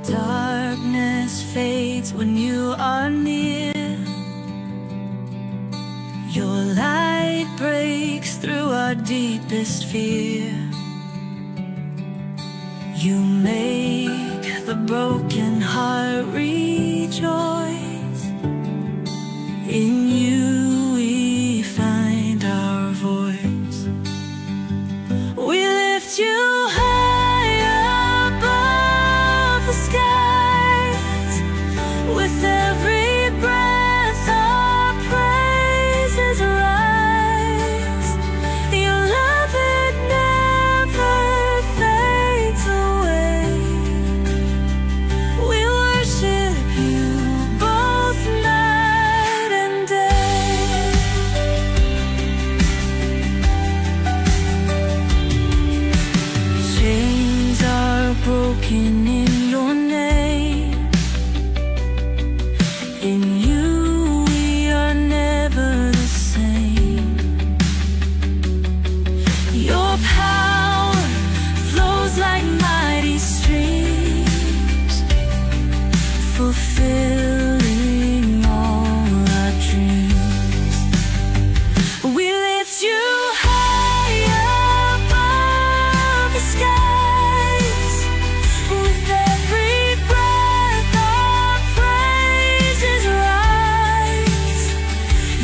Darkness fades when you are near. Your light breaks through our deepest fear. You make the broken heart rejoice. In you we find our voice. We lift you high above the skies. With every breath our praises rise. Your love, it never fades away. We worship you both night and day. Chains are broken in your name. In you we are never the same. Your power flows like mighty streams, fulfilling all our dreams. We lift you high above the skies. With every breath our praises rise.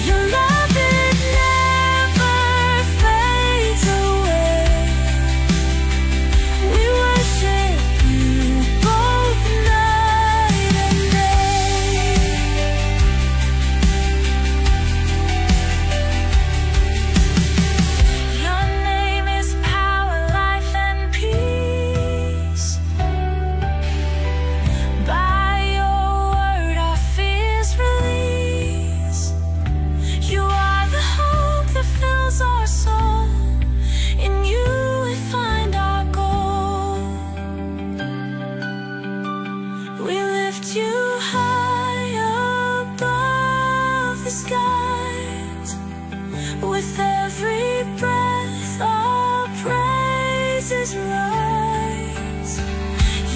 Your love, it never fades away. We worship you both night and day. Your name is power, life, and peace. By your word our fears release. You are the hope that fills our soul. In you we find our goal. We lift you high above the skies. With every breath our praises rise.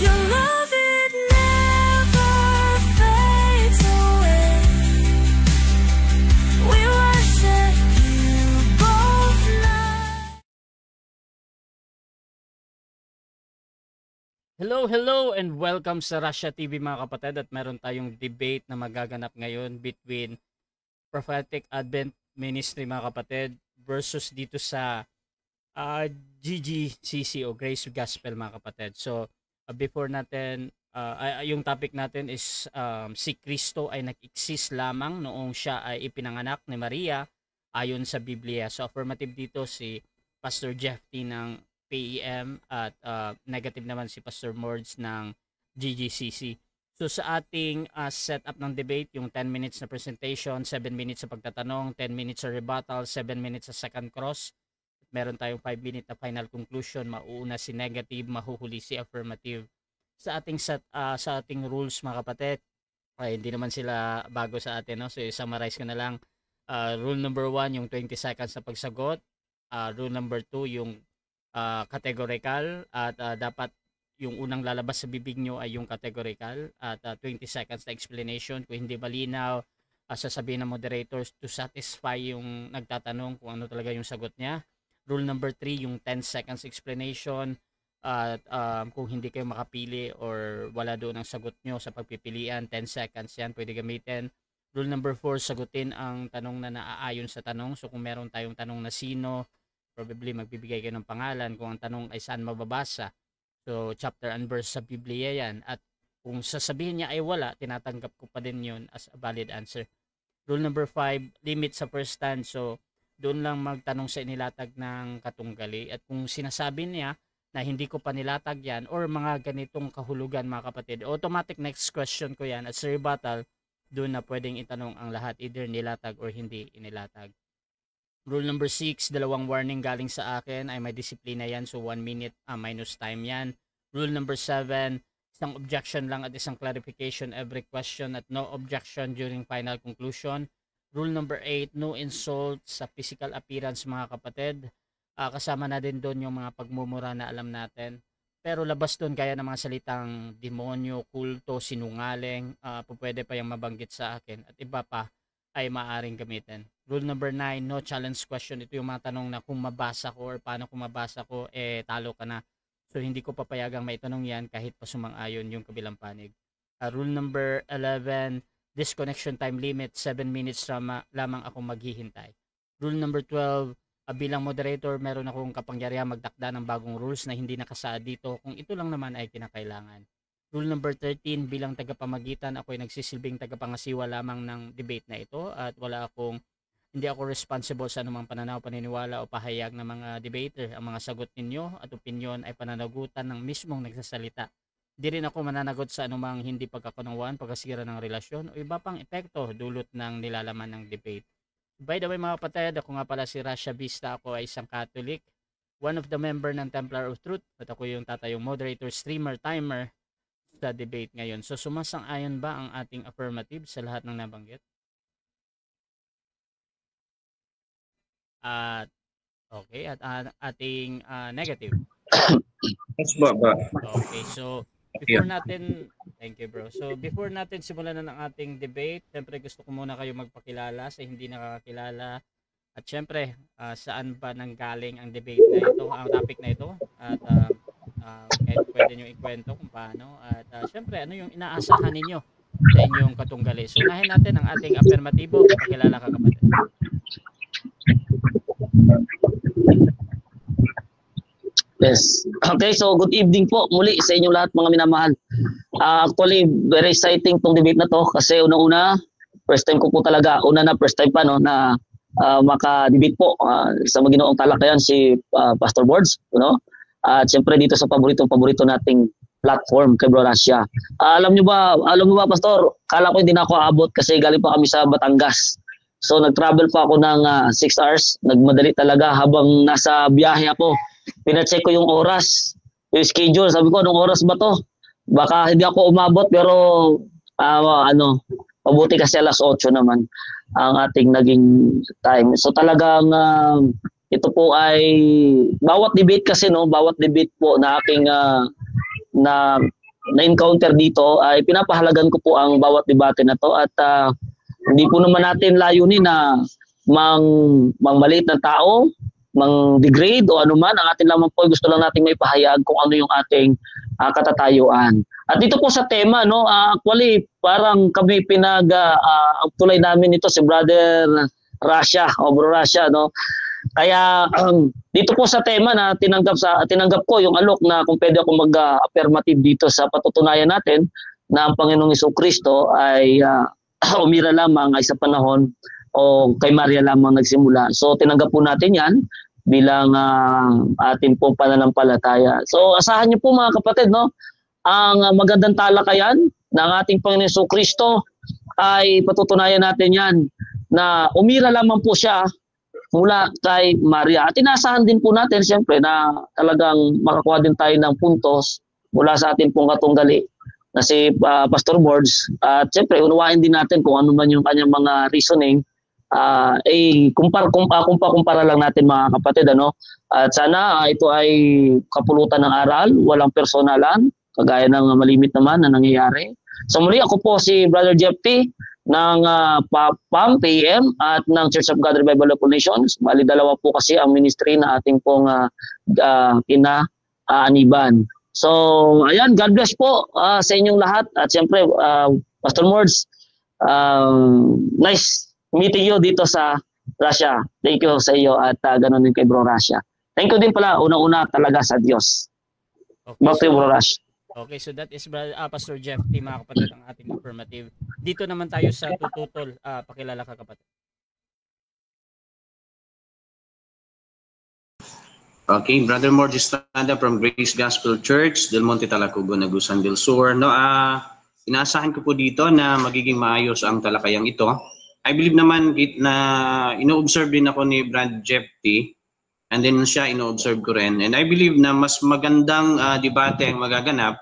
Your love, it never fades away. We worship you both night. Hello and welcome sa Russia TV mga kapatid, at meron tayong debate na magaganap ngayon between Prophetic Advent Ministry mga kapatid versus dito sa GGCC o Grace Gospel mga kapatid. So before natin, yung topic natin is si Kristo ay nag-exist lamang noong siya ay ipinanganak ni Maria ayon sa Biblia. So affirmative dito si Pastor Jeff T ng PEM at negative naman si Pastor Mords ng GGCC. So sa ating setup ng debate, yung 10 minutes na presentation, 7 minutes sa pagtatanong, 10 minutes sa rebuttal, 7 minutes sa second cross. Meron tayong 5 minute na final conclusion. Mauuna si negative, mahuhuli si affirmative. Sa ating sa ating rules mga kapatid, ay hindi naman sila bago sa atin, no? So summarize ko na lang. Rule number 1, yung 20 seconds na pagsagot. Rule number 2, yung categorical, at dapat yung unang lalabas sa bibig nyo ay yung categorical, at 20 seconds na explanation. Kung hindi malinaw, sasabihin ng moderators to satisfy yung nagtatanong kung ano talaga yung sagot niya. Rule number 3, yung 10 seconds explanation, at kung hindi kayo makapili or wala doon ang sagot nyo sa pagpipilian, 10 seconds yan pwede gamitin. Rule number 4, sagutin ang tanong na naaayon sa tanong. So kung meron tayong tanong na sino, probably magbibigay kayo ng pangalan. Kung ang tanong ay saan mababasa, so chapter and verse sa Biblia yan. At kung sasabihin niya ay wala, tinatanggap ko pa din yun as a valid answer. Rule number 5, limit sa first stand. So doon lang magtanong sa inilatag ng katunggali. At kung sinasabi niya na hindi ko pa nilatag yan or mga ganitong kahulugan mga kapatid, automatic next question ko yan. At sa rebuttal, doon na pwedeng itanong ang lahat, either nilatag or hindi inilatag. Rule number 6, dalawang warning galing sa akin, ay may disiplina yan. So 1 minute minus time yan. Rule number 7, isang objection lang at isang clarification every question at no objection during final conclusion. Rule number 8, no insult sa physical appearance mga kapatid. kasama na din doon yung mga pagmumura na alam natin. Pero labas doon kaya ng mga salitang demonyo, kulto, sinungaling, pwede pa yung mabanggit sa akin at iba pa ay maaring gamitin. Rule number 9, no challenge question. Ito yung mga tanong na kung mabasa ko or paano kung mabasa ko, talo ka na. So hindi ko papayagang maitanong yan kahit pa sumang-ayon yung kabilang panig. Rule number 11, disconnection time limit, 7 minutes lamang ako maghihintay. Rule number 12, bilang moderator, meron akong kapangyarihan magtakda ng bagong rules na hindi nakasaad dito kung ito lang naman ay kinakailangan. Rule number 13, bilang tagapamagitan, ako ay nagsisilbing tagapangasiwa lamang ng debate na ito at hindi ako responsible sa anumang pananaw, paniniwala o pahayag ng mga debater. Ang mga sagot ninyo at opinyon ay pananagutan ng mismong nagsasalita. Di rin ako mananagot sa anumang hindi pagkakunawaan, pagkasira ng relasyon o iba pang epekto dulot ng nilalaman ng debate. By the way mga kapatid, ako nga pala si Rasha Vista, ako ay isang Catholic, one of the member ng Templar of Truth at ako yung tatayong moderator, streamer, timer sa debate ngayon. So sumasang-ayon ba ang ating affirmative sa lahat ng nabanggit? At okay, at ating negative. Yes, ba? Okay, so before natin, thank you bro. So before natin simulan na ng ating debate, syempre gusto ko muna kayo magpakilala sa hindi nakakakilala. At syempre, saan ba nanggaling ang debate na ito, ang topic na ito? At kahit pwede nyo ikwento kung paano. At syempre, ano yung inaasahan ninyo sa inyong katunggali? So unahin natin ang ating affirmatibo. Pakilala ka kapatid. Yes. Okay, so good evening po muli sa inyong lahat mga minamahal. Actually, very exciting tong debate na to kasi una-una, first time ko po talaga, first time pa no, na maka-debate po sa maginoong talakayan si Pastor Boards, no? At siyempre dito sa paborito nating platform kay Bro Rasha. Alam niyo ba Pastor, kala ko hindi na ako aabot kasi galing pa kami sa Batangas. So nag-travel pa ako ng 6 hours, nagmadali talaga habang nasa biyahe ako. Pina-check ko yung oras, yung schedule. Sabi ko, anong oras ba to? Baka hindi ako umabot pero mabuti kasi alas 8 naman ang ating naging time. So talagang ito po ay bawat debate po na aking na-encounter dito ay pinapahalagan ko po ang bawat debate na to at hindi po naman natin layunin na mangmaliit ng tao, mang-degrade o anuman. Ang atin lamang po gusto lang nating may pahayag kung ano yung ating katatayuan. At dito po sa tema, no, actually parang kami ang tulay namin ito si Brother Rasha o Bro Rasha, no. Kaya dito po sa tema na tinanggap ko yung alok na kung pwede ako mag-affirmative dito sa patutunayan natin na ang Panginoong Jesucristo ay umira lamang ay sa panahon o kay Maria lamang nagsimula. So tinanggap po natin yan bilang ating pong pananampalataya. So asahan niyo po mga kapatid, no, ang magandang talakayan ng ating Panginoon Jesucristo ay patutunayan natin yan na umira lamang po siya mula kay Maria. At inasahan din po natin siyempre na talagang makakuha din tayo ng puntos mula sa ating pong katunggali na si Pastor Boards. At siyempre unawain din natin kung ano man yung kanyang mga reasoning. Kumpara lang natin mga kapatid, ano. At sana ito ay kapulutan ng aral, walang personalan, kagaya ng malimit naman na nangyayari. So muli ako po si Brother Jeff T ng PAM, PAM at ng Church of God Revival of All Nations. Bali dalawa po kasi ang ministry na ating pong inaaniban. So ayan, God bless po sa inyong lahat at siyempre Pastor Mords, nice meeting you dito sa Russia. Thank you sa iyo at ganoon din kay Bro Russia. Thank you din pala unang-una talaga sa Diyos. Okay, Back to Bro Russia. Okay, so that is Pastor Jeff T, mga kapatid, ang ating affirmative. Dito naman tayo sa tututol. Pakilala ka kapatid. Okay, Brother Mordi Estrada from Grace Gospel Church, Del Monte, Talacugo, Nagusan del Sur. No, inaasahan ko po dito na magiging maayos ang talakayang ito. I believe naman na ino-observe din ako ni Brad Jeff T. And then siya ino-observe ko rin. And I believe na mas magandang debate ang magaganap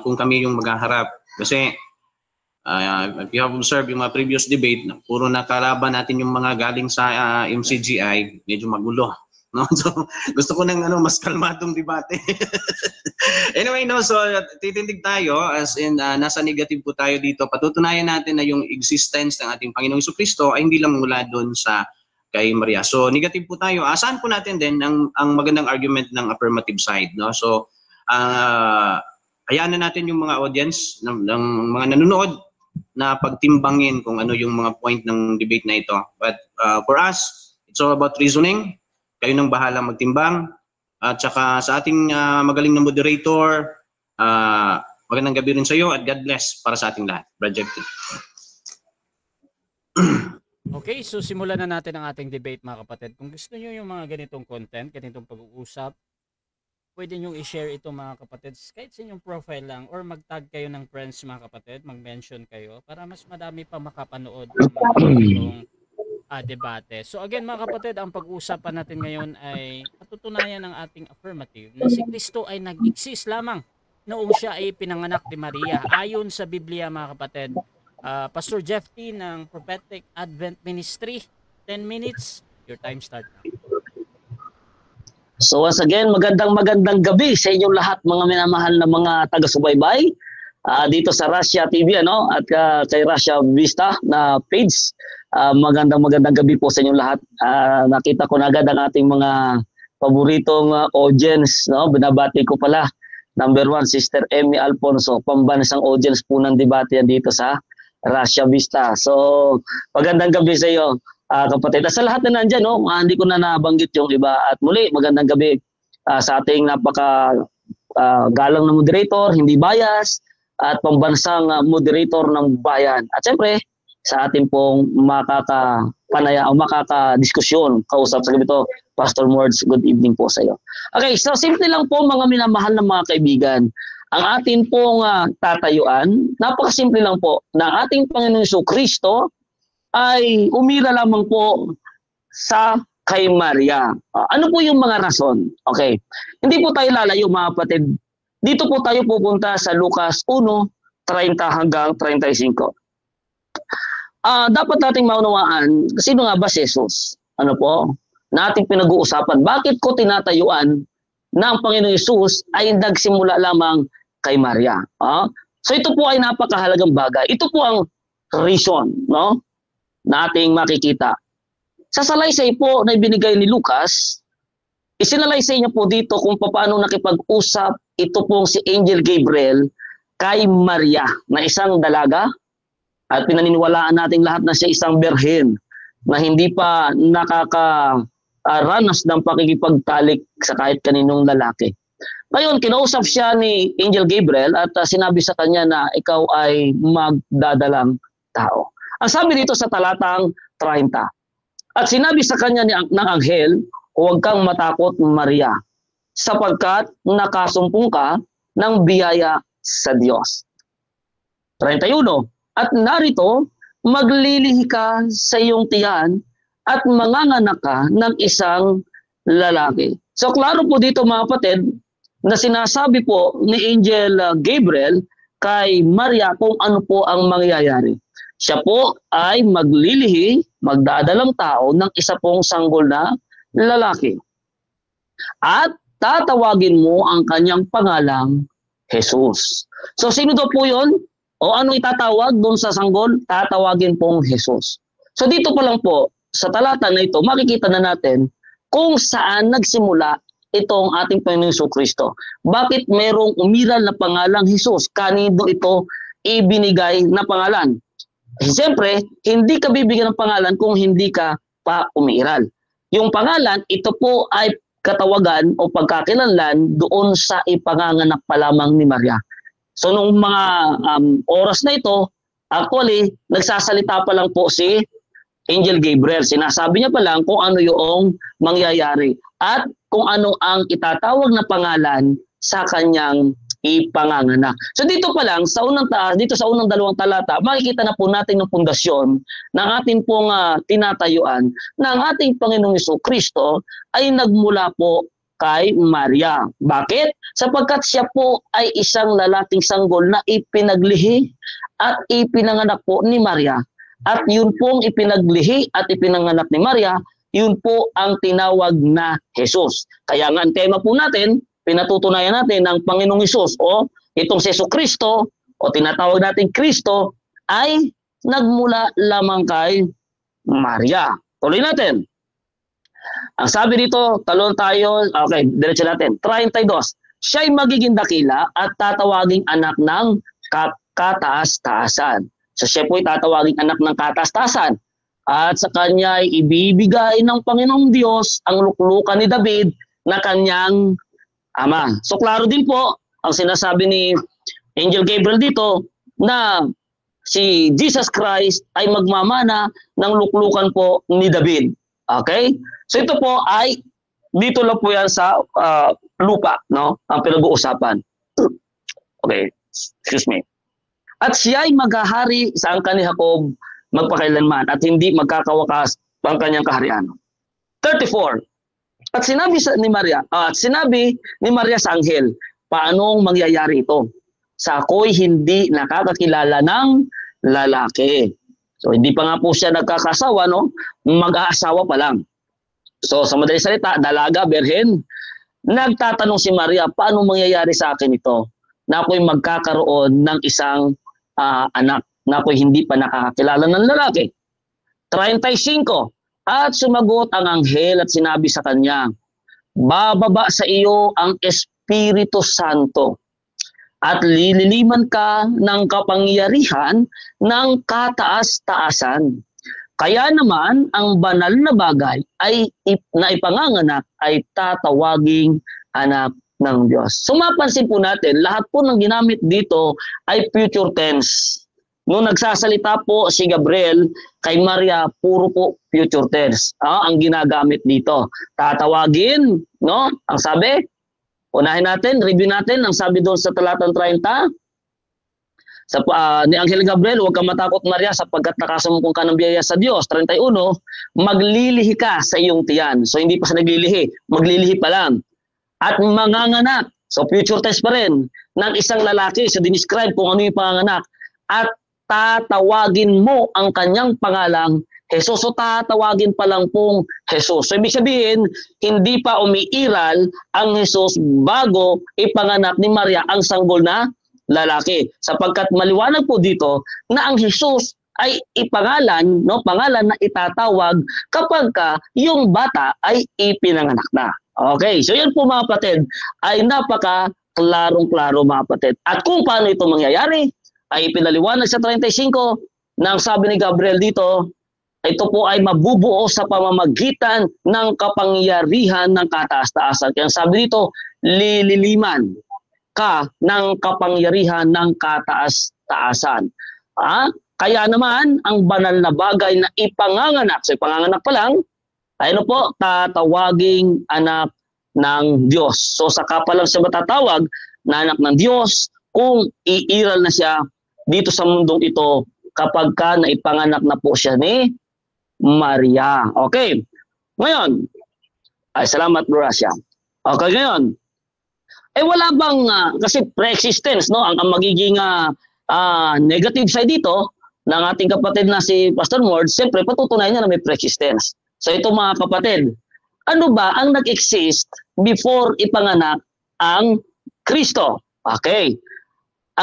kung kami yung maghaharap. Kasi if you have observed yung mga previous debate, puro nakalaban natin yung mga galing sa MCGI, medyo magulo. no? So gusto ko ng mas kalmadong debate. Anyway, no, so titindig tayo as in nasa negative po tayo dito. Patutunayan natin na yung existence ng ating Panginoong Jesucristo ay hindi lang mula doon sa kay Maria. So negative po tayo. Asahan po natin din ang magandang argument ng affirmative side, no? So hayaan na natin yung mga audience ng mga nanonood na pagtimbangin kung ano yung mga point ng debate na ito. But for us, it's all about reasoning. Kayo nang bahala magtimbang. At saka sa ating magaling na moderator, magandang gabi rin sa iyo at God bless para sa ating lahat. Project. Okay, so simulan na natin ang ating debate mga kapatid. Kung gusto niyo yung mga ganitong content, ganitong pag-uusap, pwede nyo i-share ito mga kapatid kahit sa inyong profile lang or mag-tag kayo ng friends mga kapatid, mag-mention kayo para mas madami pa makapanood ng mga ganitong debate. So again mga kapatid, ang pag-uusapan natin ngayon ay patutunayan ng ating affirmative na si Kristo ay nag-exist lamang noong siya ay pinanganak ni Maria. Ayon sa Biblia mga kapatid, Pastor Jeff T ng Prophetic Advent Ministry, 10 minutes, your time start now. So once again, magandang gabi sa inyong lahat mga minamahal na mga taga-subaybay dito sa Russia TV at kay Russia Vista na page. Magandang gabi po sa inyong lahat. Nakita ko na agad ang ating mga paboritong audience, no? Binabati ko pala. Number 1, Sister Emmy Alfonso, pambansang audience po ng debate yan dito sa Russia Vista. So magandang gabi sa iyo. Kapatid. Sa lahat na nandyan, hindi ko na nabanggit yung iba. At muli, magandang gabi sa ating napaka galang na moderator, hindi bias, at pambansang moderator ng bayan. At siyempre, sa ating pong makakapanaya o makakadiskusyon, kausap sa gabi ito, Pastor Mords, good evening po sa iyo. Okay, so simple lang po mga minamahal na mga kaibigan. Ang ating pong tatayuan, napakasimple lang po, na ating Panginoong Jesucristo ay umira lamang po sa kay Maria. Ano po yung mga rason? Okay. Hindi po tayo lalayo mga kapatid. Dito po tayo pupunta sa Lucas 1:30 hanggang 35. Dapat nating maunawaan, sino nga ba si Jesus? Ano po? Na ating pinag-uusapan. Bakit ko tinatayuan na ang Panginoong Jesus ay nagsimula lamang kay Maria? So ito po ay napakahalagang bagay. Ito po ang reason, no? Na ating makikita. Sa salaysay po na ibinigay ni Lucas, isinalaysay niya po dito kung paano nakipag-usap ito pong si Angel Gabriel kay Maria na isang dalaga at pinaniniwalaan nating lahat na siya isang berhen na hindi pa nakakaranas ng pakikipagtalik sa kahit kaninong lalaki. Ngayon, kinausap siya ni Angel Gabriel at sinabi sa kanya na ikaw ay magdadalang tao. Ang sabi dito sa talatang 30, at sinabi sa kanya ng anghel, huwag kang matakot Maria, sapagkat nakasumpong ka ng biyaya sa Diyos. 31, at narito, maglilihi ka sa iyong tiyan at manganganak ka ng isang lalaki. So klaro po dito mga kapatid, na sinasabi po ni Angel Gabriel kay Maria kung ano po ang mangyayari. Siya po ay maglilihi, magdadalang tao ng isa pong sanggol na lalaki. At tatawagin mo ang kanyang pangalang Jesus. So sino daw po yun? O ano itatawag doon sa sanggol? Tatawagin pong Jesus. So dito pa lang po, sa talata na ito, makikita na natin kung saan nagsimula itong ating Panginoong Jesucristo. Bakit merong umiral na pangalang Jesus? Kanino ito ibinigay na pangalan? Siyempre, hindi ka bibigyan ng pangalan kung hindi ka pa umiiral. Yung pangalan, ito po ay katawagan o pagkakilanlan doon sa ipanganganak pa lamang ni Maria. So nung mga oras na ito, actually, nagsasalita pa lang po si Angel Gabriel. Sinasabi niya pa lang kung ano yung mangyayari at kung ano ang itatawag na pangalan sa kanyang ipanganganak. So dito pa lang, dito sa unang dalawang talata, makikita na po natin ng pundasyon ng ating pong tinatayuan na ang ating Panginoong Jesucristo ay nagmula po kay Maria. Bakit? Sapagkat siya po ay isang lalaking sanggol na ipinaglihi at ipinanganak po ni Maria. At yun pong ipinaglihi at ipinanganak ni Maria yun po ang tinawag na Jesus. Kaya nga ang tema po natin, pinatutunayan natin ng Panginoong Hesus o itong si Jesucristo o tinatawag natin Kristo ay nagmula lamang kay Maria. Tuloy natin. Ang sabi dito, talon tayo, okay, diretso natin. 32. Siya'y magiging dakila at tatawaging anak ng kataas-taasan. So siya po'y tatawaging anak ng kataas-taasan. At sa kanya ay ibibigay ng Panginoong Diyos ang luklukan ni David na kanyang ama. So klaro din po ang sinasabi ni Angel Gabriel dito na si Jesus Christ ay magmamana ng luklukan po ni David. Okay? So ito po ay dito lang po yan sa lupa, no? Ang pinag-uusapan. Okay, excuse me. At siya ay maghahari sa angkan ni Jacob magpakailanman at hindi magkakawakas ang kanyang kaharian. 34. At sinabi ni Maria sa anghel, paanong mangyayari ito? Sa ako'y hindi nakakakilala ng lalaki. So hindi pa nga po siya nagkakasawa, no? Mag-aasawa pa lang. So sa madaling salita, dalaga, berhen. Nagtatanong si Maria, paano mangyayari sa akin ito? Na ako'y magkakaroon ng isang anak na ako'y hindi pa nakakakilala ng lalaki. 35. At sumagot ang anghel at sinabi sa kanya, bababa sa iyo ang Espiritu Santo at lililiman ka ng kapangyarihan ng kataas-taasan. Kaya naman, ang banal na bagay ay na ipanganganak ay tatawaging anak ng Diyos. So mapansin po natin, lahat po ng ginamit dito ay future tense. Nung nagsasalita po si Gabriel kay Maria, puro po future tense ang ginagamit dito. Tatawagin, no? Ang sabi, unahin natin, review natin, ang sabi doon sa talatang 30, ni Anghel Gabriel, huwag kang matakot Maria sapagkat nakasumukong ka ng biyaya sa Diyos. 31, maglilihi ka sa iyong tiyan. So hindi pa sa naglilihi, maglilihi pa lang. At manganganak, so future tense pa rin, ng isang lalaki. So dinescribe kung ano yung panganganak. At tatawagin mo ang kanyang pangalang Jesus. So tatawagin pa lang pong Jesus. So ibig sabihin, hindi pa umiiral ang Jesus bago ipanganak ni Maria ang sanggol na lalaki. Sapagkat maliwanag po dito na ang Jesus ay ipangalan, no, pangalan na itatawag kapag yung bata ay ipinanganak na. Okay, so yan po mga kapatid, ay napaka-klarong-klaro mga kapatid. At kung paano ito mangyayari, ay pinaliwanag sa 35 na ang sabi ni Gabriel dito, ito po ay mabubuo sa pamamagitan ng kapangyarihan ng kataas-taasan. Kaya sabi dito, lililiman ka ng kapangyarihan ng kataas-taasan. Kaya naman, ang banal na bagay na ipanganganak, so ipanganganak pa lang, ay ano po, tatawaging anak ng Diyos. So saka pa lang siya matatawag na anak ng Diyos kung iiral na siya dito sa mundong ito kapag naipanganak na po siya ni Maria. Okay. Ngayon, ay salamat Bro Rasha. Okay, ngayon, wala bang, kasi pre-existence, no? Ang magiging negative side dito ng ating kapatid na si Pastor Mord, siyempre patutunayan niya na may pre-existence. So ito mga kapatid, ano ba ang nag-exist before ipanganak ang Kristo? Okay.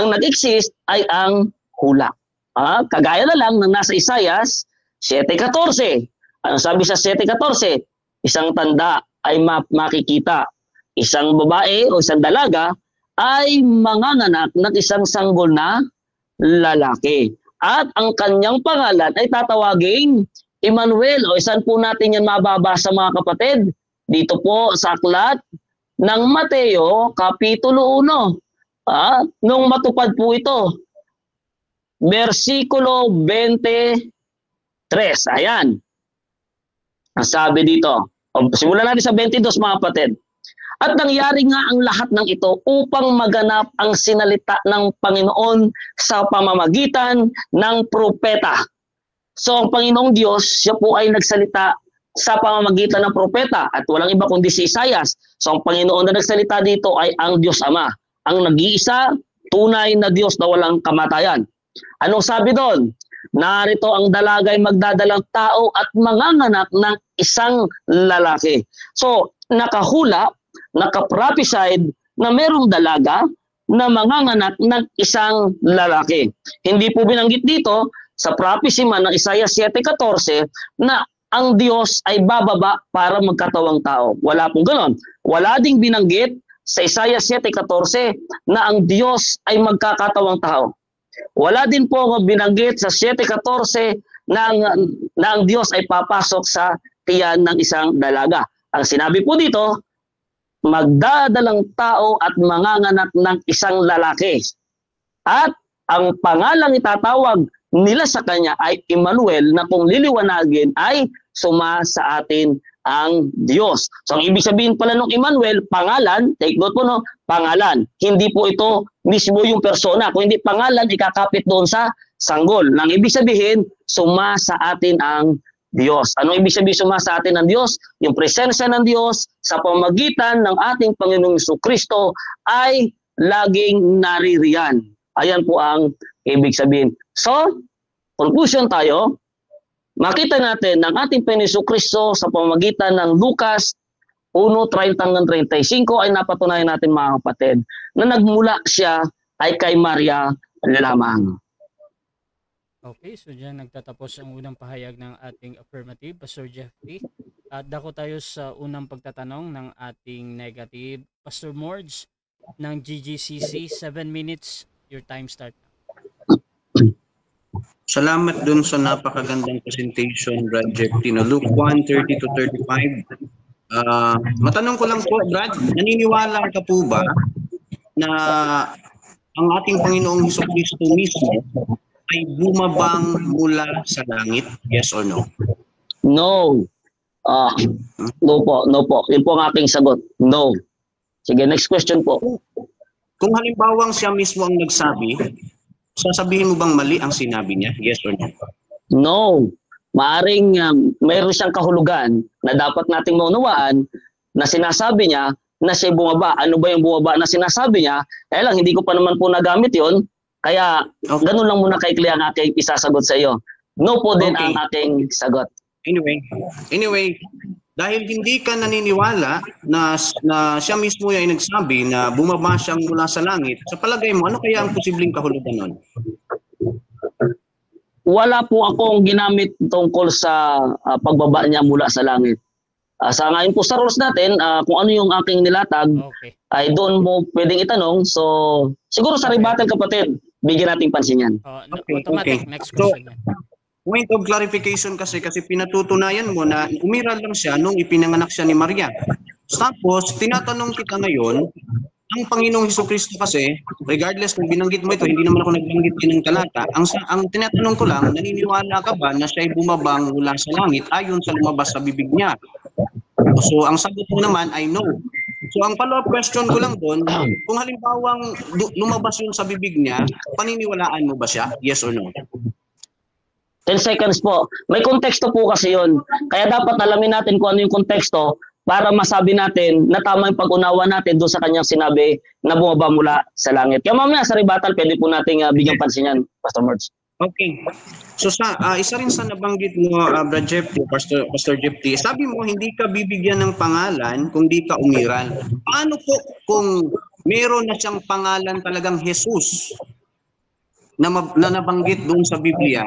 Ang nag-exist ay ang hula. Kagaya na lang ng nasa Isaias 7:14. Ano sabi sa 7:14? Isang tanda ay makikita. Isang babae o isang dalaga ay manganganak ng isang sanggol na lalaki. At ang kanyang pangalan ay tatawaging Emmanuel. O saan po natin yan mababasa mga kapatid? Dito po sa aklat ng Mateo, Kapitulo 1. Nung matupad po ito, versikulo 23. Ayan. Ang sabi dito. Simulan natin sa 22 mga kapatid. At nangyari nga ang lahat ng ito upang maganap ang sinalita ng Panginoon sa pamamagitan ng propeta. So ang Panginoong Diyos, siya po ay nagsalita sa pamamagitan ng propeta at walang iba kundi si Isaias. So ang Panginoon na nagsalita dito ay ang Diyos Ama, ang nag-iisa, tunay na Diyos na walang kamatayan. Anong sabi doon? narito ang dalaga ay magdadalang tao at manganganak ng isang lalaki. So, nakahula, nakaprophesied na merong dalaga na manganganak ng isang lalaki. Hindi po binanggit dito sa prophecy man ng Isaiah 7:14 na ang Diyos ay bababa para magkatawang tao. Wala pong ganon. Wala ding binanggit sa Isaiah 7:14 na ang Diyos ay magkakatawang tao. Wala din po binanggit sa 7:14 na ang Diyos ay papasok sa tiyan ng isang dalaga. Ang sinabi po dito, magdadalang tao at manganganak ng isang lalaki. At ang pangalang itatawag nila sa kanya ay Emmanuel, na kung liliwanagin ay suma sa atin ang Diyos. So ang ibig sabihin pala ng Emmanuel, pangalan, take note po, no, pangalan. Hindi po ito mismo yung persona. Kung hindi pangalan, ikakapit doon sa sanggol. Nang ibig sabihin, suma sa atin ang Diyos. Anong ibig sabihin suma sa atin ang Diyos? Yung presensya ng Diyos sa pamamagitan ng ating Panginoong Jesucristo ay laging naririyan. Ayan po ang ibig sabihin. So, conclusion tayo, makita natin ng ating Panginoong Jesucristo sa pamamagitan ng Lucas 1:30-35 ay napatunayan natin, mga kapatid, na nagmula siya ay kay Maria lamang. Okay, so diyan nagtatapos ang unang pahayag ng ating affirmative, Pastor Jeffrey. At dako tayo sa unang pagtatanong ng ating negative. Pastor Morge ng GGCC, 7 minutes, your time start. Salamat dun sa napakagandang presentation, Brad Jeffrey. Luke 1:30-35. Matanong ko lang po, Brad, naniniwala ka po ba na ang ating Panginoong Jesucristo mismo ay bumabang mula sa langit? Yes or no? No. No po, no po. Yun po ang aking sagot. No. Sige, next question po. Kung halimbawang siya mismo ang nagsabi, sasabihin mo bang mali ang sinabi niya? Yes or no? No. Maaring mayroon siyang kahulugan na dapat nating maunawaan na sinasabi niya na siya bumaba. Ano ba yung bumaba na sinasabi niya? Kaya lang, hindi ko pa naman po nagamit yon. Kaya ganun lang muna kaikli ang aking isasagot sa iyo. No po din ang aking sagot. Anyway, dahil hindi ka naniniwala na siya mismo ay nagsabi na bumaba siyang mula sa langit, sa palagay mo, ano kaya ang posibleng kahulugan nun? Wala po akong ginamit tungkol sa pagbaba niya mula sa langit. Sa ngayon po sa rules natin, kung ano yung aking nilatag, ay doon mo pwedeng itanong. So, siguro sa rebuttal, kapatid, bigyan nating pansin yan. Automatic, next question. Point of clarification kasi pinatutunayan mo na umiral lang siya nung ipinanganak siya ni Maria. Tapos, tinatanong kita ngayon, ang Panginoong Jesucristo kasi, regardless kung binanggit mo ito, hindi naman ako nagbanggit din ng talata, ang tinatanong ko lang, naniniwala ka ba na siya ay bumabang mula sa langit ayon sa lumabas sa bibig niya? So, ang sagot mo naman ay no. So, ang follow-up question ko lang doon, kung halimbawang lumabas yun sa bibig niya, paniniwalaan mo ba siya? Yes or no? 10 seconds po. May konteksto po kasi yun. Kaya dapat alamin natin kung ano yung konteksto para masabi natin na tama yung pag-unawa natin doon sa kanyang sinabi na bumaba mula sa langit. Kaya mamaya sa rebuttal, pwede po nating bigyan pansin yan, Pastor Morge. Okay. So isa rin sa nabanggit mo, Brad Jeffrey, Pastor Jeffrey, sabi mo hindi ka bibigyan ng pangalan kung di ka umiral. Paano po kung meron na siyang pangalan talagang Jesus na nabanggit doon sa Biblia,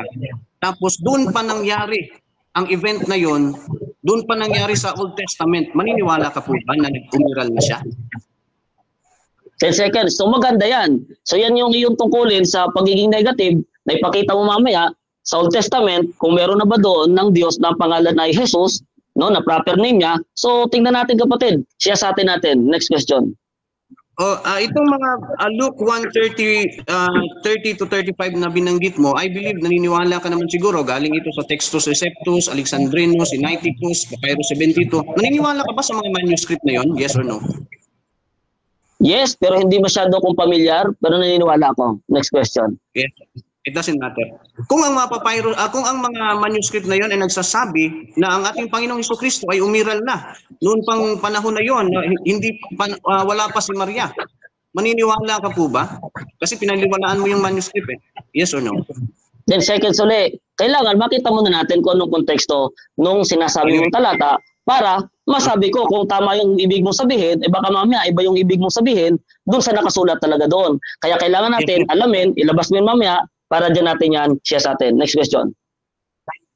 tapos doon pa nangyari ang event na yon, doon pa nangyari sa Old Testament, maniniwala ka po ba na nag-umiral na siya? 10 seconds. So maganda yan. So yan yung iyong tungkulin sa pagiging negative na ipakita mo mamaya sa Old Testament kung meron na ba doon ng Diyos na pangalan ay Jesus, no, na proper name niya. So tingnan natin, kapatid. Siya sa atin natin. Next question. Itong mga Luke 1:30-35 na binanggit mo, I believe naniniwala ka naman siguro, galing ito sa Textus Receptus, Alexandrinus, Sinaiticus, Papyrus 72. Naniniwala ka ba sa mga manuscript na yon? Yes or no? Yes, pero hindi masyado akong pamilyar, pero naniniwala ako. Next question. Yes. It doesn't matter. Kung ang mga manuscript na yon ay nagsasabi na ang ating Panginoong Jesucristo ay umiral na noon pang panahon na yon, wala pa si Maria, maniniwala ka po ba? Kasi pinaniwalaan mo yung manuscript eh. Yes or no? 10 seconds uli. Kailangan makita muna natin kung anong konteksto nung sinasabi mong talata para masabi ko kung tama yung ibig mong sabihin, baka mamaya iba yung ibig mong sabihin doon sa nakasulat talaga doon. Kaya kailangan natin alamin, ilabas mo yun mamaya para dyan natin yan share sa atin. Next question.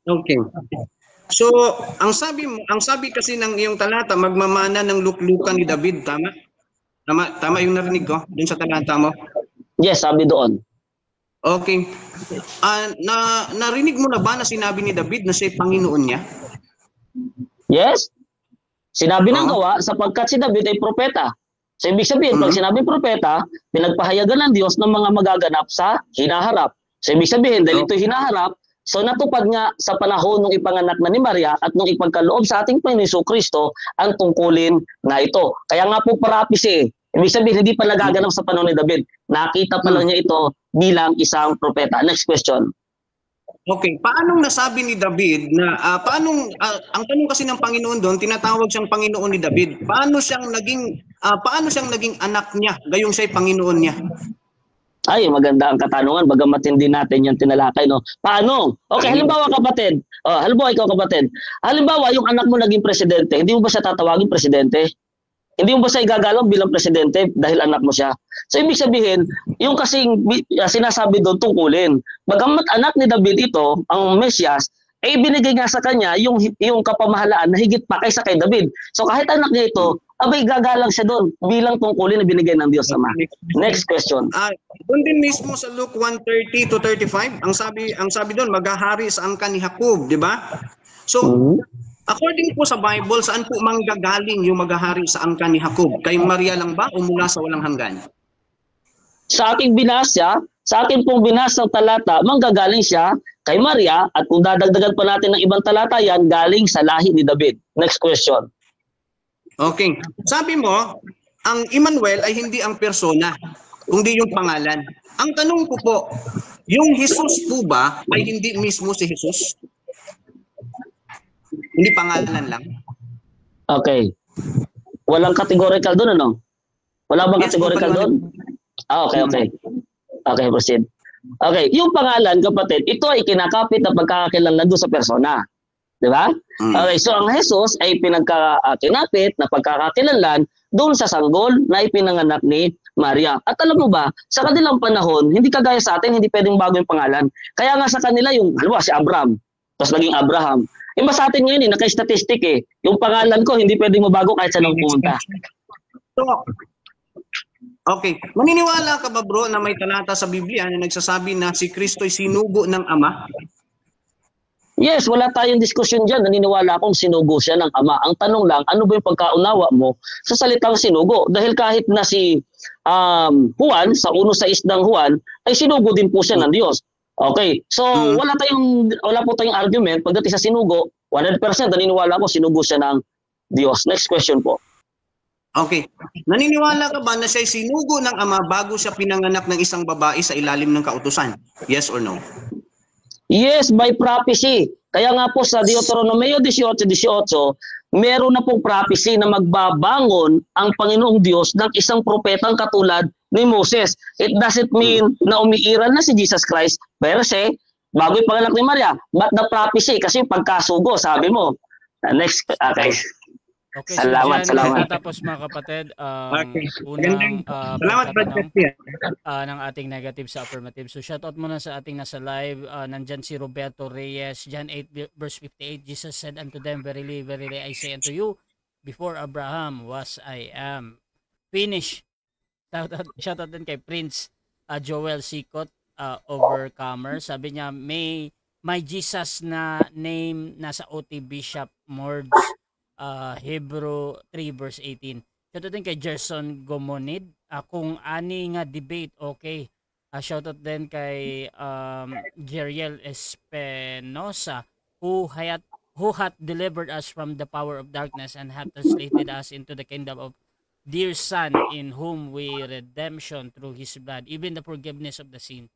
Okay. So, ang sabi kasi ng iyong talata, magmamana ng luklukan ni David, tama? Tama yung narinig ko dun sa talata mo? Yes, sabi doon. Okay. Narinig mo na ba na sinabi ni David na siya Panginoon niya? Yes. Sinabi ng gawa sapagkat si David ay propeta. So ibig sabihin, pag sinabing propeta, pinagpahayagan ng Diyos ng mga magaganap sa hinaharap. So ibig sabihin, dahil ito hinaharap, so natupad nga sa panahon ng ipanganak na ni Maria at nung ipagkaloob sa ating Panginoon Kristo ang tungkulin na ito. Kaya nga po parapisi. Ibig sabihin, hindi pa nagaganap sa panahon ni David. Nakita pa lang niya ito bilang isang propeta. Next question. Okay, paanong nasabi ni David na ang tanong kasi ng Panginoon doon, tinatawag siyang Panginoon ni David. Paano siyang naging anak niya gayong siya'y Panginoon niya? Ay, maganda ang katanungan, bagamat hindi natin yan tinalakay, no? Paano? Okay, halimbawa kapatid. Halimbawa ikaw kapatid. Halimbawa yung anak mo naging presidente, hindi mo ba siya tatawagin presidente? Hindi mo ba siya igagalaw bilang presidente dahil anak mo siya? So ibig sabihin, yung kasing sinasabi doon tungkulin. Bagamat anak ni David ito, ang Mesias, ay binigay nga sa kanya yung kapamahalaan na higit pa kaysa kay David. So kahit anak niya ito, abay gagalang siya doon bilang tungkulin na binigay ng Diyos Ama. Next question. Doon din mismo sa Luke 1:30 to 35, ang sabi doon, maghahari sa angkan ni Jacob, di ba? So, according po sa Bible, saan po manggagaling yung maghahari sa angkan ni Jacob? Kay Maria lang ba o mula sa walang hanggan? Sa ating binasa, sa ating pong binasang talata, manggagaling siya kay Maria at kung dadagdagan pa natin ng ibang talata yan, galing sa lahi ni David. Next question. Okay. Sabi mo, ang Emmanuel ay hindi ang persona, kundi yung pangalan. Ang tanong ko po, yung Jesus po ba ay hindi mismo si Jesus? Hindi pangalan lang? Okay. Walang categorical doon, ano? Wala bang categorical doon? Okay. Okay, proceed. Okay, yung pangalan, kapatid, ito ay kinakapit na pagkakakilanlan doon sa persona. Di ba? Okay, so ang Jesus ay pinagkakinapit na pagkakakilanlan doon sa sanggol na ipinanganak ni Maria. At alam mo ba, sa kanilang panahon, hindi kagaya sa atin, hindi pwedeng bago yung pangalan. Kaya nga sa kanila yung, halimbawa si Abraham, tapos naging Abraham. Iba sa atin ngayon, naka-statistic eh. Yung pangalan ko, hindi pwedeng mabago kahit saan pumunta. So, okay. Maniniwala ka ba bro na may talata sa Biblia na nagsasabi na si Kristo ay sinugo ng Ama? Yes, wala tayong diskusyon dyan. Naniniwala akong sinugo siya ng Ama. Ang tanong lang, ano ba yung pagkaunawa mo sa salitang sinugo? Dahil kahit na si Juan, sa 1:6 ng Juan, ay sinugo din po siya ng Diyos. Okay, so wala po tayong argument pagdating sa sinugo, 100% naniniwala ko sinugo siya ng Diyos. Next question po. Okay. Naniniwala ka ba na siya sinugo ng Ama bago siya pinanganak ng isang babae sa ilalim ng kautusan? Yes or no? Yes, by prophecy. Kaya nga po sa Deuteronomio 18:18, meron na pong prophecy na magbabangon ang Panginoong Diyos ng isang propetang katulad ni Moses. It doesn't mean na umiiral na si Jesus Christ per se, bago yung panganak ni Maria. But the prophecy, kasi pagkasugo, sabi mo. Next, okay. Okay, salamat. Tapos mga kapatid, Okay. unang Salamat ng ating negative sa affirmative. So shoutout muna sa ating nasa live. Nandyan si Roberto Reyes, John 8 verse 58, Jesus said unto them, verily, verily, I say unto you, before Abraham was I am. Finish. Shoutout din kay Prince Joel Sikot, Overcomer. Sabi niya, may Jesus na name nasa OT Bishop Mords, Hebrew 3 verse 18. Shoutout din kay Gerson Gomonid. Kung ani nga debate, okay. Shoutout din kay Jeriel Espinosa, who hath delivered us from the power of darkness and hath translated us into the kingdom of dear Son, in whom we redemption through His blood, even the forgiveness of the sins.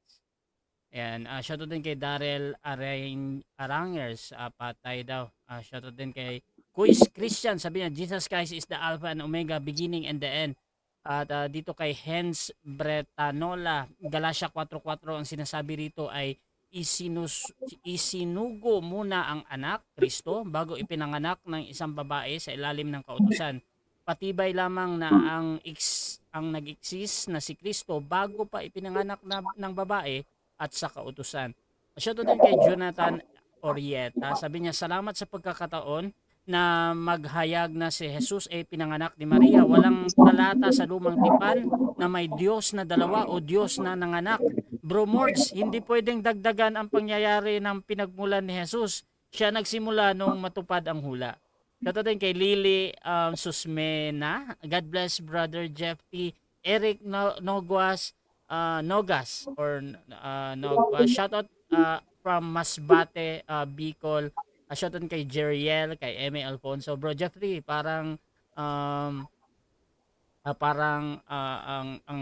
Ayan, shoutout din kay Darrell Arangers, patay daw. Shoutout din kay Kuis Christian, sabi niya, Jesus Christ is the Alpha and Omega, beginning and the end. At dito kay Hens Bretanola, Galatia 4:4, ang sinasabi rito ay isinugo muna ang anak, Kristo, bago ipinanganak ng isang babae sa ilalim ng kautusan. Patibay lamang na ang nag-exist na si Kristo bago pa ipinanganak ng babae at sa kautusan. Shoutout din kay Jonathan Orieta. Sabi niya, salamat sa pagkakataon na maghayag na si Jesus ay pinanganak ni Maria. Walang talata sa lumang tipan na may Diyos na dalawa o Diyos na nanganak. Bro Mords, hindi pwedeng dagdagan ang pangyayari ng pinagmulan ni Jesus. Siya nagsimula nung matupad ang hula. Shoutout din kay Lily Susmena. God bless Brother Jeff T. Eric Nogas. Shoutout from Masbate, Bicol. Shoutout kay Jeriel, kay Eme Alfonso. Bro Jeffrey, parang ang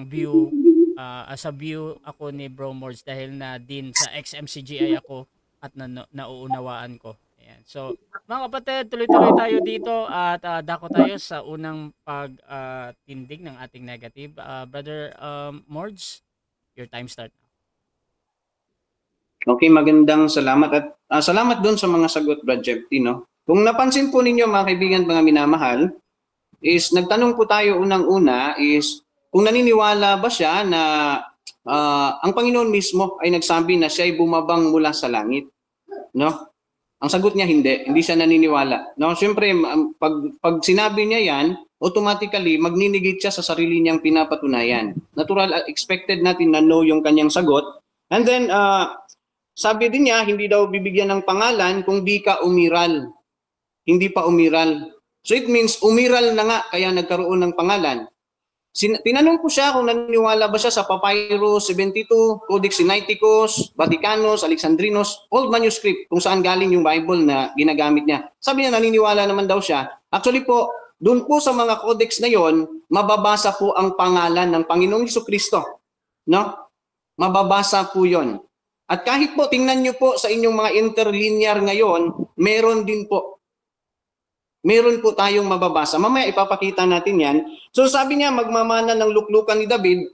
view sa view ako ni Bro Mords dahil na din sa XMCGI ako at nauunawaan ko. Ayan. So, mga kapatid, tuloy-tuloy tayo dito at dako tayo sa unang pagtindig ng ating negative. Brother Mords, your time start now. Okay, magandang salamat at salamat doon sa mga sagot, Brad Jeffty, no? Kung napansin po ninyo mga kaibigan, mga minamahal, is nagtanong po tayo unang-una is kung naniniwala ba siya na ang Panginoon mismo ay nagsabi na siya ay bumabang mula sa langit, no? Ang sagot niya hindi siya naniniwala. No, siyempre pag sinabi niya 'yan, automatically magninigit siya sa sarili niyang pinapatunayan. Natural, expected natin na no yung kanyang sagot. And then sabi din niya, hindi daw bibigyan ng pangalan kung di ka umiral. Hindi pa umiral. So it means umiral na nga kaya nagkaroon ng pangalan. Tinanong ko siya kung naniniwala ba siya sa Papyrus 72, Codex Sinaiticus, Vaticanus, Alexandrinos, old manuscript kung saan galing yung Bible na ginagamit niya. Sabi niya naniniwala naman daw siya. Actually po, doon po sa mga codex na yon, mababasa po ang pangalan ng Panginoong Jesucristo. No? Mababasa po yon. At kahit po, tingnan nyo po sa inyong mga interlinear ngayon, meron din po. Meron po tayong mababasa. Mamaya ipapakita natin yan. So sabi niya, magmamana ng luklukan ni David.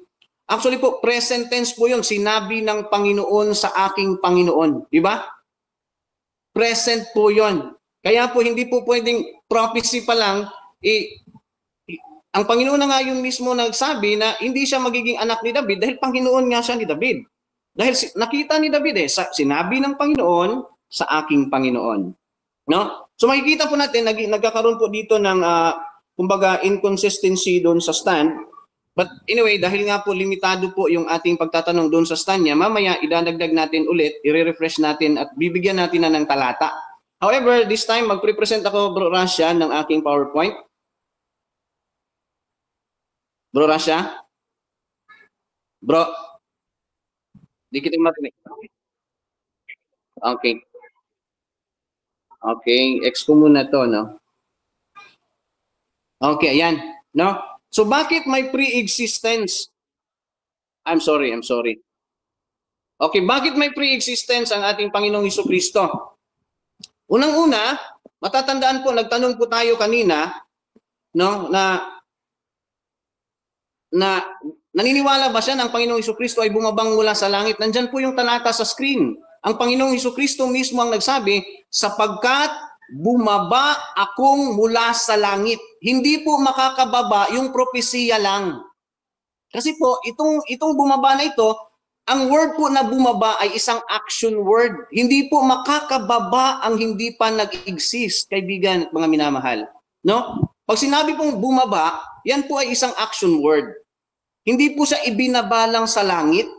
Actually po, present tense po yun. Sinabi ng Panginoon sa aking Panginoon. Di ba? Present po yun. Kaya po, hindi po pwedeng prophecy pa lang. Ang Panginoon na nga yung mismo nagsabi na hindi siya magiging anak ni David dahil Panginoon nga siya ni David. Dahil nakita ni David sinabi ng Panginoon sa aking Panginoon. No? So makikita po natin, nagkakaroon po dito ng, kumbaga, inconsistency doon sa stand. But anyway, dahil nga po limitado po yung ating pagtatanong doon sa stand niya, mamaya idadagdag natin ulit, i-refresh natin at bibigyan natin na ng talata. However, this time, magpre-present ako, Bro Rasha, ng aking PowerPoint. Bro Rasha? Bro? Di kita marinig. Okay. Okay, X ko muna to, no? Okay, ayan, no? So bakit may pre-existence? I'm sorry. Okay, bakit may pre-existence ang ating Panginoong Jesucristo? Unang-una, matatandaan po, nagtanong po tayo kanina, no, na naniniwala ba siya ng Panginoong Jesucristo ay bumabang mula sa langit? Nandyan po yung talata sa screen. Ang Panginoong Jesucristo mismo ang nagsabi, sapagkat bumaba akong mula sa langit. Hindi po makakababa yung propesiya lang. Kasi po, itong bumaba na ito, ang word po na bumaba ay isang action word. Hindi po makakababa ang hindi pa nag-exist, kaibigan at mga minamahal. No? Pag sinabi pong bumaba, yan po ay isang action word. Hindi po siya ibinabalang sa langit.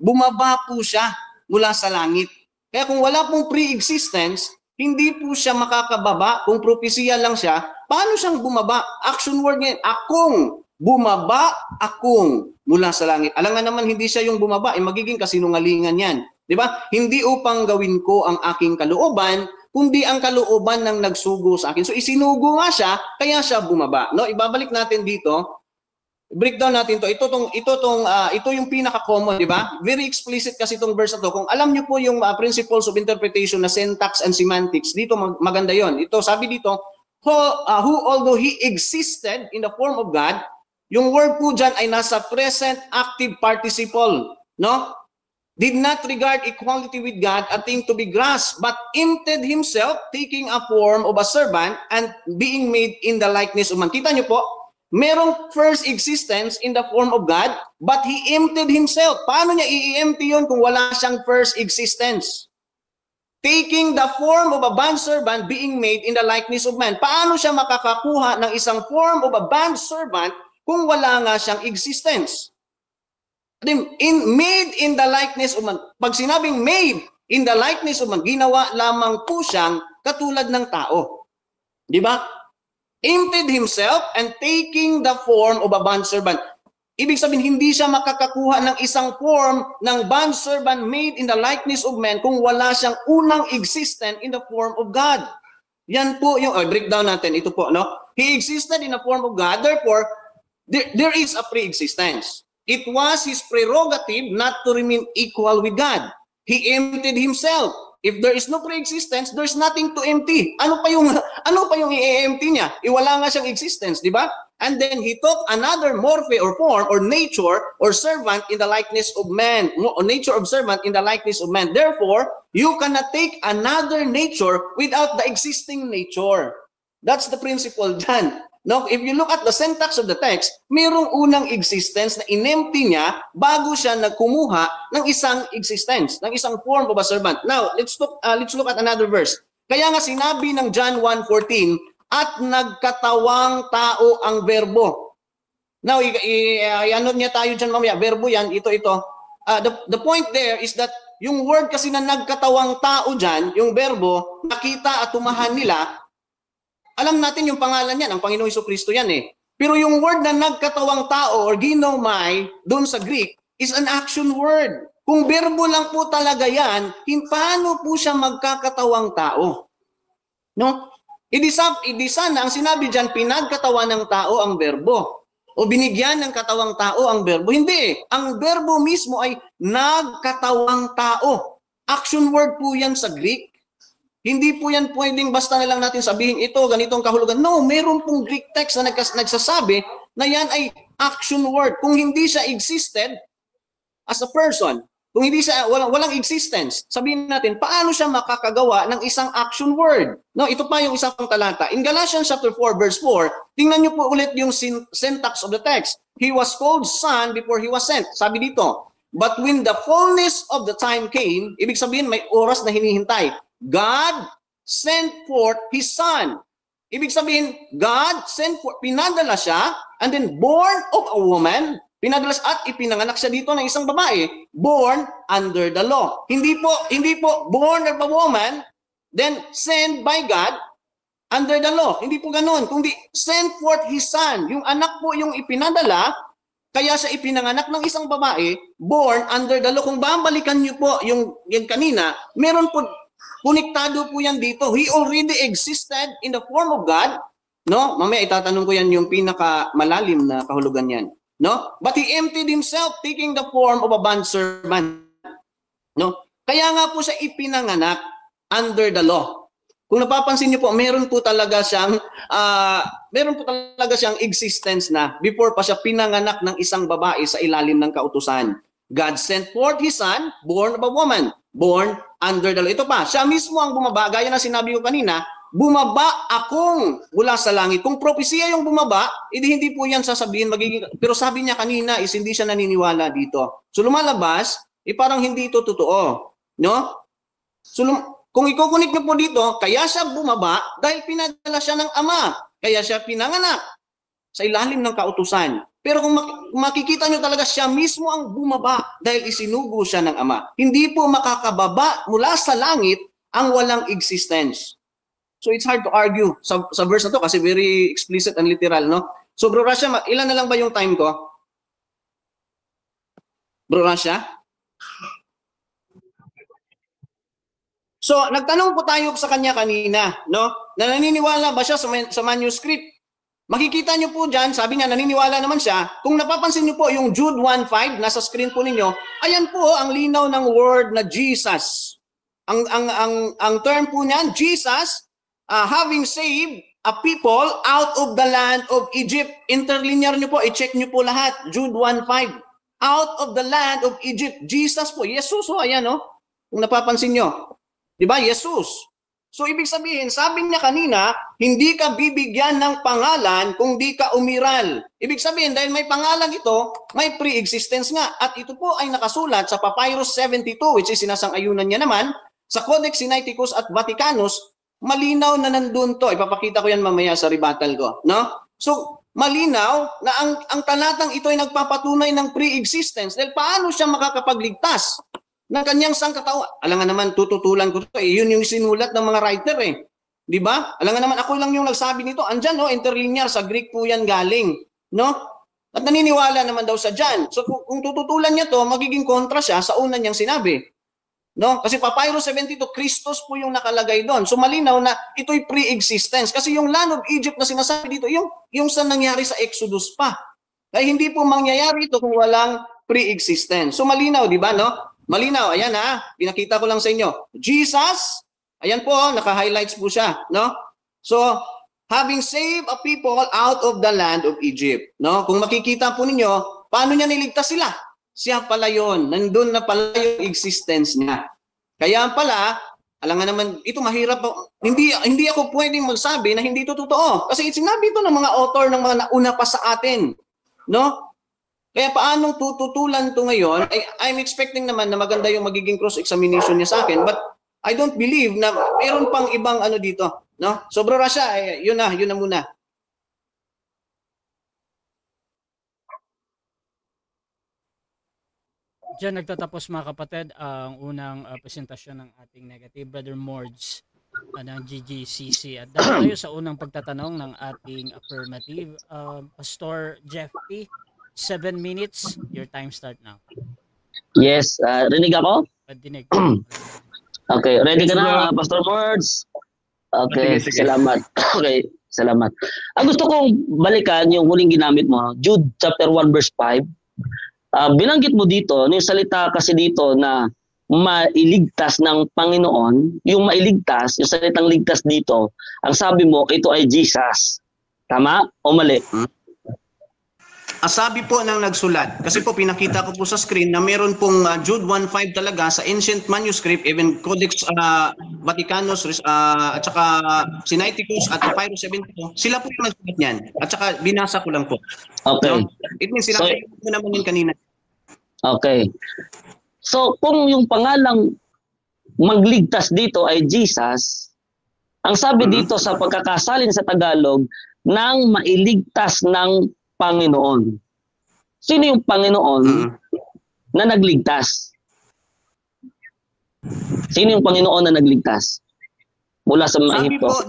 Bumaba po siya mula sa langit. Kaya kung wala pong pre-existence, hindi po siya makakababa. Kung propesiya lang siya, paano siyang bumaba? Action word niya, akong bumaba, akong mula sa langit. Alam nga naman, hindi siya yung bumaba, magiging kasinungalingan yan. Di ba? Hindi upang gawin ko ang aking kalooban, kundi ang kalooban ng nagsugo sa akin. So isinugo nga siya, kaya siya bumaba. No, ibabalik natin dito. Breakdown natin to. Ito yung pinaka-common, di ba? Very explicit kasi itong verse na to. Kung alam niyo po yung principles of interpretation na syntax and semantics, dito maganda yon. Ito, sabi dito, who although he existed in the form of God, yung word po dyan ay nasa present active participle, no? did not regard equality with God a thing to be grasped, but emptied himself, taking a form of a servant and being made in the likeness of man. Kita nyo po, merong first existence in the form of God, but he emptied himself. Paano niya i-empty yun kung wala siyang first existence? Taking the form of a bondservant, being made in the likeness of man. Paano siya makakakuha ng isang form of a bondservant kung wala nga siyang existence? Made in the likeness of man. Pag sinabing made in the likeness of man, ginawa lamang po siyang katulad ng tao. Di ba? Emptied himself and taking the form of a bondservant. Ibig sabihin, hindi siya makakakuha ng isang form ng bondservant made in the likeness of man kung wala siyang unang existent in the form of God. Yan po yung breakdown natin. Ito po, no? He existed in the form of God, therefore, there is a pre-existence. It was his prerogative not to remain equal with God. He emptied himself. If there is no pre-existence, there's nothing to empty. Ano pa yung i-empty niya? Iwala nga siyang existence, di ba? And then he took another morphe or form or nature or servant in the likeness of man, or nature of servant in the likeness of man. Therefore, you cannot take another nature without the existing nature. That's the principle dyan. Now, if you look at the syntax of the text, mayroong unang existence na inempty niya bago siya nagkumuha ng isang existence, ng isang form of a servant. Now, let's look at another verse. Kaya nga sinabi ng John 1:14, at nagkatawang tao ang verbo. Now, i-ano niya tayo dyan mamaya, verbo yan, ito. The point there is that yung word kasi na nagkatawang tao dyan, yung verbo, nakita at tumahan nila, alam natin yung pangalan niyan, ang Panginoong Jesucristo yan eh. Pero yung word na nagkatawang tao or ginomai doon sa Greek is an action word. Kung verbo lang po talaga yan, paano po siya magkakatawang tao? No? Hindi sana ang sinabi dyan, pinagkatawan ng tao ang verbo. O binigyan ng katawang tao ang verbo. Hindi eh. Ang verbo mismo ay nagkatawang tao. Action word po yan sa Greek. Hindi po yan pwedeng basta na lang natin sabihin ito, ganitong kahulugan. No, meron pong Greek text na nagsasabi na yan ay action word. Kung hindi siya existed as a person, kung hindi siya, walang existence, sabihin natin, paano siya makakagawa ng isang action word? No, ito pa yung isang talata. In Galatians chapter 4, verse 4, tingnan niyo po ulit yung syntax of the text. He was called son before he was sent. Sabi dito, but when the fullness of the time came, ibig sabihin may oras na hinihintay. God sent forth His Son. Ibig sabihin, God sent forth, pinadala siya, and then born of a woman, pinadala siya at ipinanganak siya dito ng isang babae, born under the law. Hindi po born of a woman, then sent by God under the law. Hindi po ganun. Kundi sent forth His Son. Yung anak po yung ipinadala, kaya siya ipinanganak ng isang babae, born under the law. Kung babalikan niyo po yung kanina, meron po konektado po yan dito. He already existed in the form of God. No? Mamaya itatanong ko yan yung pinakamalalim na kahulugan yan. No? But he emptied himself, taking the form of a bondservant. No? Kaya nga po siya ipinanganak under the law. Kung napapansin niyo po, meron po talaga siyang existence na before pa siya pinanganak ng isang babae sa ilalim ng kautusan. God sent forth His Son, born of a woman, born under the law. Ito pa, siya mismo ang bumaba, gaya na sinabi ko kanina, bumaba akong mula sa langit. Kung propesya yung bumaba, hindi po yan sasabihin magiging, pero sabi niya kanina is hindi siya naniniwala dito. So lumalabas, parang hindi ito totoo. No? So kung ikukunik niyo po dito, kaya siya bumaba dahil pinadala siya ng Ama. Kaya siya pinanganak sa ilalim ng kautusan. Pero kung makikita nyo talaga siya mismo ang bumaba dahil isinugo siya ng Ama. Hindi po makakababa mula sa langit ang walang existence. So it's hard to argue sa verse na to kasi very explicit and literal, no? So Bro Rasha, ilan na lang ba yung time ko? Bro Rasha? So nagtanong po tayo sa kanya kanina, no? Na naniniwala ba siya sa manuscript? Makikita nyo po dyan, sabi niya, naniniwala naman siya. Kung napapansin nyo po, yung Jude 1:5, nasa screen po ninyo, ayan po ang linaw ng word na Jesus. Ang term po niyan, Jesus, having saved a people out of the land of Egypt. Interlinear nyo po, i-check nyo po lahat. Jude 1:5. out of the land of Egypt. Jesus po, Jesus o, ayan o, kung napapansin nyo. Diba, Jesus. So, ibig sabihin, sabi niya kanina, hindi ka bibigyan ng pangalan kung di ka umiral. Ibig sabihin, dahil may pangalan ito, may pre-existence nga. At ito po ay nakasulat sa Papyrus 72, which is sinasang-ayunan niya naman, sa Codex Sinaiticus at Vaticanus, malinaw na nandun to. Ipapakita ko yan mamaya sa rebuttal ko. No? So, malinaw na ang talatang ito ay nagpapatunay ng pre-existence. Dahil paano siya makakapagligtas ng kanyang sangkatauhan? Alam nga naman, tututulan ko ito. Yun yung sinulat ng mga writer eh. Di ba? Alam nga naman, ako lang yung nagsabi nito. Andyan, no? Interlinear, sa Greek po yan galing. No? At naniniwala naman daw sa dyan. So kung tututulan niya to, magiging kontra siya sa una niyang sinabi. No? Kasi Papyrus 72, Christos po yung nakalagay doon. So malinaw na ito'y pre-existence. Kasi yung land of Egypt na sinasabi dito, yung sa nangyari sa Exodus pa. Kaya hindi po mangyayari ito kung walang pre-existence. So malinaw, di ba? No? Malinaw, ayan ha, pinakita ko lang sa inyo. Jesus, ayan po, naka-highlights po siya, no? So, having saved a people out of the land of Egypt, no? Kung makikita po ninyo, paano niya niligtas sila? Siya pala yun, nandun na pala yung existence niya. Kaya pala, alam nga naman, ito mahirap, hindi ako pwedeng magsabi na hindi ito totoo. Kasi sinabi ito ng mga author ng mga nauna pa sa atin, no? Kaya paanong tututulan to ngayon? I'm expecting naman na maganda yung magiging cross-examination niya sa akin, but I don't believe na mayroon pang ibang ano dito. No? So bro Rasha, yun na muna. Diyan nagtatapos mga kapatid ang unang presentasyon ng ating negative. Brother Mords ng GGCC. At dahil tayo sa unang pagtatanong ng ating affirmative. Pastor Jeff P., 7 minutes, your time start now. Yes, rinig ako? Dinig. Okay, ready ka na, Pastor Mords? Okay, salamat. Okay, salamat. Ang gusto kong balikan yung huling ginamit mo, Jude chapter 1 verse 5. Binanggit mo dito, yung salita kasi dito na mailigtas ng Panginoon, yung mailigtas, yung salitang ligtas dito, ang sabi mo, ito ay Jesus. Tama o mali? Sabi po ng nagsulat, kasi po pinakita ko po sa screen na meron pong Jude 1.5 talaga sa ancient manuscript, even Codex Vaticanus at saka Sinaiticus at Papyrus 72, sila po yung nagsulat niyan. At saka binasa ko lang po. Okay. No? It means sila mo naman yun kanina. Okay. So kung yung pangalang magligtas dito ay Jesus, ang sabi dito sa pagkakasalin sa Tagalog, nang mailigtas ng Panginoon. Sino yung Panginoon na nagligtas? Sino yung Panginoon na nagligtas? Mula sa mga Ehipto.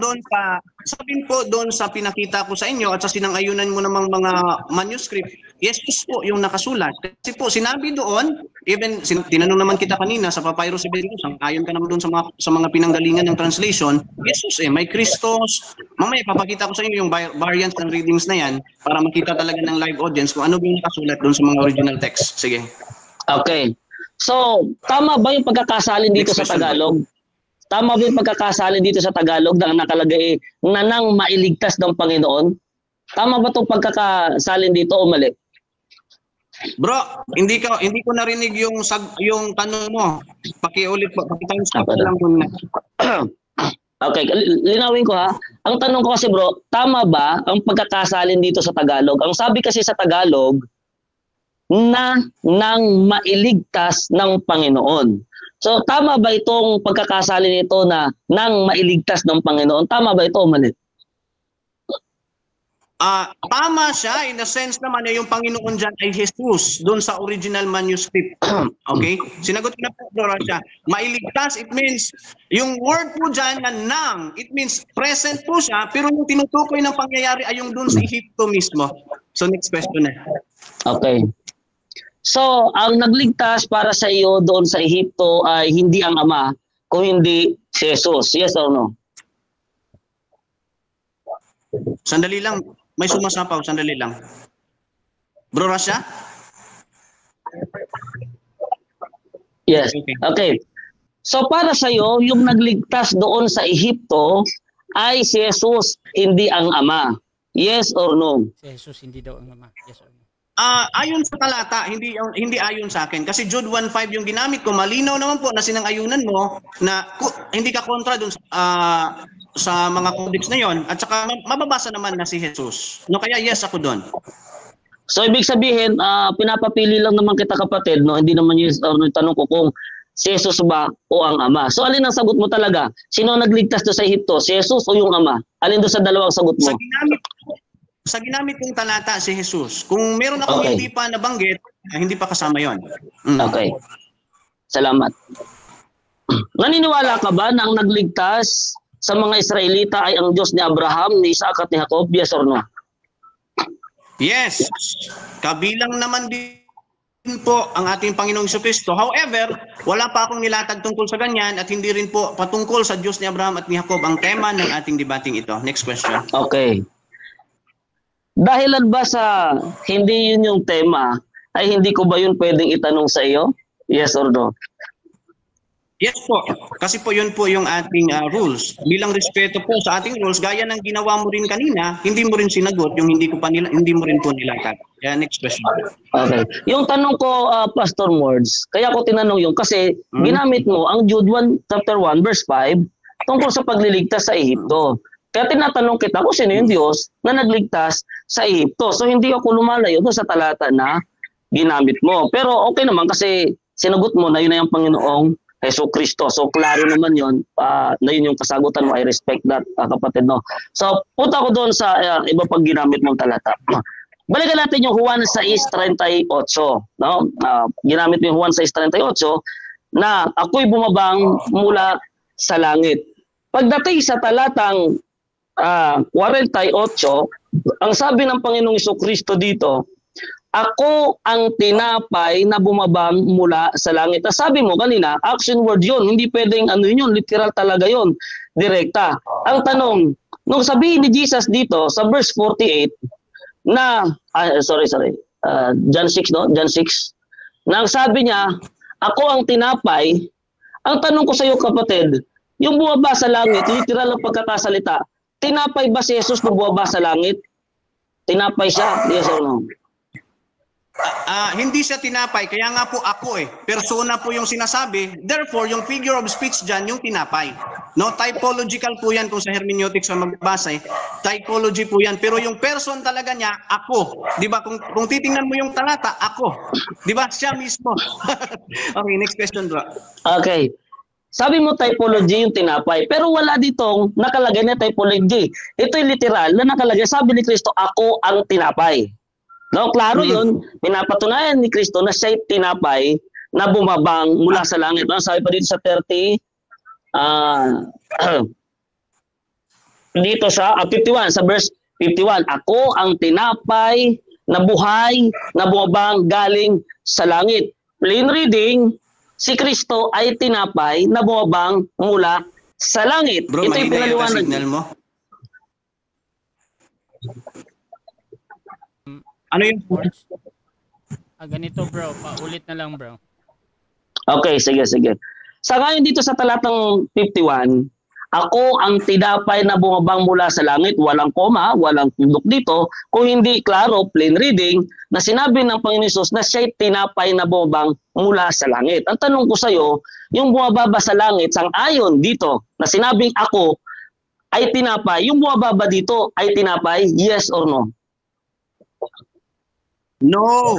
Sabi po doon sa pinakita ko sa inyo at sa sinang-ayunan mo namang mga manuscript, Jesus po yung nakasulat. Kasi po sinabi doon, even tinanong naman kita kanina sa Papyrus 72, ayon ka naman doon sa mga pinanggalingan ng translation, Jesus may Christos. Mamaya papakita ko sa inyo yung variants ng readings na yan para makita talaga ng live audience kung ano yung nakasulat doon sa mga original text. Sige. Okay. So, tama ba yung pagkakasalin dito sa Tagalog? Tama ba yung pagkakasalin dito sa Tagalog na nakalagay na nang mailigtas ng Panginoon? Tama ba itong pagkakasalin dito o mali? Bro, hindi ko narinig yung tanong mo. Pakiulit po, pakitimes ko lang muna. Okay, linawin ko ha. Ang tanong ko kasi bro, tama ba ang pagkakasalin dito sa Tagalog? Ang sabi kasi sa Tagalog na nang mailigtas ng Panginoon. So tama ba itong pagkakasali nito na nang mailigtas ng Panginoon? Tama ba ito o mali? Tama siya in the sense naman na yung Panginoon dyan ay Jesus doon sa original manuscript. Okay? Sinagot ko na po, Bro Rasha. Mailigtas, it means, yung word po dyan na nang, it means present po siya, pero yung tinutukoy ng pangyayari ay yung doon sa Ehipto mismo. So next question na. Okay. So, ang nagligtas para sa iyo doon sa Ehipto ay hindi ang Ama, kung hindi si Jesus. Yes or no? Sandali lang. May sumasapaw. Sandali lang. Bro Rasha? Yes. Okay. So, para sa iyo, yung nagligtas doon sa Ehipto ay si Jesus, hindi ang Ama. Yes or no? Si Jesus hindi daw ang Ama. Yes or no? Ayon sa talata, hindi ayon sa akin. Kasi Jude 1:5 yung ginamit ko, malinaw naman po na sinang-ayunan mo na hindi ka kontra dun sa mga codex na yon, at saka mababasa naman na si Jesus. No, kaya yes ako doon. So ibig sabihin, pinapapili lang naman kita kapatid, no? Hindi naman yung tanong ko kung si Jesus ba o ang Ama. So alin ang sagot mo talaga? Sino ang nagligtas do sa Ehipto? Si Jesus o yung Ama? Alin do sa dalawang sagot mo? Sa ginamit kong talata si Jesus. Kung meron akong hindi pa nabanggit, hindi pa kasama yon. Okay. Salamat. Naniniwala ka ba na ang nagligtas sa mga Israelita ay ang Diyos ni Abraham, ni Isaac at ni Jacob? Yes or no? Yes. Kabilang naman din po ang ating Panginoong Jesucristo. However, wala pa akong nilatag tungkol sa ganyan at hindi rin po patungkol sa Diyos ni Abraham at ni Jacob ang tema ng ating debating ito. Next question. Okay. Dahilan ba sa hindi yun yung tema, ay hindi ko ba yun pwedeng itanong sa iyo? Yes or no? Yes po. Kasi po yun po yung ating rules. Bilang respeto po sa ating rules, gaya ng ginawa mo rin kanina, hindi mo rin sinagot yung hindi mo rin po nilatag. Next question. Okay. Yung tanong ko, Pastor Mords, kaya ko tinanong yung kasi ginamit mo ang Jude 1:1 verse 5 tungkol sa pagliligtas sa Ehipto. Kaya tinatanong kita kung sino yung Diyos na nagligtas sa Ehipto. So hindi ako lumalayo doon sa talata na ginamit mo. Pero okay naman kasi sinagot mo na yun na yung Panginoong Jesucristo. So klaro naman yun na yun yung kasagutan mo. I respect that, kapatid. No? So punta ko doon sa iba pang ginamit mong talata. Balikan natin yung Juan 6:38. No? Ginamit mo yung Juan 6:38 na ako'y bumabang mula sa langit. Pagdating sa talatang 48, ang sabi ng Panginoong Jesucristo dito, ako ang tinapay na bumabang mula sa langit. Sabi mo kanina, action word yun. Hindi pwedeng yun, literal talaga yun. Direkta. Ang tanong, nung sabihin ni Jesus dito sa verse 48, na, John 6, no? John 6. Nang sabi niya, ako ang tinapay, ang tanong ko sa iyo kapatid, yung bumaba sa langit, literal ang pagkakasalita, tinapay ba si Jesus nung bumaba sa langit? Tinapay siya? Yes or no? Hindi siya tinapay, kaya nga po ako persona po yung sinasabi. Therefore, yung figure of speech dyan, yung tinapay. No, typological po yan kung sa hermeneutics ang magbasa typology po yan. Pero yung person talaga niya, ako. Di ba? Kung titingnan mo yung talata, ako. Di ba? Siya mismo. Okay, next question bro. Okay. Sabi mo typology yung tinapay, pero wala ditong nakalagay na typology. Ito'y literal na nakalagay. Sabi ni Kristo, ako ang tinapay. No, klaro yun. Pinapatunayan ni Kristo na siya'y tinapay na bumabang mula sa langit. No? Sabi pa dito sa 30, dito sa 51, sa verse 51, ako ang tinapay na buhay na bumabang galing sa langit. Plain reading, si Kristo ay tinapay na bumabang mula sa langit. Bro, ito yung pinaliwanag. Signal mo? Ano yung ganito bro, paulit na lang bro. Okay, sige. Sa ngayon dito sa talatang 51, ako ang tinapay na bumabang mula sa langit, walang koma, walang tundok dito, kung hindi klaro, plain reading, na sinabi ng Panginoon Hesus na siya'y tinapay na bumabang mula sa langit. Ang tanong ko sa iyo, yung bumababa sa langit, sang-ayon dito, na sinabing ako ay tinapay, yung bumababa dito ay tinapay, yes or no? No.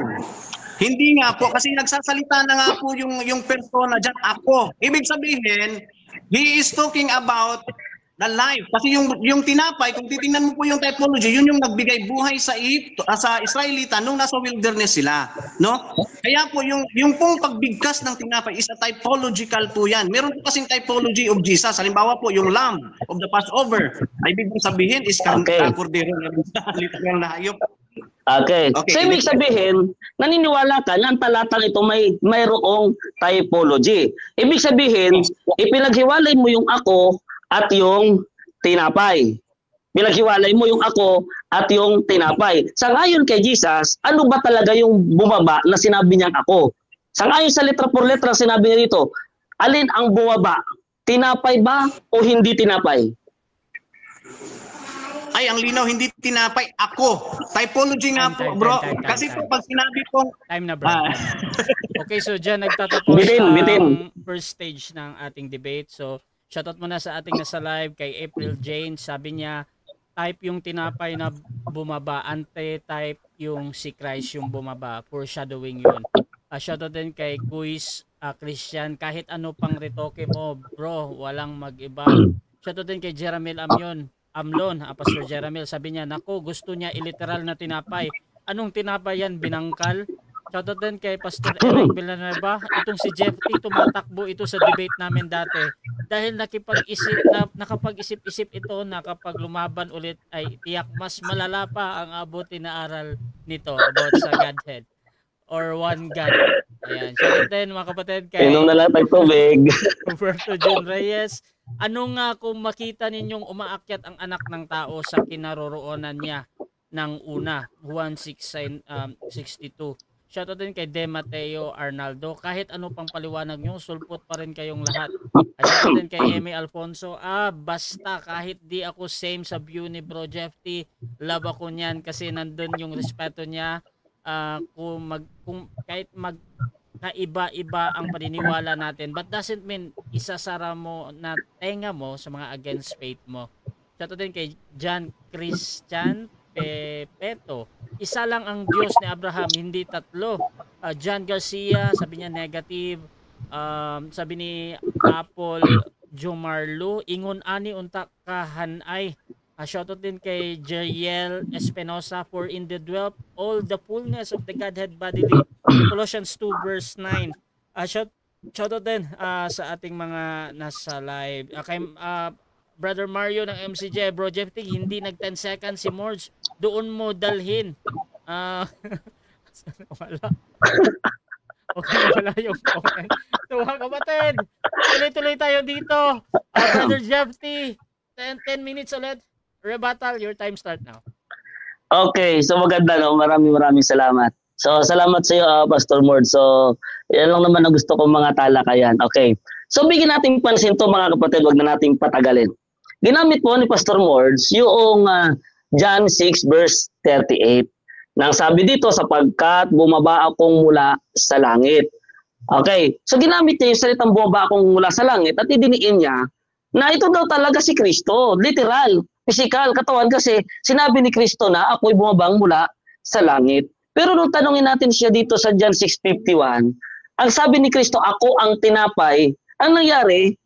Hindi nga po kasi nagsasalita na nga po yung persona diyan, ako. Ibig sabihin, he is talking about the life. Kasi yung tinapay, kung titingnan mo po yung typology, yun yung nagbigay buhay sa Israelita nung nasa wilderness sila, no? Kaya po yung pong pagbigkas ng tinapay is a typological po yan. Meron po kasing typology of Jesus. Halimbawa po yung lamb of the Passover. Ay ibig sabihin is kordero na literal na hayop. Okay. So ibig sabihin, naniniwala ka na ang talatang ito mayroong typology. Ibig sabihin, ipinaghiwalay mo yung ako at yung tinapay. Pinaghiwalay mo yung ako at yung tinapay. Sangayon kay Jesus, ano ba talaga yung bumaba na sinabi niyang ako? Sangayon sa letra por letra sinabi niya dito, alin ang bumaba? Tinapay ba o hindi tinapay? Ay, ang linaw, hindi tinapay. Ako. Typology nga po, bro. Kasi po, pag sinabi pong... Time na, bro. Okay, so dyan nagtatapos Bitin. first stage ng ating debate. So, shoutout muna sa ating nasa live kay April Jane. Sabi niya, type yung tinapay na bumaba, anti-type yung si Christ yung bumaba. Foreshadowing yun. Shoutout din kay Kuis Christian. Kahit ano pang retoke mo, bro, walang mag-iba. Shoutout din kay Jeramel Amlon, Pastor Jeramel, sabi niya, nako, gusto niya iliteral na tinapay. Anong tinapay yan? Binangkal? Shoutout din kay Pastor Eric Villanueva. Itong si Jeff T, tumatakbo ito sa debate namin dati. Dahil nakapag-isip-isip ito na kapag lumaban ulit ay tiyak mas malala pa ang abutin na aral nito about sa Godhead or one God. Ayan. Shoutout din mga kapatid kay Inom na lang tayo tubig. Roberto John Reyes. Ano nga kung makita ninyong umaakyat ang anak ng tao sa kinaroroonan niya ng una, Juan 6:62. Shoutout din kay De Mateo Arnaldo. Kahit ano pang paliwanag nyo, sulpot pa rin kayong lahat. Shoutout din kay Amy Alfonso. Basta kahit di ako same sa view ni Bro Jeff T, love ako niyan kasi nandun yung respeto niya. Kahit kaiba-iba ang paniniwala natin, but doesn't mean isasara mo na tenga mo sa mga against faith mo. Shoutout din kay John Christian Peto. Isa lang ang Diyos ni Abraham, hindi tatlo. John Garcia, sabi niya negative. Sabi ni Apple Jomarlo, ingon ani unta kahanay. Shoutout din kay Jeriel Espinosa, for in the dwelt all the fullness of the Godhead bodily. Colossians 2 verse 9. Shoutout din sa ating mga nasa live. Kay Brother Mario ng MCJ, Bro Jeff T, hindi nag 10 seconds si Morge. Doon mo dalhin. Wala. Okay, wala yung comment. So mga kapatid, tuloy-tuloy tayo dito. Brother Jeff T, 10 minutes ulit. Rebuttal, your time start now. Okay, so maganda, no? Maraming salamat. So salamat sa iyo, Pastor Mord. So yan lang naman ang gusto kong mga talakayan. Okay. So bigyan natin pansin to mga kapatid, wag na nating patagalin. Ginamit po ni Pastor Mord yung John 6 verse 38. Nang sabi dito, sapagkat bumaba akong mula sa langit. Okay. So ginamit niya yung salitang bumaba akong mula sa langit at idiniin niya na ito daw talaga si Kristo. Literal, physical, katawan, kasi sinabi ni Kristo na ako'y bumabang mula sa langit. Pero nung tanungin natin siya dito sa John 6:51, ang sabi ni Kristo, ako ang tinapay. Ang nangyari,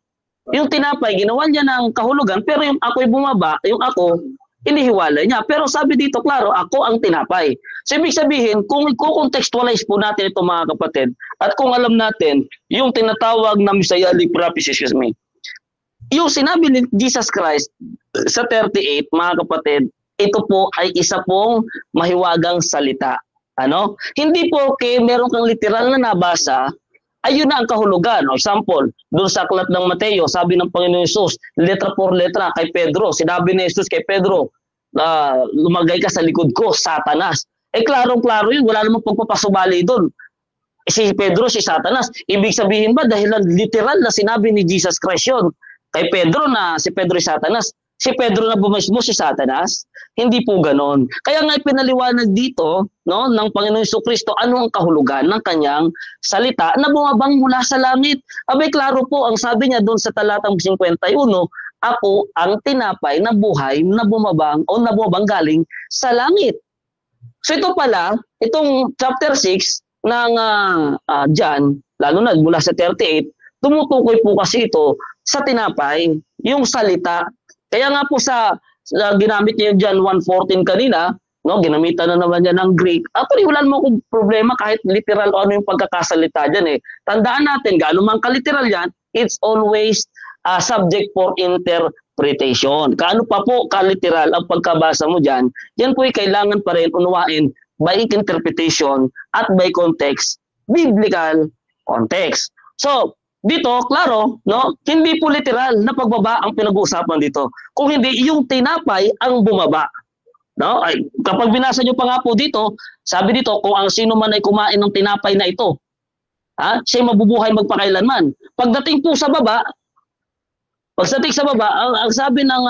yung tinapay, ginawa niya ng kahulugan, pero yung ako'y bumaba, yung ako, inihiwalay niya. Pero sabi dito, klaro, ako ang tinapay. So ibig sabihin, kung i-contextualize po natin ito mga kapatid, at kung alam natin, yung tinatawag na messianic prophecy, yung sinabi ni Jesus Christ sa 38, mga kapatid, ito po ay isa pong mahiwagang salita. Ano? Hindi po okay, meron kang literal na nabasa, ayun na ang kahulugan. O, example, doon sa aklat ng Mateo, sabi ng Panginoon Hesus, letra por letra kay Pedro, sinabi ni Jesus kay Pedro, lumagay ka sa likod ko, Satanas. Klarong-klaro yun, wala namang pagpapasubali doon. Si Pedro, si Satanas. Ibig sabihin ba, dahil literal na sinabi ni Jesus Christ yun, kay Pedro na si Pedro si Satanas, si Pedro na bumismo si Satanas, hindi po ganon. Kaya nga ipinaliwanag dito, no, ng Panginoon Jesucristo ano ang kahulugan ng kanyang salita na bumabang mula sa langit. Abay, klaro po ang sabi niya doon sa talatang 51, ako ang tinapay na buhay na bumabang o nabubang galing sa langit. So ito pala, itong chapter 6 ng John, lalo na mula sa 38, tumutukoy po kasi ito sa tinapay, yung salita. Kaya nga po sa ginamit niya yung John 1:14 kanina, no, ginamitan na naman niya ng Greek. Actually, wala mo kung problema kahit literal o ano yung pagkakasalita dyan. Tandaan natin, gaano man kaliteral yan, it's always subject for interpretation. Kaano pa po kaliteral ang pagkabasa mo dyan, yan po ay kailangan pa rin unawain by interpretation at by context, biblical context. So, dito, klaro, no, hindi po literal na pagbaba ang pinag-uusapan dito. Kung hindi, yung tinapay ang bumaba. No? Ay, kapag binasa nyo pa nga po dito, sabi dito, kung ang sino man ay kumain ng tinapay na ito, siya mabubuhay magpakailanman. Pagdating po sa baba, ang sabi ng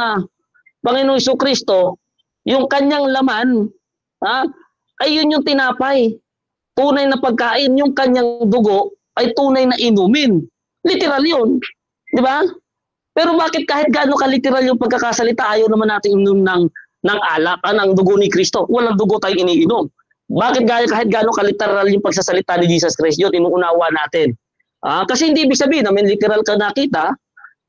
Panginoon Jesucristo, yung kanyang laman, ay yun yung tinapay. Tunay na pagkain, yung kanyang dugo ay tunay na inumin. Literal yun. Di ba? Pero bakit kahit gaano ka-literal yung pagkakasalita, ayaw naman natin inom ng alak, ng dugo ni Kristo? Walang dugo tayong iniinom. Bakit kahit gaano ka-literal yung pagsasalita ni Jesus Christ? Yun, inuunawa natin. Kasi hindi ibig sabihin na may literal ka nakita,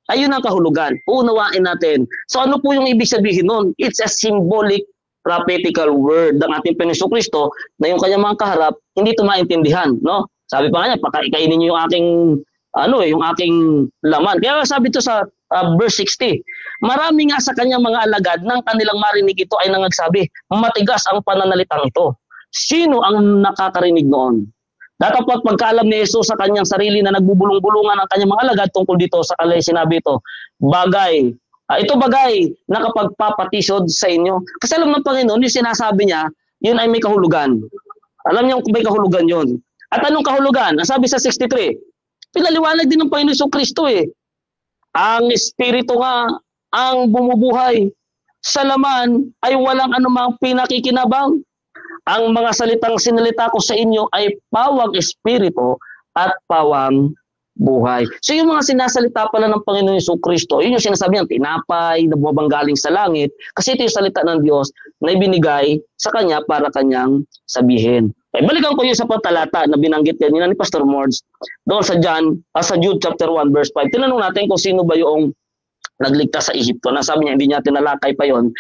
ayun ang kahulugan. Uunawain natin. So ano po yung ibig sabihin nun? It's a symbolic prophetical word ng ating Panginoon Kristo na yung kanyang mga kaharap hindi ito maintindihan, no? Sabi pa nga niya, pakaikainin niyo yung aking yung aking laman. Kaya sabi ito sa verse 60, marami nga sa kanyang mga alagad nang kanilang marinig ito ay nangagsabi, matigas ang pananalitang ito. Sino ang nakakarinig noon? Datapot pagkaalam ni Jesus sa kanyang sarili na nagbubulong-bulungan ang kanyang mga alagad tungkol dito sa kalay sinabi ito, ito bagay na kapagpapatisod sa inyo. Kasi alam ng Panginoon, yung sinasabi niya, yun ay may kahulugan. Alam niyo may kahulugan yun. At anong kahulugan? Ang sabi sa 63, pinaliwanag din ng Panginoon Kristo Ang Espiritu nga ang bumubuhay. Sa laman ay walang anumang pinakikinabang. Ang mga salitang sinalita ko sa inyo ay pawang espiritu at pawang buhay. So yung mga sinasalita pala ng Panginoon Kristo, yun yung sinasabi niya, tinapay na bumabanggaling sa langit, kasi ito yung salita ng Diyos na ibinigay sa kanya para kanyang sabihin. Balikan ko yung sa patalata na binanggit kanina ni Pastor Mords doon sa Jude chapter 1 verse 5. Tinanong natin kung sino ba yung nagligtas sa Ehipto. Nasabi niya hindi niya tinalakay pa yon.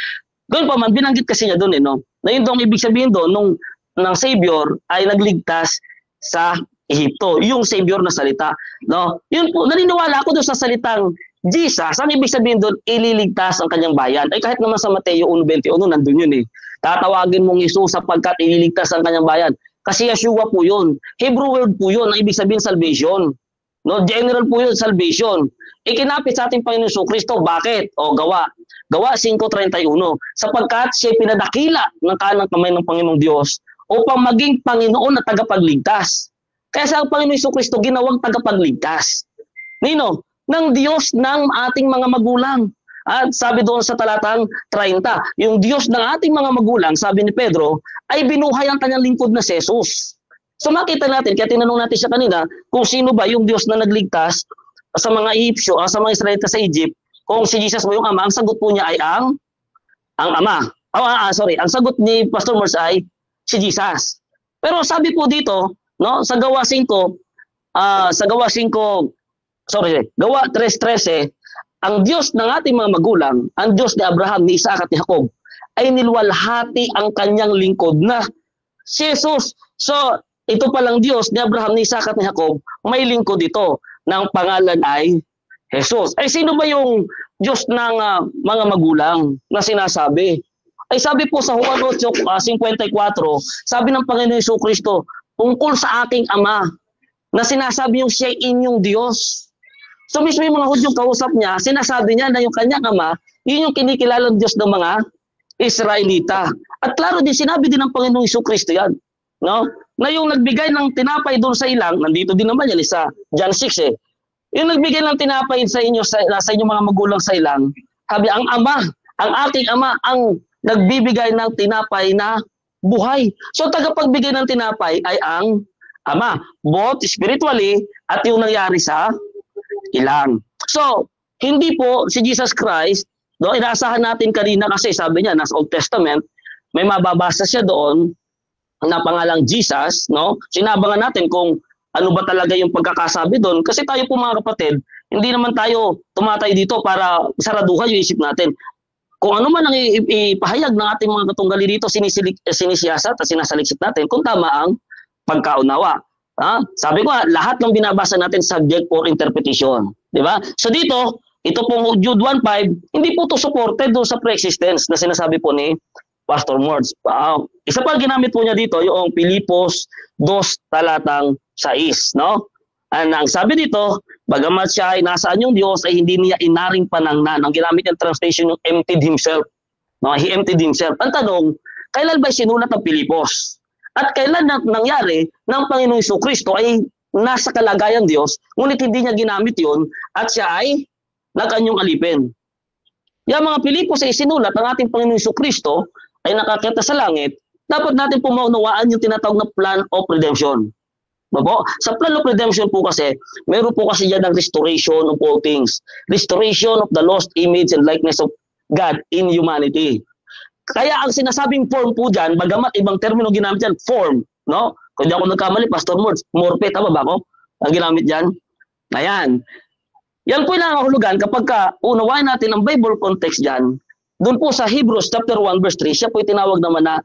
Doon pa man binanggit kasi niya doon na yun doon ibig sabihin doon ng Savior ay nagligtas sa Ehipto. Yung Savior na salita, no? Yun po, naniniwala ako doon sa salitang Jesus. Ang ibig sabihin doon, ililigtas ang kanyang bayan. Ay kahit naman sa Mateo 1:21 nandun yun Tatawagin mong Jesus sapagkat ililigtas ang kanyang bayan. Kasi Yeshua po yun. Hebrew word po yun. Ang ibig sabihin salvation. No, general po yun, salvation. Ikinapit sa ating Panginoon Kristo. Bakit? Gawa 5:31. Sapagkat siya pinadakila ng kanang kamay ng Panginoong Diyos upang maging Panginoon na tagapagligtas. Kaya sa Panginoon Kristo ginawang tagapagligtas. Nino? Ng Diyos ng ating mga magulang. At sabi doon sa talatang 30, yung Diyos ng ating mga magulang, sabi ni Pedro, ay binuhay ang kanyang lingkod na si Jesus. So makita natin, kaya tinanong natin siya kanina, kung sino ba yung Diyos na nagligtas sa mga Ehipsyo, sa mga Israelita sa Egypt, kung si Jesus mo yung Ama, ang sagot po niya ay ang Ama. Ang sagot ni Pastor Morse ay si Jesus. Pero sabi po dito, no, sa Gawa 3:13, ang Diyos ng ating mga magulang, ang Diyos ni Abraham, ni Isaac at ni Jacob, ay nilwalhati ang kanyang lingkod na si Jesus. So, ito palang Diyos ni Abraham, ni Isaac at ni Jacob, may lingkod ito ng pangalan ay Jesus. Ay sino ba yung Diyos ng mga magulang na sinasabi? Ay sabi po sa Juan 8:54, sabi ng Panginoon Kristo, tungkol sa aking Ama, na sinasabi yung siya inyong Diyos. So mismo yung mga Hudyong kausap niya, sinasabi niya na yung kanyang Ama, yun yung kinikilalang Diyos ng mga Israelita. At klaro din, sinabi din ng Panginoong Kristo yan. No? Na yung nagbigay ng tinapay doon sa ilang, nandito din naman yan sa John 6 Yung nagbigay ng tinapay sa inyo, sa inyong mga magulang sa ilang, sabi, ang Ama, ang aking Ama, ang nagbibigay ng tinapay na buhay. So tagapagbigay ng tinapay ay ang Ama, both spiritually at yung nangyari sa ilang. So, hindi po si Jesus Christ, no, inaasahan natin kanina kasi sabi niya, nasa Old Testament, may mababasa siya doon na pangalang Jesus, no? Sinabangan natin kung ano ba talaga yung pagkakasabi doon. Kasi tayo po mga kapatid, hindi naman tayo tumatay dito para saraduhan yung isip natin. Kung ano man ang ipahayag ng ating mga katunggali dito, sinisiyasat at sinasaliksik natin kung tama ang pagkaunawa. Sabi ko lahat ng binabasa natin subject for interpretation. Di ba? So dito, ito pong Jude 1:5, hindi po to supported doon sa pre-existence na sinasabi po ni Pastor Mords. Isa pa ginamit po niya dito, yung Pilipos 2:6, no? Ang sabi dito, bagamat siya ay nasaan yung Diyos, ay hindi niya inaring panangnan. Ang ginamit ng translation yung emptied himself. No? He emptied himself. Ang tanong, kailan ba sinulat ang Pilipos? At kailan nangyari ng Panginoong Kristo ay nasa kalagayan Diyos, ngunit hindi niya ginamit yun at siya ay nag-anyong alipin. Yung mga Pilipos ay sinulat ng ating Panginoong Kristo ay nakakita sa langit, dapat natin po maunawaan yung tinatawag na plan of redemption. Babo, sa plan of redemption po kasi, meron po kasi yan ng restoration of all things. Restoration of the lost image and likeness of God in humanity. Kaya ang sinasabing form po dyan, bagamat ibang termino ginamit dyan, form, no? Kung di ako nagkamali, Pastor Morpe, tama ba ako? Ang ginamit dyan? Ayan. Yan po yung nangangahulugan kapag unawain natin ang Bible context dyan, doon po sa Hebrews chapter 1 verse 3, siya po tinawag naman na,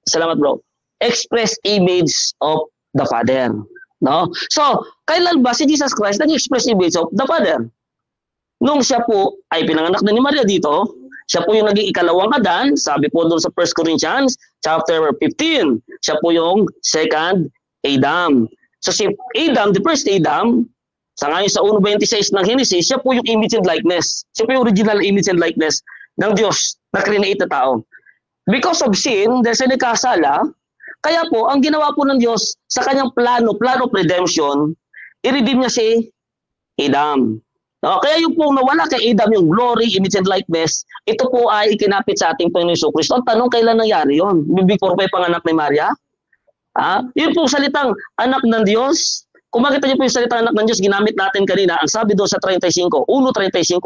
salamat bro, express image of the Father. No? So, kailan ba si Jesus Christ nag-express image of the Father? Nung siya po ay pinanganak na ni Maria dito, siya po yung naging ikalawang Adan, sabi po doon sa 1 Corinthians chapter 15. Siya po yung second Adam. So si Adam, the first Adam, sa ngayon sa 1:26 ng Genesis, siya po yung image and likeness. Siya po yung original image and likeness ng Diyos na create na tao. Because of sin, dahil sa nagkasala, kaya po, ang ginawa po ng Diyos sa kanyang plan of redemption, i-redeem niya si Adam. No? Kaya yung po nawala kay Adam yung glory, image and likeness, ito po ay ikinapit sa ating Panginoon Jesucristo. Ang tanong, kailan nangyari yun? Before pa yung panganak ni Maria? Yun po salitang anak ng Diyos. Kung makita niyo po yung salitang anak ng Diyos, ginamit natin kanina, ang sabi doon sa 1:35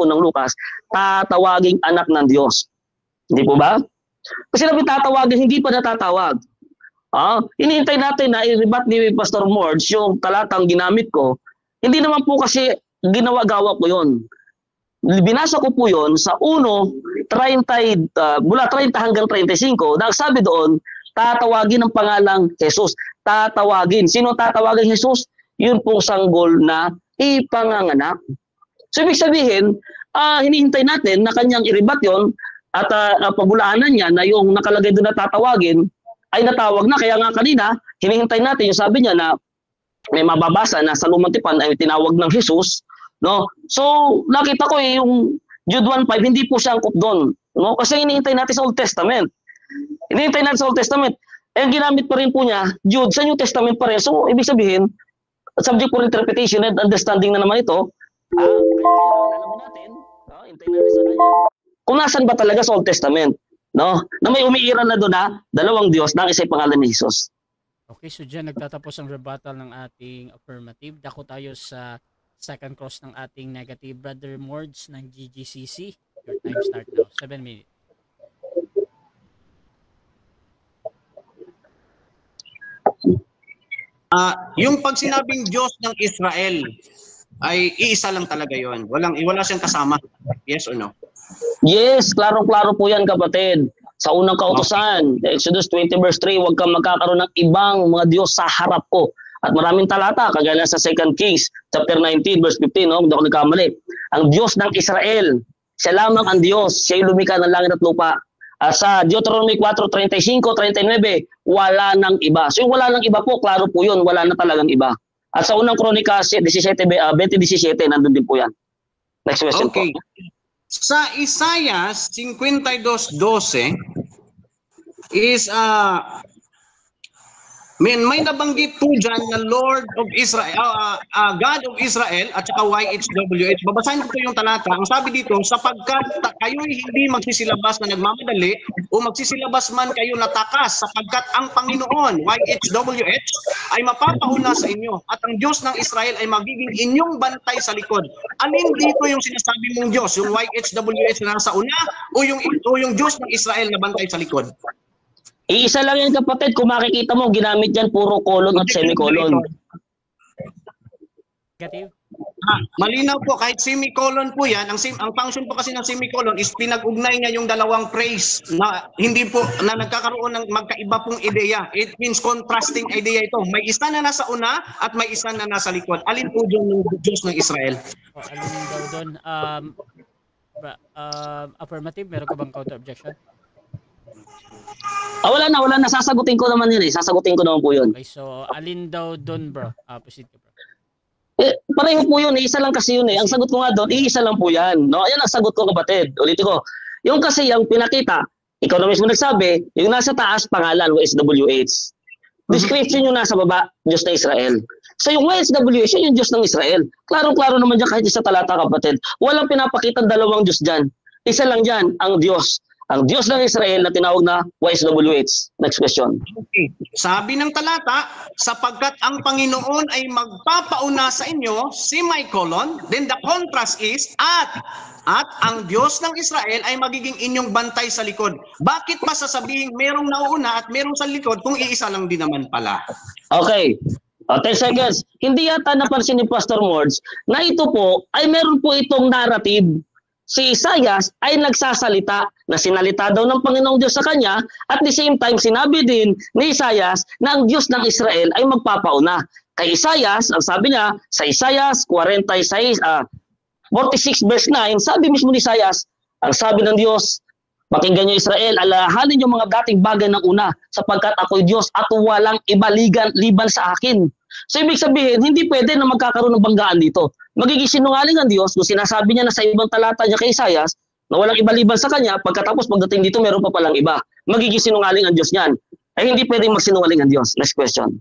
ng Lucas, tatawaging anak ng Diyos. Hindi po ba? Kasi nabi tatawagin, hindi pa natatawag. Hinihintay natin na i-rebat ni Pastor Mords yung talatang ginamit ko. Hindi naman po kasi ginawa-gawa ko yun. Binasa ko po yun sa 1:30, mula 30 hanggang 35, na sabi doon, tatawagin ang pangalang Jesus. Tatawagin. Sino tatawagin Jesus? Yun pong sanggol na ipanganganak. So ibig sabihin, hinihintay natin na kanyang i-rebat yun at pagulaanan niya na yung nakalagay doon na tatawagin ay natawag na. Kaya nga kanina, hinihintay natin yung sabi niya na may mababasa na sa Lumang Tipan ay tinawag ng Jesus. No? So nakita ko yung Jude 1:5, hindi po siya angkop doon. No? Kasi hinihintay natin sa Old Testament. Hinihintay natin sa Old Testament. Eh ginamit pa rin po niya, Jude, sa New Testament pa rin. So ibig sabihin, subject for interpretation and understanding na naman ito. Alam natin, hintayin natin sa kanya. Kung nasan ba talaga sa Old Testament, no? Na may umiiral na doon na dalawang Diyos na isa'y pangalan ni Jesus. Okay, so dyan nagtatapos ang rebuttal ng ating affirmative. Dako tayo sa second cross ng ating negative. Brother Mords ng GGCC. Your time start now. 7 minutes. Yung pag sinabing Diyos ng Israel ay iisa lang talaga yon. Wala siyang kasama. Yes or no? Yes, klarong-klaro po yan kapatid. Sa unang kautusan, Exodus 20 verse 3, huwag kang magkakaroon ng ibang mga Diyos sa harap ko. At maraming talata, kagaya sa 2 Kings, chapter 19 verse 15, no? Hindi ako nagkamali. Ang Diyos ng Israel, siya lamang ang Diyos, siya yung lumikha ng langit at lupa. Sa Deuteronomy 4:35, 39, wala nang iba. So yung wala nang iba po, klaro po yun, wala na talagang iba. At sa unang Kronika 20:17, nandun din po yan. Next question po. Sa Isaiah 52:12 is may nabanggit po dyan na Lord of Israel, God of Israel at saka YHWH. Babasahin ko po yung talata. Ang sabi dito, sapagkat kayo'y hindi magsisilabas na nagmamadali o magsisilabas man kayo natakas sapagkat ang Panginoon, YHWH, ay mapapahuna sa inyo at ang Diyos ng Israel ay magiging inyong bantay sa likod. Alin dito yung sinasabi mong Diyos? Yung YHWH na nasa una o yung Diyos ng Israel na bantay sa likod? Iisa lang yan kapatid, kung makikita mo, ginamit yan puro colon at semicolon. Negative? Malinaw po, kahit semicolon po yan, ang function po kasi ng semicolon is pinag-ugnay niya yung dalawang phrase na hindi po, na nagkakaroon ng magkaiba pong ideya. It means contrasting idea ito. May isa na nasa una at may isa na nasa likod. Alin po dyan ng Diyos ng Israel? Alin daw doon? Affirmative, meron ka bang counter-objection? Wala na. Sasagutin ko naman yun eh. Sasagutin ko naman po yun. Okay, so alin daw doon bro? Proceed ka bro. Pareho po yun. Isa lang kasi yun eh. Ang sagot ko nga doon, iisa lang po yan. No? Ayan ang sagot ko kapatid. Ulitin ko. Yung kasi yung pinakita, ikaw na mismo nagsabi, yung nasa taas pangalan, YHWH. Description yung nasa baba, Diyos na Israel. So yung YHWH, yung Diyos ng Israel. Klarong-klaro naman dyan kahit isa talata kapatid. Walang pinapakita dalawang Diyos dyan. Isa lang dyan, ang Diyos. ang Diyos ng Israel na tinawag na YSWH. Next question. Okay. Sabi ng talata, sapagkat ang Panginoon ay magpapauna sa inyo, semicolon, then the contrast is, at ang Diyos ng Israel ay magiging inyong bantay sa likod. Bakit pa sasabihin merong nauuna at merong sa likod kung iisa lang din naman pala? Okay. 10 seconds. Hindi yata napansin ni Pastor Mords na ito po ay meron po itong narrative. Si Isaias ay nagsasalita na sinalita daw ng Panginoong Diyos sa kanya at the same time sinabi din ni Isaias na ang Diyos ng Israel ay magpapauna. Kay Isaias, ang sabi niya sa Isaias 46 verse 9, sabi mismo ni Isaias, ang sabi ng Diyos, pakinggan niyo Israel, alahanin niyo mga dating bagay ng una sapagkat ako'y Diyos at walang iba liban sa akin. So ibig sabihin, hindi pwede na magkakaroon ng banggaan dito. Magiging sinungaling ang Diyos kung sinasabi niya na sa ibang talata niya kay Isaias na walang iba liban sa kanya, pagkatapos pagdating dito meron pa palang iba. Magiging sinungaling ang Diyos niyan. Ay hindi pwedeng magsinungaling ang Diyos. Next question.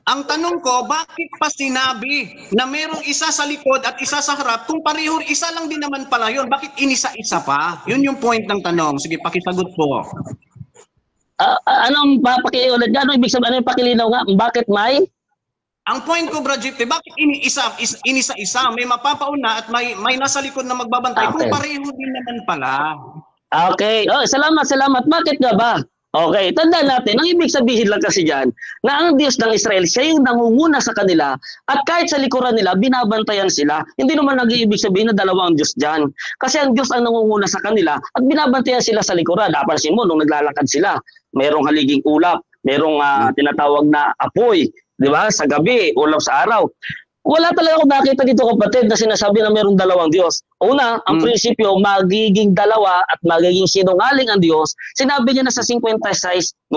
Ang tanong ko, bakit pa sinabi na merong isa sa likod at isa sa harap kung pareho isa lang din naman pala yun? Bakit inisa-isa pa? Yun yung point ng tanong. Sige, pakisagot po. Anong pakiulit niya? Ano ibig sabihin? Ano yung pakilinaw nga? Bakit may? Ang point ko, Brad Jeff, bakit inisa-isa? May mapapauna at may nasa likod na magbabantay kung pareho din naman pala. Okay. Oh, salamat. Bakit nga ba? Okay, tandaan natin, ang ibig sabihin lang kasi dyan, na ang Diyos ng Israel, siya yung nangunguna sa kanila, at kahit sa likuran nila, binabantayan sila. Hindi naman nag-iibig sabihin na dalawa ang Diyos dyan. Kasi ang Diyos ang nangunguna sa kanila, at binabantayan sila sa likuran. Napansin mo, nung naglalakad sila, mayroong haliging ulap, mayroong tinatawag na apoy, di ba? Sa gabi, ulap sa araw. Wala talaga ako nakita dito, kapatid, na sinasabi na mayroong dalawang Diyos. Una, ang prinsipyo, magiging dalawa at magiging sinungaling ang Diyos. Sinabi niya na sa 56:9,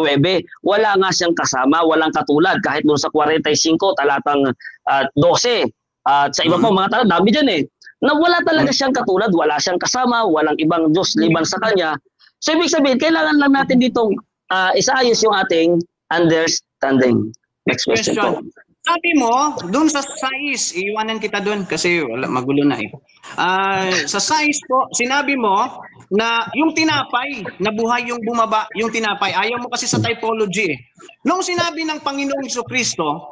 wala nga siyang kasama, walang katulad. Kahit doon sa 45, talatang 12. At sa iba pa mga talat, dami dyan eh. Na wala talaga siyang katulad, wala siyang kasama, walang ibang Diyos liban sa kanya. So ibig sabihin, kailangan lang natin ditong isaayos yung ating understanding. Next question po. Sabi mo, dun sa size, iiwanan kita dun kasi wala, magulo na eh. Sa size po, sinabi mo na yung tinapay, nabuhay yung bumaba, yung tinapay. Ayaw mo kasi sa typology eh. Nung sinabi ng Panginoong Jesucristo,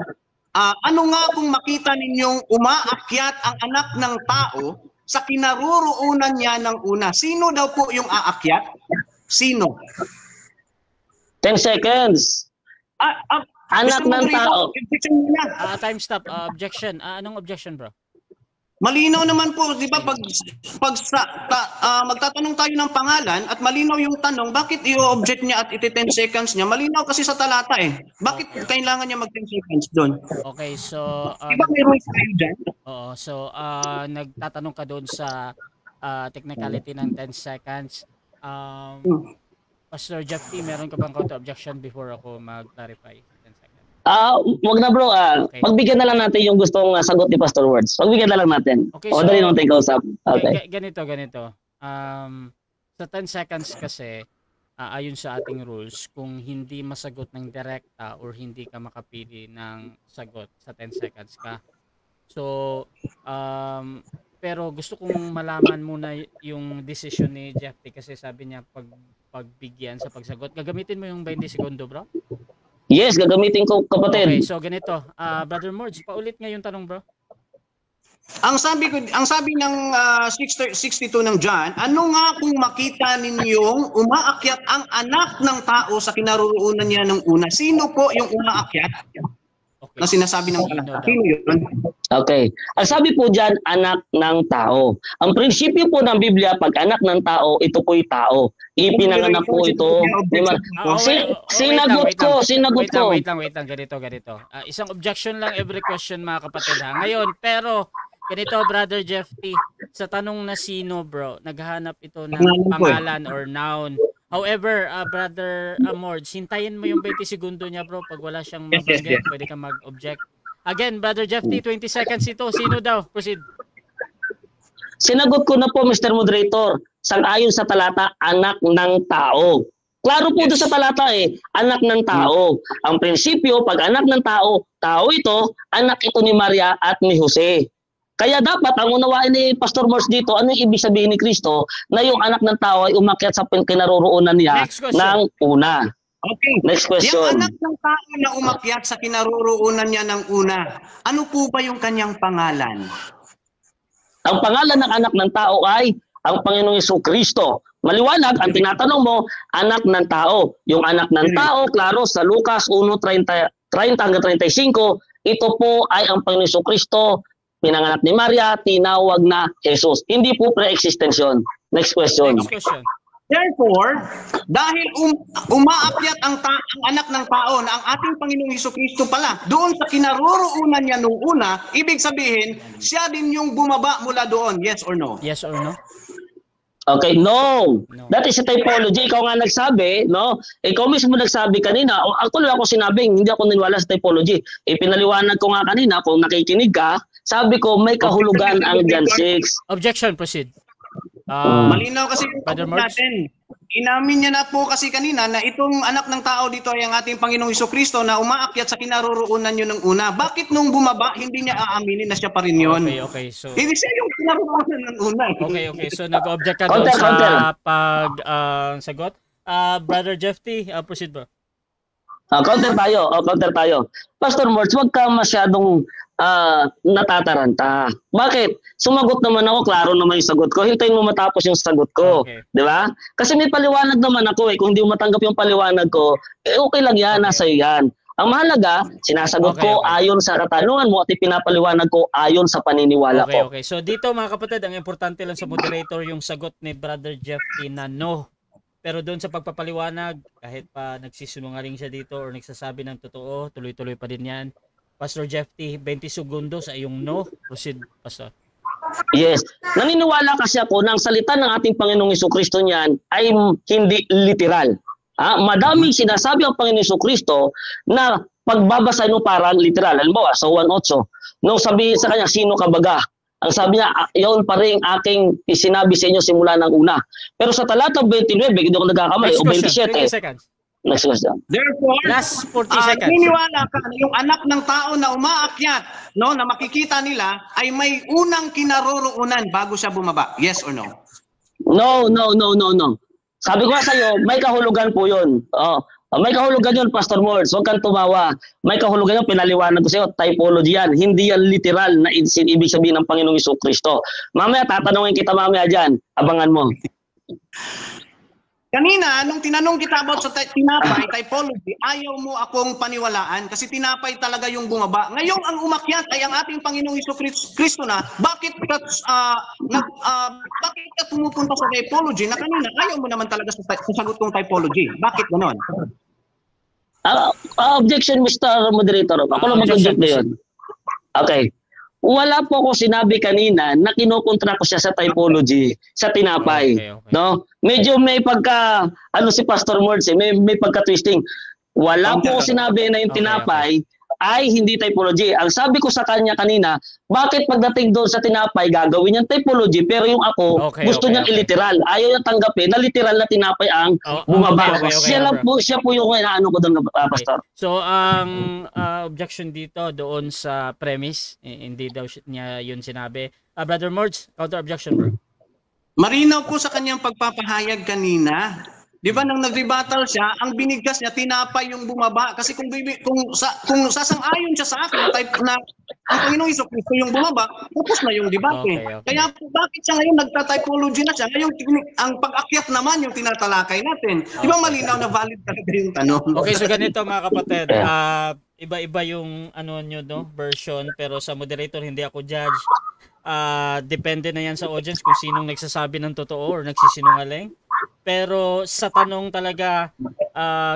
ano nga kung makita ninyong umaakyat ang anak ng tao sa kinaroroonan niya ng una? Sino daw po yung aakyat? Sino? 10 seconds. Anak ng tao. Time stop. Objection. Anong objection, bro? Malinaw naman po, di ba, pag magtatanong tayo ng pangalan at malinaw yung tanong, bakit i-object niya at iti-10 seconds niya? Malinaw kasi sa talata eh. Bakit kailangan niya mag-10 seconds doon? Okay, so... di ba may rules tayo dyan? Oo, so nagtatanong ka doon sa technicality ng 10 seconds. Pastor Jeff T, meron ka bang counter objection before ako mag-clarify? Wag na bro, Okay. Pagbigyan na lang natin yung gustong sagot ni Pastor Words. Pagbigyan na lang natin. Okay, O, dali nung take usap. Okay. Ganito. Sa 10 seconds kasi, ayon sa ating rules, kung hindi masagot ng direkta or hindi ka makapili ng sagot sa 10 seconds ka. So, pero gusto kong malaman muna yung decision ni Jeff T kasi sabi niya pagbigyan sa pagsagot. Gagamitin mo yung 20 segundo, bro? Yes, gagamitin ko, kapatid. Okay, so ganito. Brother Morge, paulit nga yung tanong, bro. Ang sabi ng 62 ng John, ano nga kung makita ninyong umaakyat ang anak ng tao sa kinaroroonan niya ng una? Sino po yung umaakyat? Na sinasabi ng talata. Sino yun? Okay. Ang sabi po dyan, anak ng tao. Ang prinsipyo po ng Biblia, pag anak ng tao, ito po'y tao. Ipinanganak po ito. Sinagot ko. Wait lang. Ganito. Isang objection lang every question, mga kapatid, ha. Ngayon, pero, ganito, Brother Jeff T, sa tanong na sino, bro, naghahanap ito ng pangalan or noun. However, Brother Morge, hintayin mo yung 20 segundo niya, bro. Pag wala siyang mabanggit, pwede ka mag-object. Again, Brother Jeff T, 20 seconds ito. Sino daw? Proceed. Sinagot ko na po, Mr. Moderator. Sang-ayon sa talata, anak ng tao. Klaro po doon sa talata eh, anak ng tao. Ang prinsipyo, pag anak ng tao, tao ito, anak ito ni Maria at ni Jose. Kaya dapat ang unawain ni Pastor Morse dito, ano yung ibig sabihin ni Kristo na yung anak ng tao ay umakyat sa kinaroroonan niya Next question. ng una. Okay. Next Yung question. anak ng tao na umakyat sa kinaroroonan niya ng una, ano po ba yung kanyang pangalan? Ang pangalan ng anak ng tao ay ang Panginoong Jesucristo. Maliwanag, ang tinatanong mo, anak ng tao. Yung anak ng tao, klaro, sa Lucas 1:30 hanggang 35, ito po ay ang Panginoong Jesucristo, pinanganak ni Maria, tinawag na Jesus. Hindi po pre-existence yun. Next question. Next question. Therefore, dahil umaakyat ang anak ng tao na ang ating Panginoong Jesucristo pala, doon sa kinaroroonan niya nung una, ibig sabihin, siya din yung bumaba mula doon. Yes or no? Yes or no? Okay, no. No. That is a typology. Ikaw nga nagsabi, no? Ikaw mismo nagsabi kanina. Actually, ako sinabing, hindi ako niniwala sa typology. Pinaliwanag ko nga kanina, kung nakikinig ka, sabi ko, may kahulugan ang John 6. Objection, proceed. Malinaw kasi yung Brother sagot Marks? natin. Inamin niya na po kasi kanina na itong anak ng tao dito ay ang ating Panginoong Jesucristo na umaakyat sa kinaroroonan niyo ng una. Bakit nung bumaba, hindi niya aaminin na siya pa rin yun? Okay. So, Hindi siya yung kinaroroonan ng una. okay. So, nag-object ka doon sa sagot. Brother Jeff T, proceed bro. Counter tayo. Pastor Morse, wag ka masyadong natataranta. Bakit? Sumagot naman ako, klaro naman yung sagot ko. Hintayin mo matapos yung sagot ko. Okay. Di ba? Kasi may paliwanag naman ako eh. Kung hindi mo matanggap yung paliwanag ko, okay lang yan, nasa iyo yan. Ang mahalaga, sinasagot ko ayon sa katanungan mo at ipinapaliwanag ko ayon sa paniniwala ko. Okay. So, dito mga kapatid, ang importante lang sa moderator yung sagot ni Brother Jeff T na no. Pero doon sa pagpapaliwanag, kahit pa nagsisinungaling siya dito or nagsasabi ng totoo, tuloy-tuloy pa din yan. Pastor Jeff T, 20 segundos sa iyong no. Proceed, Pastor. Yes. Naniniwala kasi ako na ang salita ng ating Panginoong Jesucristo niyan ay hindi literal. Madaming sinasabi ang Panginoong Jesucristo na pagbabasa mo parang literal. Halimbawa, sa 1:8, nung sabihin sa kanya, sino ka baga? Ang sabi niya, yun pa rin aking sinabi sa inyo simula ng una. Pero sa talata 29, hindi ko nagkakamali, o 27. 20 seconds. Next question. Therefore, Last 40 seconds. Naniniwala ka na yung anak ng tao na umaakyat, no, na makikita nila ay may unang kinaroroonan bago siya bumaba. Yes or no? No. Sabi ko sa iyo, may kahulugan po yun. May kahulugan yun, Pastor Morse. Huwag kang tumawa. May kahulugan yun, pinaliwanag ko sa iyo. Typology yan. Hindi yan literal na ibig sabihin ng Panginoong Jesucristo. Mamaya, tatanungin kita mamaya dyan. Abangan mo. Kanina, nung tinanong kita about sa tinapay, typology, ayaw mo akong paniwalaan kasi tinapay talaga yung bumaba. Ngayon, ang umakyat ay ang ating Panginoong Jesucristo na, bakit ka pumupunta sa typology na kanina ayaw mo naman talaga sa sagot kong typology? Bakit ganon? Objection, Mr. Moderator. Ako lang mag-object na yun. Okay. Wala po ako sinabi kanina na kinukontra ko siya sa typology, sa tinapay. Okay. No? Medyo may pagka, si Pastor Morse, may pagka-twisting. Wala po ako sinabi na yung tinapay ay hindi typology. Ang sabi ko sa kanya kanina, bakit pagdating doon sa tinapay, gagawin niyang typology, pero yung ako, gusto niyang iliteral. Ayaw niyang tanggapin na literal na tinapay ang bumaba. Siya po yung inaano ko doon, Pastor. So, ang objection dito doon sa premise, hindi daw niya yun sinabi. Brother Morge, counter objection, bro. Marinaw po sa kanyang pagpapahayag kanina. Di ba nang nag-rebuttal siya, ang binigkas niya, tinapay yung bumaba. Kasi kung sasang-ayon siya sa akin, type na ang Panginoong Jesucristo yung bumaba, tapos na yung debate. Okay. Kaya bakit siya ngayon nagta-typology na siya? Ngayon, ang pag-akyat naman yung tinatalakay natin. Di ba malinaw na valid talaga yung tanong? Okay, so ganito mga kapatid. Iba-iba yung version, pero sa moderator hindi ako judge. Depende na yan sa audience kung sinong nagsasabi ng totoo or nagsisinungaling. Pero sa tanong talaga,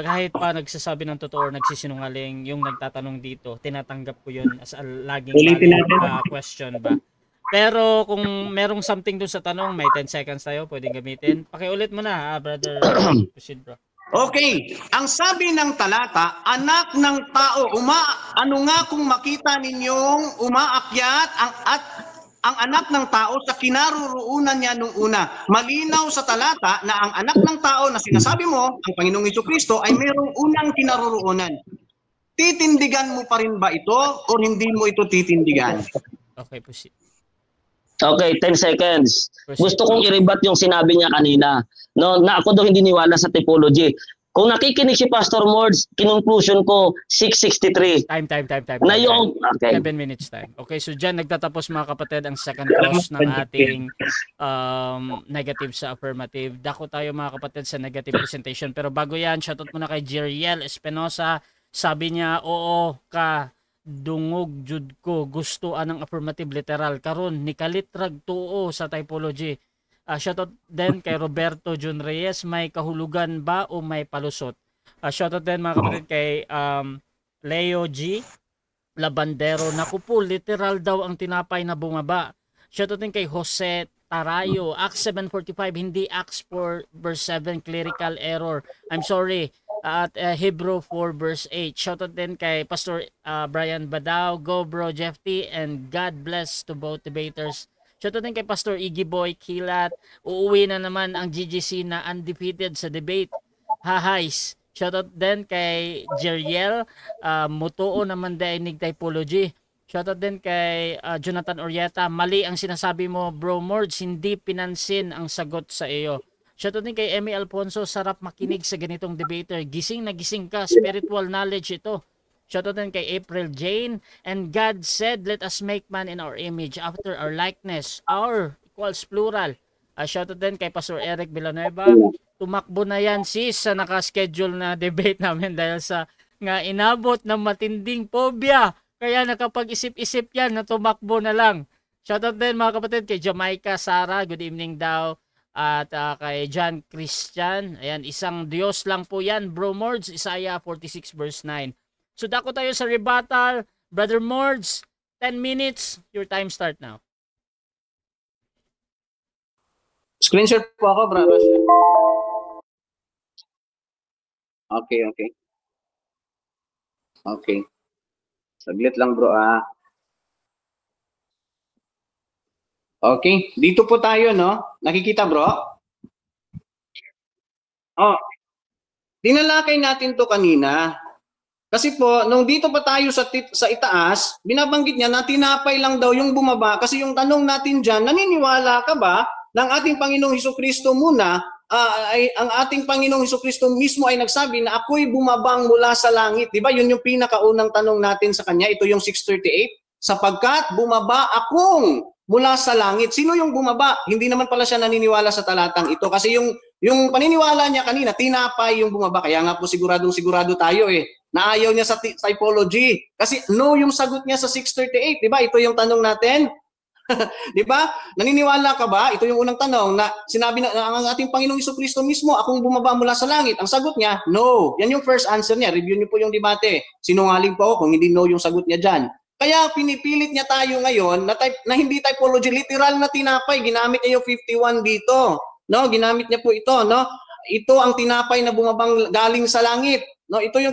kahit pa nagsasabi ng totoo or nagsisinungaling, yung nagtatanong dito, tinatanggap ko yun as a laging question ba. Pero kung merong something doon sa tanong, may 10 seconds tayo, pwedeng gamitin. Pakiulit mo na, Brother. Proceed, bro. Okay, ang sabi ng talata, anak ng tao, ano nga kung makita ninyong umaakyat ang anak ng tao sa kinaroroonan niya nung una. Malinaw sa talata na ang anak ng tao na sinasabi mo, ang Panginoong Jesucristo, ay mayroong unang kinaroroonan. Titindigan mo pa rin ba ito o hindi mo ito titindigan? Okay, proceed. Okay, 10 seconds. Proceed. Gusto kong i-rebut yung sinabi niya kanina. No, na ako daw hindi niwala sa typology. Kung nakikinig si Pastor Mords, kinunklusion ko 6:63. Time. Na yung, okay. 7 minutes time. Okay, so dyan nagtatapos mga kapatid ang second cross ng ating negative sa affirmative. Dako tayo mga kapatid sa negative presentation. Pero bago yan, shoutout muna kay Jeriel Espinosa. Sabi niya, oo ka, dungog jud ko, gusto anang affirmative literal. Karon nikalitrag tuo sa typology. Shoutout din kay Roberto Jun Reyes, may kahulugan ba o may palusot? Shoutout din mga kapatid kay Leo G. Labandero, naku po, literal daw ang tinapay na bumaba. Shoutout din kay Jose Tarayo, Acts 7:45, hindi Acts 4 verse 7, clerical error. I'm sorry. At Hebrew 4 verse 8. Shoutout din kay Pastor Brian Badao, go bro Jeff T, and God bless to both debaters. Shoutout din kay Pastor Iggy Boy Kilat. Uuwi na naman ang GGC na undefeated sa debate. Hahays. Shoutout din kay Jeriel. Mutuo naman dainig typology. Shoutout din kay Jonathan Orieta. Mali ang sinasabi mo, bro Mords. Hindi pinansin ang sagot sa iyo. Shoutout din kay Emmy Alfonso. Sarap makinig sa ganitong debater. Gising na gising ka. Spiritual knowledge ito. Shoutout din kay April Jane. And God said, let us make man in our image after our likeness. Our equals plural. Shoutout din kay Pastor Eric Villanueva. Tumakbo na yan sis sa nakaschedule na debate namin dahil sa nga inabot ng matinding phobia. Kaya nakapag-isip-isip yan na tumakbo na lang. Shoutout din mga kapatid kay Jamaica Sara. Good evening daw. At kay John Christian. Ayan, isang Diyos lang po yan. Bro Mords, Isaiah 46 verse 9. So dako tayo sa rebuttal. Brother Mords, 10 minutes. Your time start now. Screen share po ako, brother. Okay. Saglit lang bro Okay, dito po tayo no. Nakikita bro? Dinalakay natin to kanina. Kasi po, nung dito pa tayo sa itaas, binabanggit niya na tinapay lang daw yung bumaba. Kasi yung tanong natin dyan, naniniwala ka ba ng ating Panginoong Hesukristo muna, ang ating Panginoong Hesukristo mismo ay nagsabi na ako'y bumabang mula sa langit. Diba? Yun yung pinakaunang tanong natin sa kanya. Ito yung 6:38. Sapagkat bumaba akong mula sa langit. Sino yung bumaba? Hindi naman pala siya naniniwala sa talatang ito. Kasi yung paniniwala niya kanina, tinapay yung bumaba. Kaya nga po sigurado tayo na ayaw niya sa typology. Kasi no yung sagot niya sa 6:38. Diba? Ito yung tanong natin. Diba? Naniniwala ka ba? Ito yung unang tanong na sinabi na ang ating Panginoong Hesukristo mismo, akong bumaba mula sa langit. Ang sagot niya, no. Yan yung first answer niya. Review niyo po yung debate. Sinungaling po ako kung hindi no yung sagot niya dyan. Kaya pinipilit niya tayo ngayon na hindi typology, literal na tinapay. Ginamit niya yung 51 dito. No? Ginamit niya po ito. No? Ito ang tinapay na bumabang galing sa langit. No? Ito yung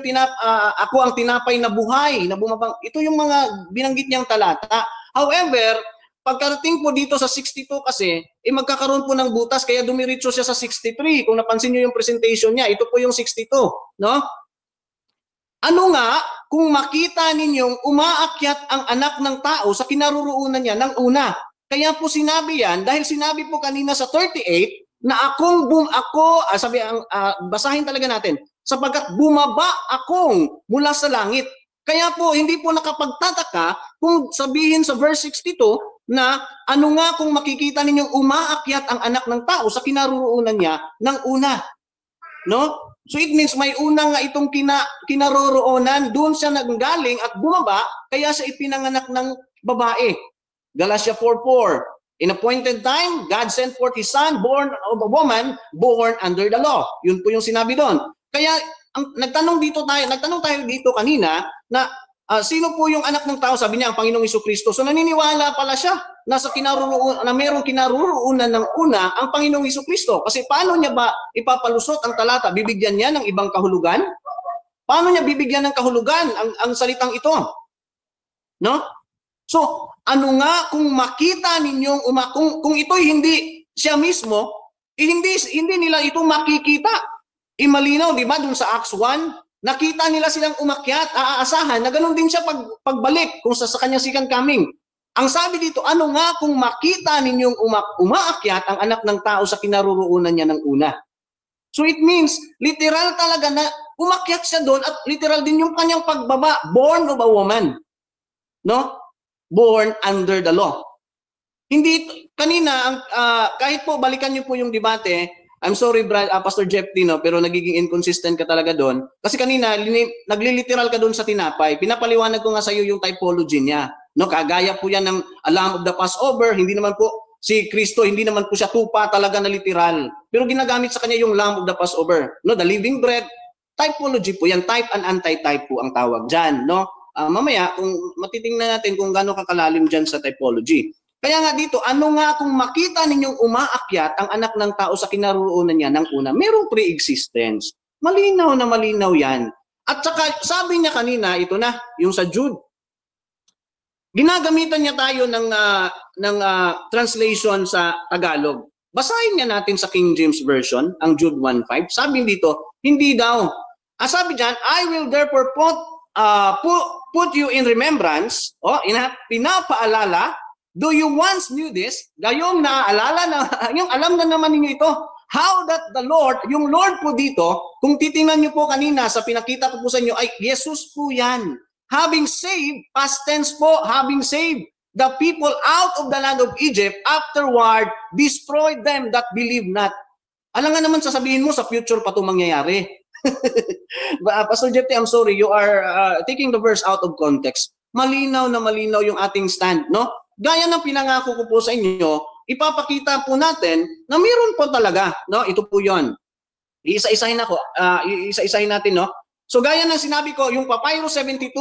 ako ang tinapay na buhay na bumabang. Ito yung mga binanggit niyang talata. However, pagkarating po dito sa 62 kasi, magkakaroon po ng butas kaya dumiritso siya sa 63. Kung napansin niyo yung presentation niya, ito po yung 62. No? Ano nga kung makita ninyong umaakyat ang anak ng tao sa kinaroroonan niya ng una? Kaya po sinabi yan, dahil sinabi po kanina sa 38 na basahin talaga natin, sapagkat bumaba akong mula sa langit. Kaya po hindi po nakapagtataka kung sabihin sa verse 62 na ano nga kung makikita ninyong umaakyat ang anak ng tao sa kinaroroonan niya ng una. No? So it means may una nga itong kinaroroonan, doon siya nanggaling at bumaba, kaya siya ipinanganak ng babae. Galatia 4:4. In appointed time, God sent forth His Son, born of a woman, born under the law. Yun po yung sinabi doon. Kaya nagtanong tayo dito kanina na sino po yung anak ng tao? Sabi niya ang Panginoong Hesukristo. So naniniwala pala siya na mayroong kinaroroonan ng una ang Panginoong Hesukristo. Kasi paano niya ba ipapalusot ang talata? Bibigyan niya ng ibang kahulugan? Paano niya bibigyan ng kahulugan ang salitang ito? No? So, ano nga kung makita ninyong kung ito'y hindi siya mismo, hindi nila ito makikita. Malinaw, di ba, dun sa Acts 1, nakita nila silang umakyat, aasahan na ganun din siya pagbalik kung sa kanyang second coming. Ang sabi dito, ano nga kung makita ninyong umaakyat ang anak ng tao sa kinaroroonan niya ng una. So it means, literal talaga na umakyat siya doon at literal din yung kanyang pagbaba, born of a woman. No? Born under the law. Hindi, kanina, kahit po, balikan niyo po yung debate, I'm sorry, Pastor Jeff Tino, pero nagiging inconsistent ka talaga doon. Kasi kanina, nagliliteral ka doon sa tinapay. Pinapaliwanag ko nga sa iyo yung typology niya. No, kagaya po yan ng Lamb of the Passover, hindi naman po si Kristo, hindi naman po siya tupa talaga na literal. Pero ginagamit sa kanya yung Lamb of the Passover. No, the living bread, typology po yan, type and anti-type po ang tawag dyan. No? Mamaya, kung matitingnan natin kung gaano kakalalim dyan sa typology. Kaya nga dito, ano nga kung makita ninyong umaakyat ang anak ng tao sa kinaroroonan niya ng una, merong pre-existence. Malinaw na malinaw yan. At saka, sabi niya kanina, ito na, yung sa Jude. Ginagamitan niya tayo ng translation sa Tagalog. Basahin niya natin sa King James Version, ang Jude 1:5. Sabi dito, hindi daw. Sabi diyan, I will therefore put you in remembrance, pinapaalala. Do you once knew this? Gayong naaalala na, yung alam na naman ninyo ito. How that the Lord, yung Lord po dito, kung titingnan niyo po kanina sa pinakita ko po sa inyo, ay Jesus po yan. Having saved, past tense po, having saved the people out of the land of Egypt, afterward, destroyed them that believe not. Alam nga naman sasabihin mo, sa future pa ito mangyayari. Pastor Jeff, I'm sorry, you are taking the verse out of context. Malinaw na malinaw yung ating stand, no? Gaya ng pinangako ko po sa inyo, ipapakita po natin na meron po talaga, no? Ito po 'yon. Iisa-isahin natin, no? So gaya ng sinabi ko, yung Papyrus 72,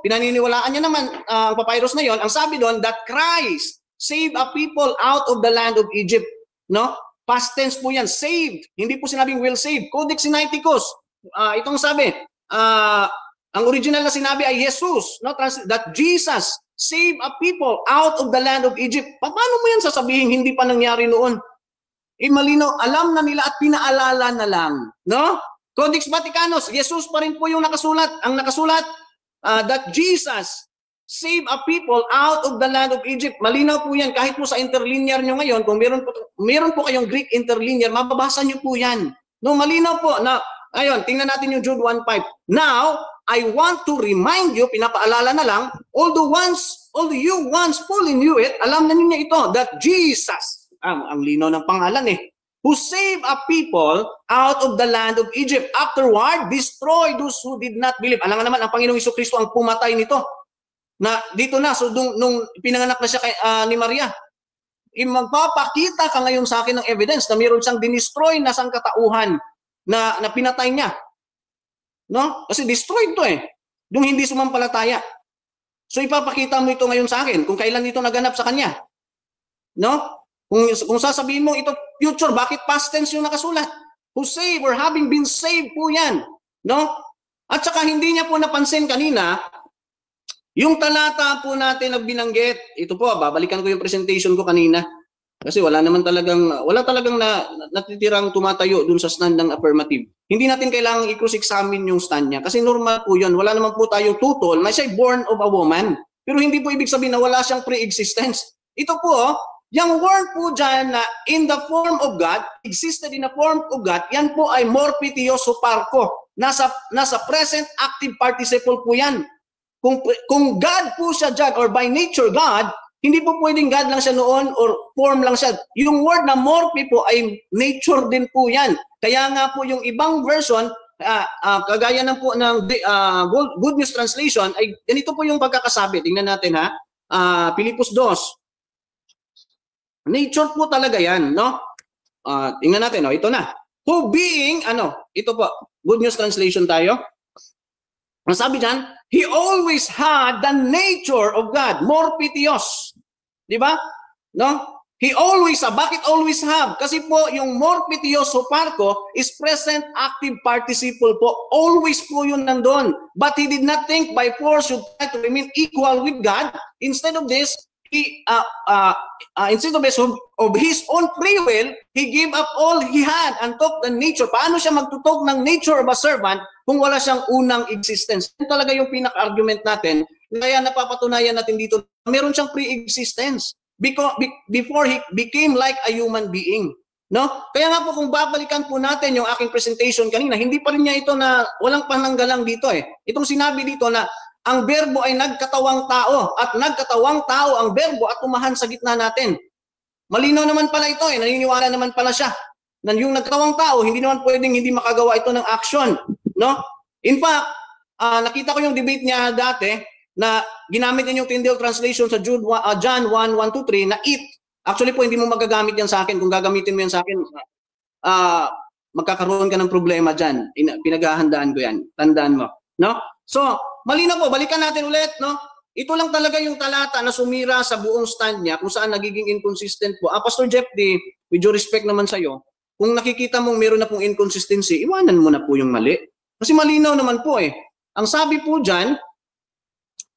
pinaniniwalaan niya naman ang Papyrus na 'yon. Ang sabi doon that Christ saved a people out of the land of Egypt, no? Past tense po 'yan, saved. Hindi po sinabing will save. Codex Sinaiticus. Itong sabi, ang original na sinabi ay Jesus, no? That Jesus save a people out of the land of Egypt. Paano mo yan sasabihin hindi pa nangyari noon? Malinaw, alam na nila at pinaalala na lang. No? Codex Vaticanus, Jesus pa rin po yung nakasulat. Ang nakasulat, that Jesus save a people out of the land of Egypt. Malinaw po yan. Kahit po sa interlinear nyo ngayon, kung meron po kayong Greek interlinear, mababasa nyo po yan. No, malinaw po na, ayun, tingnan natin yung Jude 1:5. Now, I want to remind you, pinapaalala na lang, although you once fully knew it, alam na niyo ito, that Jesus, ang lino ng pangalan who saved a people out of the land of Egypt, afterward, destroyed those who did not believe. Alam nga naman, ang Panginoong Jesucristo ang pumatay nito. Na dito na, so nung pinanganak na siya ni Maria, magpapakita ka ngayon sa akin ng evidence na mayroon siyang dinestroy na sangkatauhan na pinatay niya. No? Kasi destroyed to Yung hindi sumampalataya. So ipapakita mo ito ngayon sa akin kung kailan ito naganap sa kanya. No? Kung sasabihin mo ito future, bakit past tense yung nakasulat? Who saved or having been saved po yan. No? At saka hindi niya po napansin kanina, yung talata po natin na binanggit, ito po, babalikan ko yung presentation ko kanina. Kasi wala talagang natitirang tumatayo dun sa stand ng affirmative. Hindi natin kailangang i-cross-examine yung stand niya. Kasi normal po yun. Wala naman po tayong tutol. May siya born of a woman. Pero hindi po ibig sabihin na wala siyang pre-existence. Ito po, yung word po dyan na in the form of God, existed in the form of God, yan po ay morpitioso parco. Nasa present active participle po yan. Kung God po siya dyan, or by nature God, hindi po pwedeng God lang siya noon or form lang siya. Yung word na morphe po ay nature din po yan. Kaya nga po yung ibang version, kagaya ng po ng Good News Translation, ay ganito po yung pagkakasabi. Tingnan natin Pilipos 2. Nature po talaga yan, no? Tingnan natin, ito na. Who being, ito po, Good News Translation tayo. Ang sabi dyan, he always had the nature of God, morpitios. Di ba? No? He always have. Bakit always have? Kasi po, yung morpitioso parco is present active participle po. Always po yun nandun. But he did not think by force should try to remain equal with God. Instead of this, instead of his own free will, he gave up all he had and took the nature. Paano siya magtutok ng nature of a servant kung wala siyang unang existence. Yan talaga yung pinaka-argument natin. Kaya napapatunayan natin dito, meron siyang pre-existence before he became like a human being. No? Kaya nga po kung babalikan po natin yung aking presentation kanina, hindi pa rin niya ito na walang pananggalang dito eh. Itong sinabi dito na ang berbo ay nagkatawang tao at nagkatawang tao ang berbo at tumahan sa gitna natin. Malinaw naman pala ito eh, naniniwala naman pala siya na yung nagkatawang tao, hindi naman pwedeng hindi makagawa ito ng action. No? In fact, nakita ko yung debate niya dati na ginamit niya yung Tyndale translation sa John 1:1-2-3 na it. Actually po, hindi mo magagamit yan sa akin. Kung gagamitin mo yan sa akin, magkakaroon ka ng problema dyan. Pinaghahandaan ko yan. Tandaan mo. No? So, malinaw po, balikan natin ulit, no? Ito lang talaga yung talata na sumira sa buong stand niya kung saan nagiging inconsistent po. Pastor Jeff D, with due respect naman sa'yo, kung nakikita mong meron na pong inconsistency, iwanan mo na po yung mali. Kasi malinaw naman po eh. Ang sabi po dyan,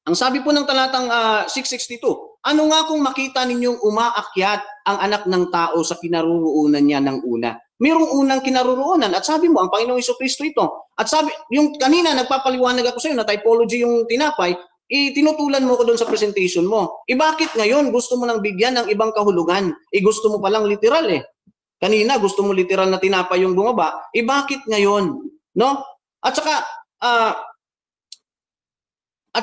ang sabi po ng talatang 662, ano nga kung makita ninyong umaakyat ang anak ng tao sa kinaroroonan niya ng una? Mayroong unang kinaroroonan at sabi mo, ang Panginoong Jesucristo ito. At sabi, yung kanina nagpapaliwanag ako sa iyo na typology yung tinapay, tinutulan mo ko doon sa presentation mo. Bakit ngayon gusto mo nang bigyan ng ibang kahulugan? Gusto mo palang literal eh. Kanina gusto mo literal na tinapay yung bumaba. Bakit ngayon? No? At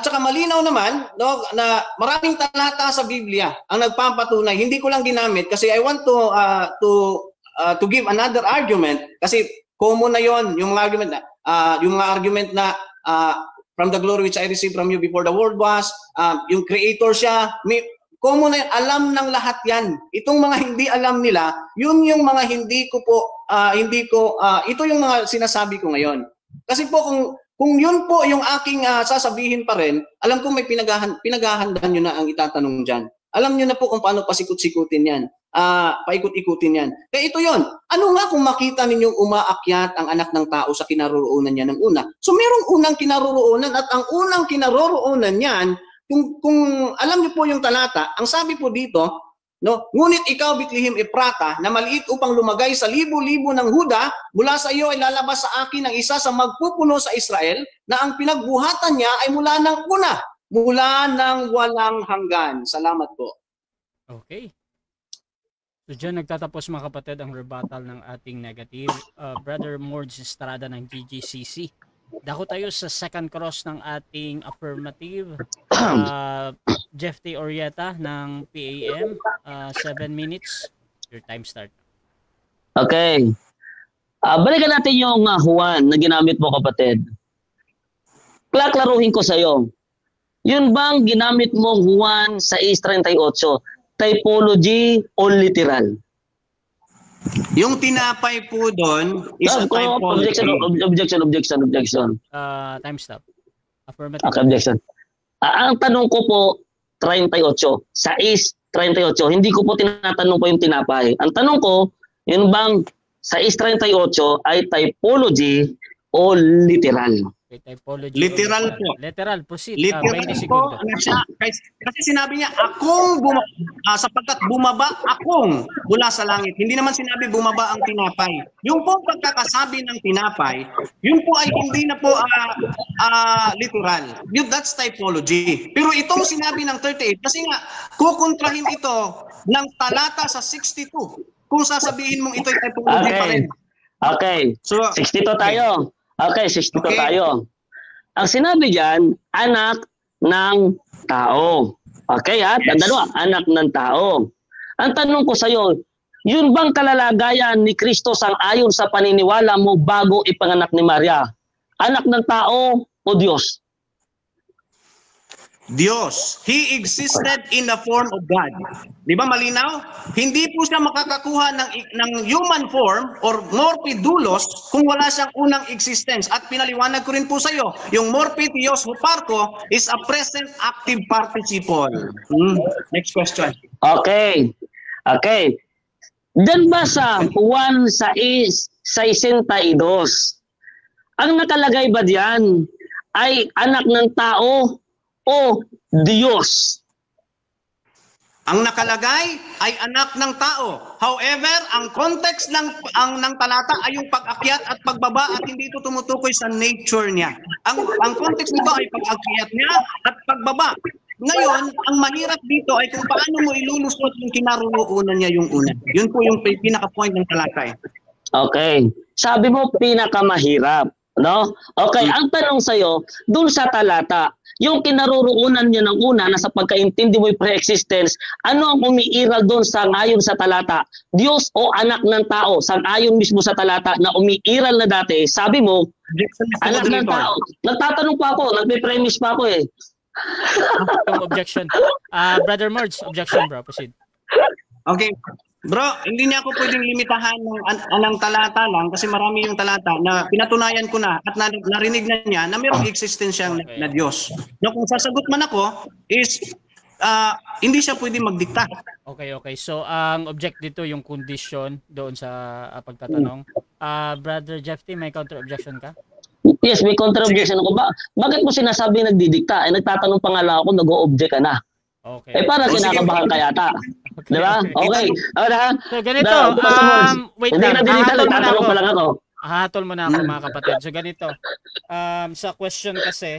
saka malinaw naman, no, na maraming talata sa Biblia ang nagpapatunay. Hindi ko lang ginamit kasi I want to give another argument kasi common na yon yung mga argument na from the glory which I received from you before the world was, yung creator siya, common na alam ng lahat yan. Itong mga hindi alam nila, yun yung mga ito yung mga sinasabi ko ngayon. Kasi po kung yun po yung aking sasabihin pa rin, alam ko may pinaghahandaan nyo na ang itatanong dyan. Alam nyo na po kung paano pasikot-sikutin yan. Paikot-ikutin yan. Kaya ito yon. Ano nga kung makita ninyong umaakyat ang anak ng tao sa kinaroroonan niya ng una? So merong unang kinaroroonan at ang unang kinaroroonan niyan, kung alam niyo po yung talata, ang sabi po dito, no, ngunit ikaw Bethlehem Ephrata na maliit upang lumagay sa libo-libo ng Huda, mula sa iyo ay lalabas sa akin ang isa sa magpupuno sa Israel na ang pinagbuhatan niya ay mula ng una, mula ng walang hanggan. Salamat po. Okay. So dyan nagtatapos mga kapatid ang rebuttal ng ating negative. Brother Mords Estrada ng GGCC. Dako tayo sa second cross ng ating affirmative. Jeff T. Orieta ng PAM. 7 minutes. Your time start. Okay. Balikan natin yung Juan na ginamit mo kapatid. Klaklaruhin ko sa iyo. Yun bang ginamit mo Juan 6:38? Typology o literal? Yung tinapay po doon is a typology. Objection. Time stop. Affirmative. Okay, objection. Ang tanong ko po, 38. 6:38. Hindi ko po tinatanong po yung tinapay. Ang tanong ko, yun bang 6:38 ay typology o literal? Typology literal po. Literal, proceed. Literal po. Kasi sinabi niya, sapagkat bumaba akong mula sa langit. Hindi naman sinabi bumaba ang tinapay. Yung po pagkakasabi ng tinapay, yun po ay hindi na po literal. That's typology. Pero itong sinabi ng 38, kasi nga, kukontrahin ito ng talata sa 62. Kung sasabihin mong ito'y typology pa rin. Okay. So, 62 tayo. Okay, 62 Okay. tayo. Ang sinabi diyan, anak ng tao. Okay ha? Tandaan mo, anak ng tao. Ang tanong ko sa iyo, yun bang kalalagayan ni Kristo sang-ayon sa paniniwala mo bago ipanganak ni Maria? Anak ng tao o Diyos? Diyos. He existed in the form of God. Di ba malinaw? Hindi po siya makakakuha ng human form or morphe doulos kung wala siyang unang existence. At pinaliwanag ko rin po sa iyo, yung morphe theos huparko is a present active participle. Next question. Okay. Diyan ba sa Juan 6:62, ang nakalagay ba diyan ay anak ng tao o Diyos? Ang nakalagay ay anak ng tao. However, ang context ng talata ay yung pag-akyat at pagbaba at hindi ito tumutukoy sa nature niya. Ang context nito ay pag-akyat niya at pagbaba. Ngayon, ang mahirap dito ay kung paano mo ilulusot yung kinaroroonan niya yung una. Yun po yung pinaka-point ng talata eh. Okay. Sabi mo pinakamahirap, no? Okay, ang tanong sa'yo, dun sa talata, yung kinaroroonan niya ng una na sa pagkaintindi mo yung pre-existence, ano ang umiiral doon sa ngayon sa talata? Diyos o anak ng tao? Sa ayon mismo sa talata na umiiral na dati, sabi mo, anak ng tao. Nagtatanong pa ako, nagpe-premise pa ako eh. Objection. Brother Mords, objection bro, proceed. Okay. Bro, hindi niya ako pwedeng limitahan ng talata lang kasi marami yung talata na pinatunayan ko na at narinig na niya na mayroong existensyang na Diyos. No, kung sasagot man ako is hindi siya pwedeng magdikta. Okay. So, ang object dito yung condition doon sa pagtatanong. Brother Jeffy, may counter-objection ka? Yes, may counter-objection ako. Bakit mo sinasabi nagdidikta? Nagtatanong pa nga lang ako, nag-o-object ka na. Okay. Para kinakabahan ka yata. Okay, Di ba? Okay. So, ganito. Wait lang. Hahatol mo na ako mga kapatid. So, ganito. Sa question kasi,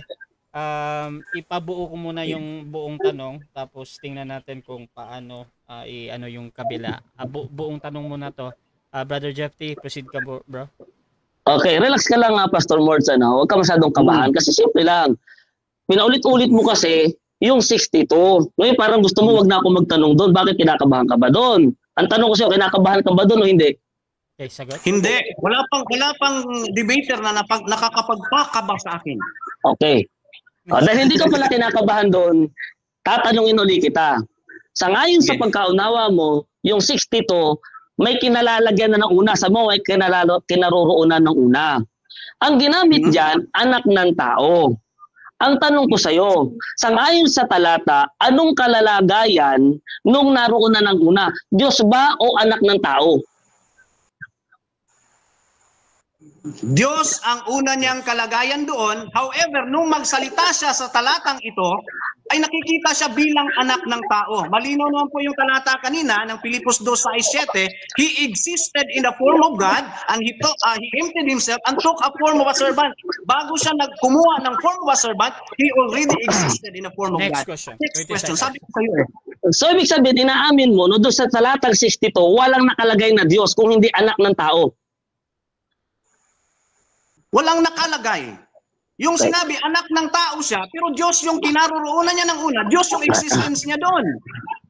ipabuo ko muna yung buong tanong. Tapos, tingnan natin kung paano ano yung kabila. Buong tanong muna to. Brother Jeffy, proceed ka bro. Okay, relax ka lang Pastor Mords. Huwag ka masyadong kabahan. Kasi simple lang. Pinaulit-ulit mo kasi yung 62. Ngayon parang gusto mo wag na ako magtanong doon. Bakit kinakabahan ka ba doon? Ang tanong ko sa'yo, kinakabahan ka ba doon o hindi? Okay, sagot. Hindi. Wala pang debater na nakakapagpakaba sa akin. Okay. Dahil hindi ka pala kinakabahan doon, tatanungin uli kita. Sa ngayon sa pagkaunawa mo, yung 62, may kinalalagyan na ng una. Sa mo, may kinaroroonan ng una. Ang ginamit dyan, anak ng tao. Ang tanong ko sa iyo, sangayon sa talata, anong kalalagayan nung naroon na ng una? Diyos ba o anak ng tao? Diyos ang una niyang kalagayan doon. However, nung magsalita siya sa talatang ito, ay nakikita siya bilang anak ng tao. Malinaw naman po yung talata kanina ng Filipos 2:7. He existed in the form of God and he emptied himself and took a form of a servant. Bago siya nagkumuha ng form of a servant, he already existed in the form of God. Next question. Sabi ko sa'yo eh. So, ibig sabihin, inaamin mo, no, doon sa talatang 62, walang nakalagay na Diyos kung hindi anak ng tao. Walang nakalagay. Yung sinabi, anak ng tao siya, pero Diyos yung kinaroroonan niya ng una. Diyos yung existence niya doon.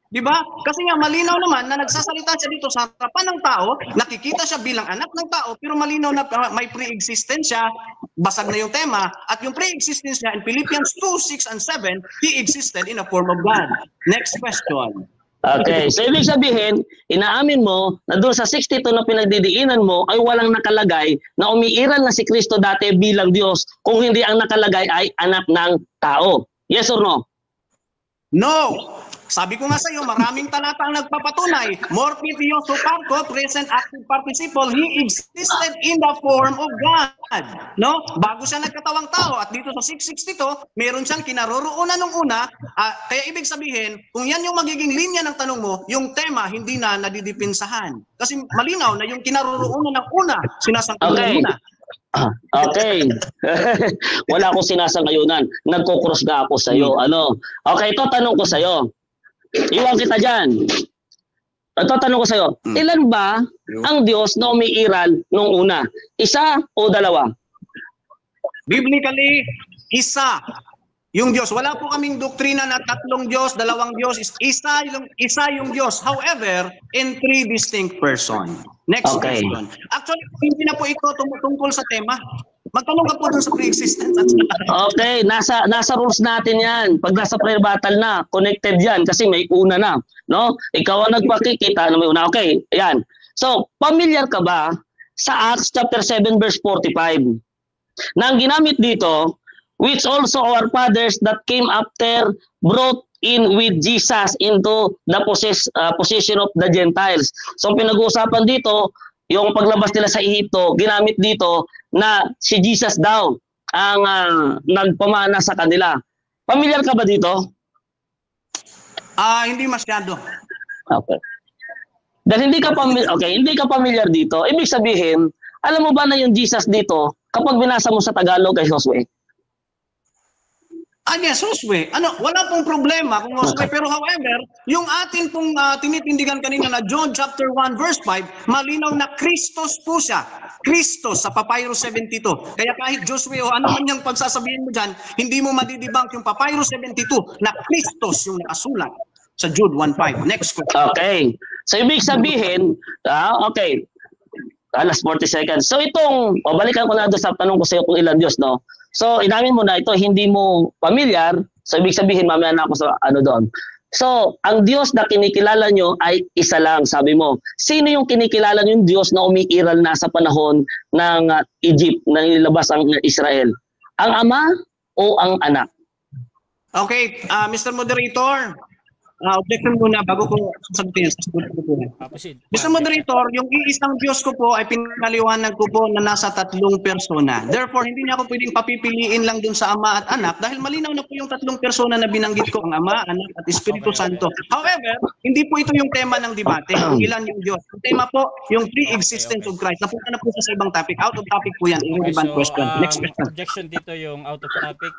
Di ba? Kasi nga malinaw naman na nagsasalita siya dito sa harapan ng tao, nakikita siya bilang anak ng tao, pero malinaw na may pre-existence siya, basag na yung tema, at yung pre-existence niya in Philippians 2:6 and 7, he existed in a form of God. Next question. Okay, so ibig sabihin, inaamin mo na doon sa 62 na pinagdidiinan mo ay walang nakalagay na umiiral na si Kristo dati bilang Diyos kung hindi ang nakalagay ay anak ng tao. Yes or no? No! Sabi ko nga sa iyo, maraming talata ang nagpapatunay. More pitioso parco, present active participle, he existed in the form of God. No? Bago siya nagkatawang tao at dito sa 662, meron siyang kinaroroonan ng una. Kaya ibig sabihin, kung yan yung magiging linya ng tanong mo, yung tema hindi na nadidipinsahan. Kasi malinaw na yung kinaroroonan ng una, sinasangkulan muna. Okay. Wala akong sinasangayunan. Nagko-cross nga ako sa iyo. Okay, ito tanong ko sa iyo. Iwan kita dyan. Ito tanong ko sa iyo. Ilan ba ang Diyos na umiiral nung una? Isa o dalawa? Biblically, isa. Yung Diyos. Wala po kaming doktrina na tatlong Diyos, dalawang Diyos. Isa yung Diyos. However, in three distinct persons. Next question. Actually, hindi na po ito tungkol sa tema. Magtanong ka po dun sa pre-existence. Okay, nasa rules natin yan. Pag nasa prayer battle na, connected yan kasi may una na. No? Ikaw ang nagpakikita na may una. Okay, ayan. So, familiar ka ba sa Acts chapter 7 verse 45? Na ang ginamit dito, which also our fathers that came after brought in with Jesus into the possession of the Gentiles. So, pinag-uusapan dito, yung paglabas nila sa Ehipto, ginamit dito na si Jesus daw ang nagpamana sa kanila. Familiar ka ba dito? Hindi masyado. Okay. Dahil hindi ka familiar dito, ibig sabihin, alam mo ba na yung Jesus dito, kapag binasa mo sa Tagalog ay Josue? Yes, Josue. Wala pong problema kung Josue. Pero however, yung atin pong tinitindigan kanina na John chapter 1 verse 5, malinaw na Christos po siya. Christos sa Papyrus 72. Kaya kahit Josue o ano man yung pagsasabihin mo dyan, hindi mo madidebunk yung Papyrus 72 na Christos yung nakasulat sa Jude 1:5. Next question. Okay. So ibig sabihin, okay. Last 40 seconds. So itong, balikan ko na doon sa tanong ko sa iyo kung ilan Diyos, no? So inamin mo na ito, hindi mo familiar. So ibig sabihin, mamaya na ako sa doon. So, ang Diyos na kinikilala nyo ay isa lang, sabi mo. Sino yung kinikilala nyo yung Diyos na umiiral na sa panahon ng Egypt, na nilabas ang Israel? Ang Ama o ang Anak? Okay, Mr. Moderator, objection muna bago ko sasagutin. Mr. Moderator, yung iisang Diyos ko po ay pinaliwanag ko po na nasa 3 persona. Therefore, hindi niya ako pwedeng papipiliin lang dun sa Ama at Anak dahil malinaw na po yung 3 persona na binanggit ko, ang Ama, Anak at Espiritu Santo. However, hindi po ito yung tema ng debate kung ilan yung Diyos. Ang tema po, yung pre-existence of Christ. Napunta na po sa ibang topic. Out of topic po yan. Irrelevant question. Next question. Objection dito yung out of topic.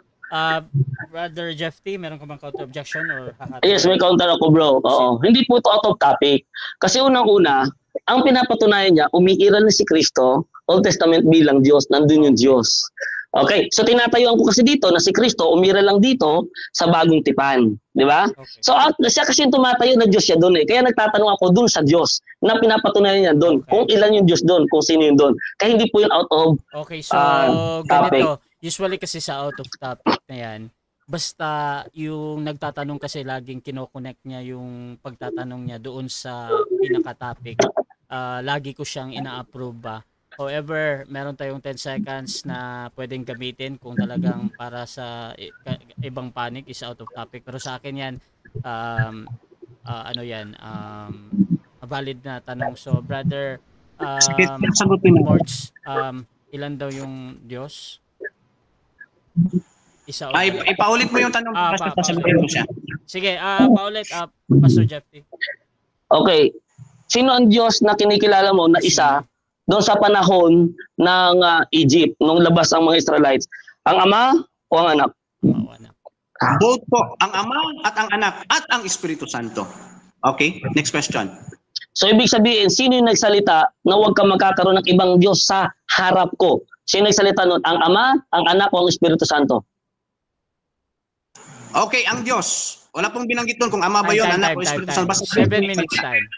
Brother Jeff T, meron ka bang counter objection or hahati? Yes, may counter ako, bro. Oo. Hindi po ito out of topic. Kasi unang-una, ang pinapatunayan niya, umiiral na si Kristo, Old Testament bilang Diyos, nandun yung Diyos. Okay, so tinatayuan ko kasi dito na si Kristo umiral lang dito sa bagong tipan. Di ba? Okay. So siya kasi yung tumatayo na Diyos siya doon eh. Kaya nagtatanong ako doon sa Diyos na pinapatunayan niya doon. Okay. Kung ilan yung Diyos doon, kung sino yung doon. Kaya hindi po yung out of okay, so ganito. Usually kasi sa out of topic na yan, basta yung nagtatanong kasi laging kino-connect niya yung pagtatanong niya doon sa pinaka-topic. Lagi ko siyang ina-approve ba. However, meron tayong 10 seconds na pwedeng gamitin kung talagang para sa ibang panig is out of topic. Pero sa akin yan, valid na tanong. So, brother, Mords, ilan daw yung Diyos? Isa ay ipaulit mo yung tanong kasi sasagutin mo siya. Sige, paulit Pastor Jeff. Okay. Sino ang Diyos na kinikilala mo na isa doon sa panahon ng Egypt nung labas ang mga Israelites? Ang Ama o ang Anak? Both po, ang Ama at ang Anak at ang Espiritu Santo. Okay, next question. So ibig sabihin, sino yung nagsalita na huwag ka magkakaroon ng ibang Diyos sa harap ko? Sino nagsalita nun? Ang Ama, ang Anak o ang Espiritu Santo? Okay, ang Diyos. Wala pong binanggit doon kung Ama ba yun, Anak o Espiritu Santo. 7 minutes time.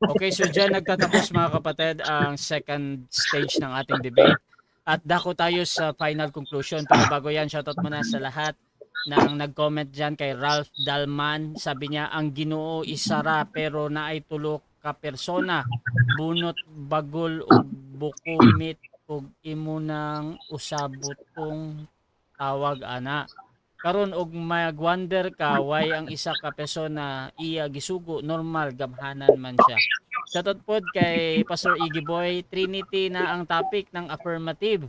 Okay, so dyan nagtatapos mga kapatid ang second stage ng ating debate. At dako tayo sa final conclusion. Pero bago yan, shoutout muna sa lahat ng nag-comment dyan kay Ralph Dalman. Sabi niya, ang Ginoo isara pero naay tulo ka persona. Bunot, bagol, o bukumit, ug imo nang usabot kong tawag ana. Karon og mag-wonder ka why ang isa ka persona iya gisugo, normal gamhanan man siya. Shoutout pod kay Pastor Iggy Boy, Trinity na ang topic ng affirmative.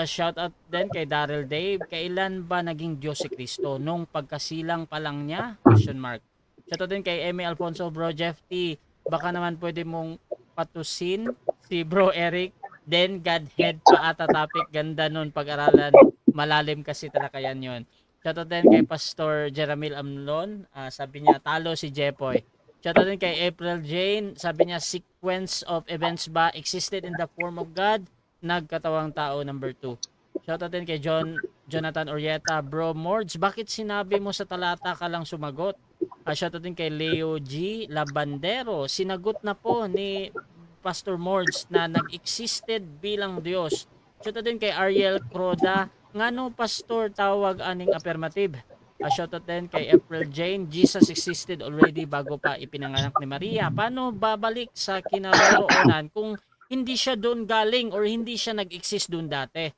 Shoutout din kay Daryl Dave, kailan ba naging Diyos si Kristo? Nung pagkasilang pa lang niya? Question mark. Shoutout din kay Emmy Alfonso, Bro Jeff T, baka naman pwede mong patusin si Bro Eric. Then Godhead pa ata topic, ganda nun pag-aralan, malalim kasi talaga yan yun. Shoutout din kay Pastor Jeramil Amlon, sabi niya talo si Jepoy. Shoutout din kay April Jane, sabi niya sequence of events ba existed in the form of God, nagkatawang tao number 2. Shoutout din kay Jonathan Orieta, Bro Mords, bakit sinabi mo sa talata ka lang sumagot? Shoutout din kay Leo G. Labandero, sinagot na po ni Pastor Mords na nag-existed bilang Diyos. Shoutout din kay Ariel Croda, ngano pastor tawag aning affirmative? Shoutout din kay April Jane, Jesus existed already bago pa ipinanganak ni Maria. Paano babalik sa kinaroroonan kung hindi siya doon galing or hindi siya nag-exist doon dati?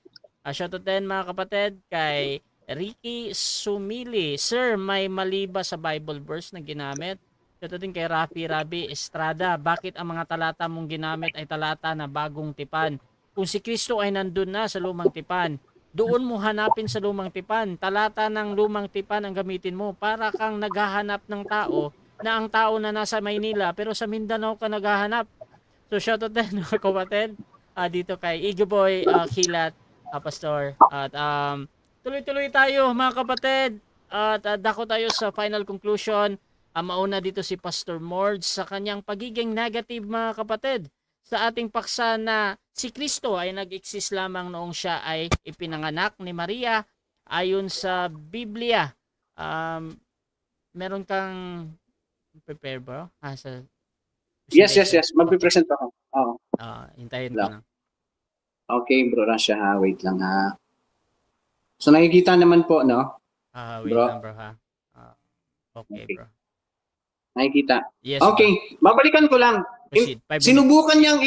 Shoutout din mga kapatid kay Ricky Sumili, Sir, may mali ba sa Bible verse na ginamit? Shoutout din kay Rafi Estrada, bakit ang mga talata mong ginamit ay talata na bagong tipan? Kung si Kristo ay nandun na sa lumang tipan, doon mo hanapin sa lumang tipan. Talata ng lumang tipan ang gamitin mo. Para kang naghahanap ng tao na ang tao na nasa Maynila pero sa Mindanao ka naghahanap. So shout out din mga kapatid dito kay Iggy Boy, Kilat, Pastor. At tuloy-tuloy tayo mga kapatid. At dako tayo sa final conclusion. Mauna dito si Pastor Mords sa kanyang pagiging negative mga kapatid sa ating paksa na si Kristo ay nag-exist lamang noong siya ay ipinanganak ni Maria ayon sa Biblia. Meron kang prepare bro? Yes. Magpipresent ako. Oo. Hintayin ko na. Okay, bro Rasha ha. Wait lang ha. So nakikita naman po, no? Wait bro. lang bro ha. Okay bro. Nakikita. Yes. Okay, babalikan ko lang. Proceed. 5 minutes. Sinubukan niyang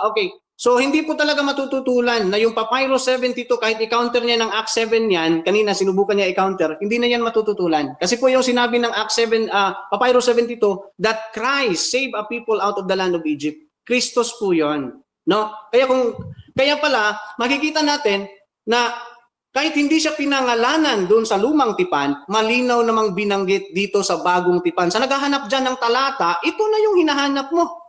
okay. So hindi po talaga matututulan na yung Papyrus 72 kahit i-counter niya ng Acts 7 yan, kanina sinubukan niya i-counter, hindi na yan matututulan. Kasi po yung sinabi ng Acts 7, Papyrus 72, that Christ saved a people out of the land of Egypt. Christos po yon, no? Kaya pala makikita natin na kahit hindi siya pinangalanan doon sa lumang tipan, malinaw namang binanggit dito sa bagong tipan. Sa naghahanap dyan ng talata, ito na yung hinahanap mo.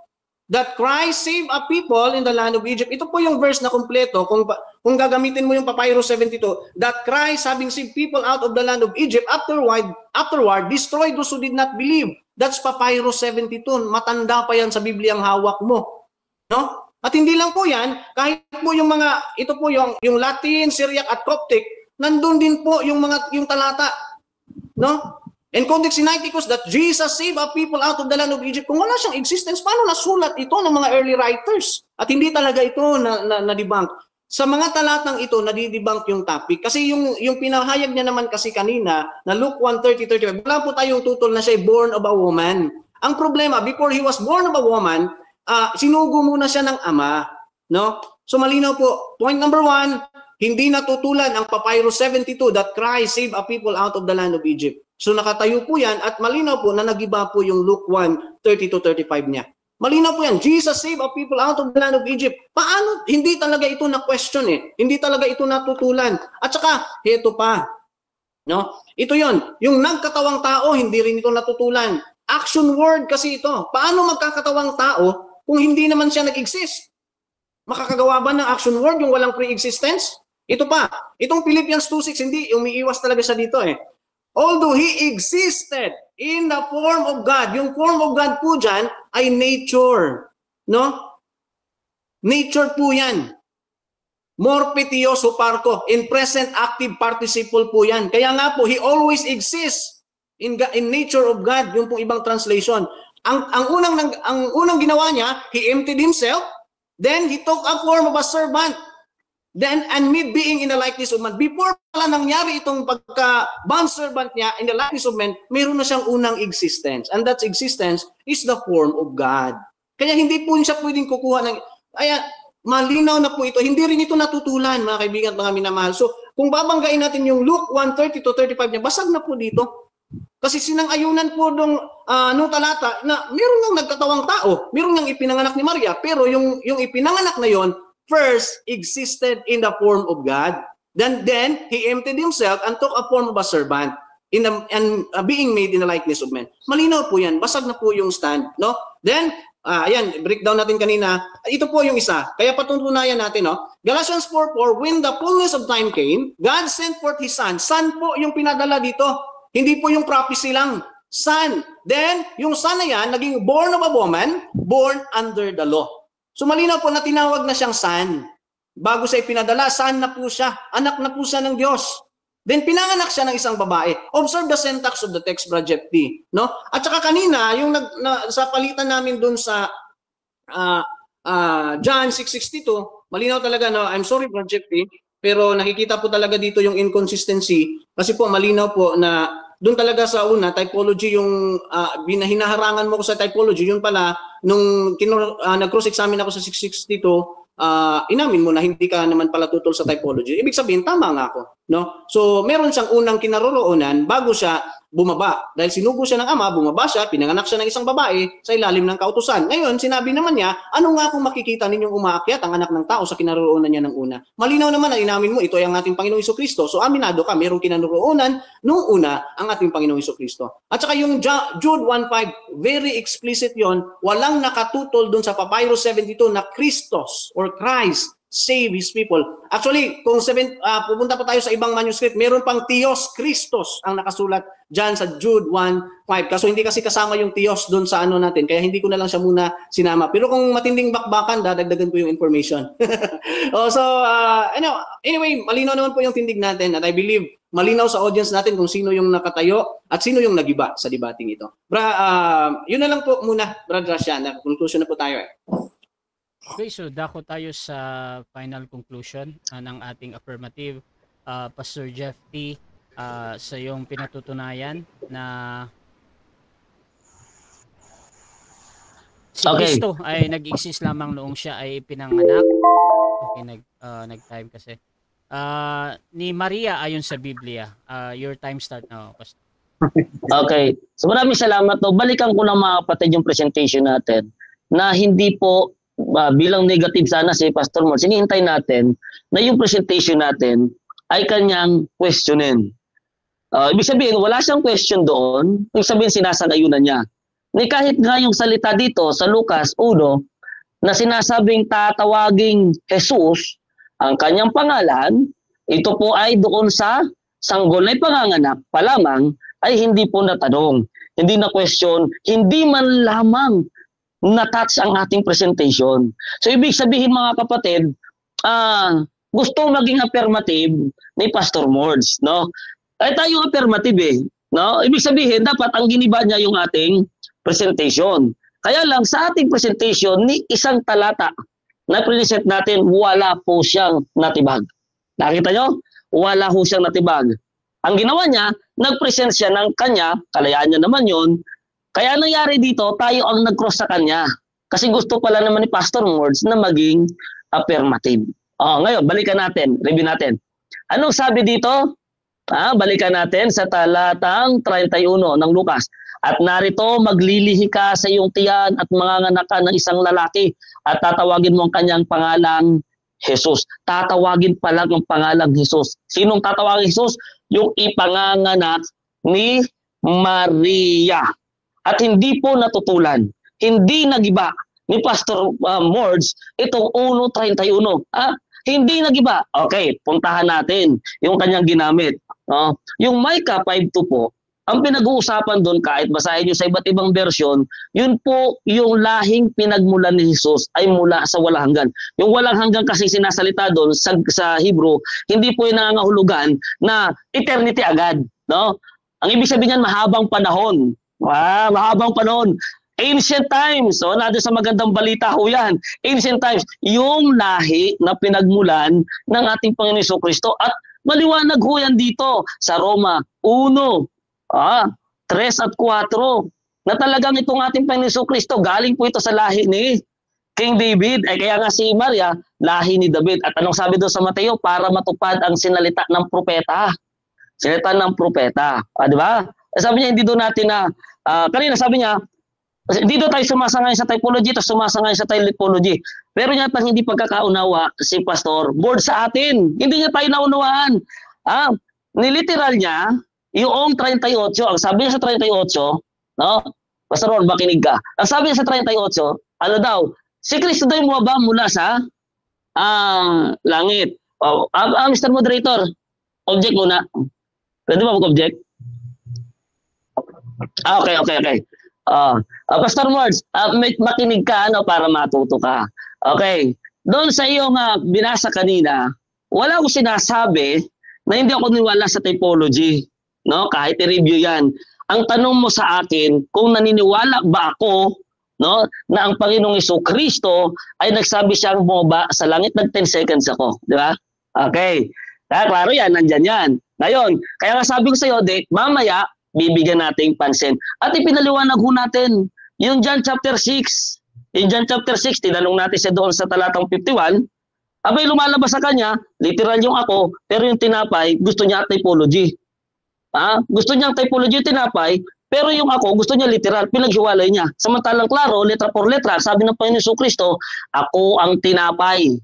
That Christ saved a people in the land of Egypt. Ito po yung verse na kumpleto. Kung gagamitin mo yung Papyrus 72, that Christ having saved people out of the land of Egypt, afterward destroyed those who did not believe. That's Papyrus 72. Matanda pa yan sa Biblia ang hawak mo. No? At hindi lang po yan, kahit po yung ito po yung Latin, Syriac at Coptic, nandun din po yung talata. No? And Codex Sinaiticus that Jesus saved a people out of the land of Egypt. Kung wala siyang existence, paano nasulat ito ng mga early writers? At hindi talaga ito na-debunk. Sa mga talatang ito, nadidebunk yung topic. Kasi yung pinahayag niya naman kasi kanina, na Luke 1:30-35, wala po tayong tutol na siya born of a woman. Ang problema, before he was born of a woman, sinugo muna siya ng ama. No? So malinaw po, point number 1, hindi natutulan ang Papyrus 72 that Christ saved a people out of the land of Egypt. So nakatayo po yan at malinaw po na nagiba po yung Luke 1:30-35 niya. Malinaw po yan, Jesus saved a people out of the land of Egypt. Paano? Hindi talaga ito na-question Hindi talaga ito natutulan. At saka, heto pa. No? Ito yon, yung nagkatawang tao, hindi rin ito natutulan. Action word kasi ito. Paano magkakatawang tao kung hindi naman siya nag-exist? Makakagawa ba ng action word yung walang pre-existence? Ito pa, itong Philippians 2:6, hindi, umiiwas talaga siya dito Although He existed in the form of God, yung form of God po dyan ay nature. No? Nature po yan. Morphe theoso parko. In present active participle po yan. Kaya nga po, He always exists in nature of God. Yung pong ibang translation. Ang unang ginawa niya, He emptied Himself, then He took a form of a servant. Then, and made being in the likeness of man. Before pala nangyari itong pagka-bond servant niya in the likeness of man, mayroon na siyang unang existence. And that existence is the form of God. Kaya hindi po siya pwedeng kukuha ng... Kaya malinaw na po ito. Hindi rin ito natutulan, mga kaibigan at mga minamahal. So, kung babanggain natin yung Luke 1:30-35 niya, basag na po dito. Kasi sinang-ayunan po nung talata na mayroon nang nagkatawang tao, mayroon nang ipinanganak ni Maria, pero yung ipinanganak na yon first existed in the form of God. Then He emptied Himself and took a form of a servant and being made in the likeness of men. Malinaw po yan. Basag na po yung stand. No? Then, ayan, breakdown natin kanina. Ito po yung isa. Kaya patutunayan natin. No? Galatians 4:4, when the fullness of time came, God sent forth His Son. Son po yung pinadala dito. Hindi po yung prophecy lang. Son. Then, yung son na yan, naging born of a woman, born under the law. So malinaw po na tinawag na siyang son. Bago siya ipinadala, son na po siya. Anak na po siya ng Diyos. Then pinanganak siya ng isang babae. Observe the syntax of the text, Brad Jeff T. No? At saka kanina, yung sa palitan namin dun sa John 6:62, malinaw talaga, no? I'm sorry, Brad Jeff T. Pero nakikita po talaga dito yung inconsistency. Kasi po malinaw po na doon talaga sa una, typology yung hinaharangan mo ko sa typology, yun pala, nung nag-cross-examine ako sa 662, inamin mo na hindi ka naman pala tutol sa typology. Ibig sabihin, tama nga ako. No? So, meron siyang unang kinaroroonan bago siya bumaba. Dahil sinugo siya ng ama, bumaba siya, pinanganak siya ng isang babae sa ilalim ng kautusan. Ngayon, sinabi naman niya, ano nga kung makikita ninyong umaakyat ang anak ng tao sa kinaroroonan niya ng una? Malinaw naman na inamin mo, ito ay ang ating Panginoong Hesukristo. So aminado ka, mayroong kinaroroonan nung una ang ating Panginoong Hesukristo. At saka yung Jude 1:5, very explicit yon, walang nakatutol dun sa Papyrus 72 na Christos or Christ save His people. Actually, kung pupunta pa tayo sa ibang manuscript, meron pang Theos Christos ang nakasulat dyan sa Jude 1:5. Kaso hindi kasi kasama yung Theos doon sa ano natin, kaya hindi ko na lang siya muna sinama. Pero kung matinding bakbakan, dadagdagan ko yung information. Anyway, malinaw naman po yung tindig natin at I believe malinaw sa audience natin kung sino yung nakatayo at sino yung nagiba sa debating ito. Yun na lang po muna, Brad Rasha. Conclusion na po tayo eh. Okay, so dako tayo sa final conclusion ng ating affirmative. Pastor Jeff T, sa iyong pinatutunayan na si Kristo ay nag-exist lamang noong siya ay pinanganak. Okay, nag-time kasi. Ni Maria ayon sa Biblia. Your time start now, Pastor. Okay. So maraming salamat. Balikan ko lang mga kapatid yung presentation natin na hindi po bilang negative sana si Pastor Mords, hinihintay natin na yung presentation natin ay kanyang questionin. Ibig sabihin, wala siyang question doon, ibig sabihin sinasangayunan niya. Kahit nga yung salita dito sa Lucas 1 na sinasabing tatawaging Jesus ang kanyang pangalan, ito po ay doon sa sanggol na panganganak pa lamang ay hindi po natanong, hindi na question, hindi man lamang na-touch ang ating presentation. So ibig sabihin mga kapatid, gusto maging affirmative ni Pastor Mords, no? Ay tayo affirmative eh, no? Ibig sabihin dapat ang giniba niya yung ating presentation. Kaya lang sa ating presentation ni isang talata na present natin, wala po siyang natibag. Nakita nyo? Wala po siyang natibag. Ang ginawa niya, nag-present siya ng kanya, kalayaan niya naman yun. Kaya nangyari dito, tayo ang nag-cross sa kanya. Kasi gusto pala naman ni Pastor Mords na maging affirmative. Ngayon, balikan natin, review natin. Anong sabi dito? Balikan natin sa talatang 31 ng Lucas. At narito, maglilihi ka sa iyong tiyan at manganganak ka ng isang lalaki at tatawagin mo ang kanyang pangalang Jesus. Tatawagin pa lang ang pangalang Jesus. Sinong tatawagin Jesus? Yung ipanganganak ni Maria. At hindi po natutulan, hindi nagiba ni Pastor Mords itong 1:31. Hindi nagiba. Okay, puntahan natin yung kanyang ginamit. Yung Micah 5:2 po, ang pinag-uusapan doon kahit basahin nyo sa iba't ibang version, yun po yung lahing pinagmulan ni Jesus ay mula sa walang hanggan. Yung walang hanggan kasi sinasalita doon sa Hebrew, hindi po yung nangangahulugan na eternity agad. No? Ang ibig sabihin niyan, mahabang panahon. Mahabang panahon. Ancient times. So, nandun sa magandang balita ho yan. Ancient times. Yung lahi na pinagmulan ng ating Panginoon Jesucristo. At maliwanag ho yan dito sa Roma 1, 3 at 4. Na talagang itong ating Panginoon Jesucristo, galing po ito sa lahi ni King David. Kaya nga si Maria, lahi ni David. At anong sabi doon sa Mateo? Para matupad ang sinalita ng propeta. Sinalita ng propeta. Di ba? Sabi niya, hindi doon natin na kanina sabi niya, hindi doon tayo sumasangay sa typology, tapos sumasangay sa typology. Pero yata hindi pagkakaunawa si Pastor Mords sa atin. Hindi niya tayo naunawaan. Niliteral niya, yung 38, ang sabi niya sa 38, no? Pastor Ron, makinig ka. Ang sabi niya sa 38, ano daw? Si Kristo daw bumaba mula sa langit. Mr. Moderator, object muna. Pwede ba mag-object? Okay. Pastor Mords, makinig ka para matuto ka. Okay. Doon sa iyong binasa kanina, wala akong sinasabi na hindi ako niwala sa typology. No? Kahit i-review yan. Ang tanong mo sa akin, kung naniniwala ba ako, no, na ang Panginoong Jesucristo ay nagsabi siyang bumaba sa langit, nag 10 seconds ako. Di ba? Okay. Klaro yan, nandyan yan. Ngayon, kaya nga sabi ko sa iyo, Dick, mamaya, bibigyan nating pansin. At ipinaliwanag ho natin yung John chapter 6. In John chapter 6, tinanong natin siya doon sa talatang 51. Abay lumalabas sa kanya, literal yung ako, pero yung tinapay, gusto niya typology. Gusto niyang typology yung tinapay, pero yung ako, gusto niya literal, pinaghiwalay niya. Samantalang klaro, letra por letra, sabi ng Panginoon Jesucristo, ako ang tinapay.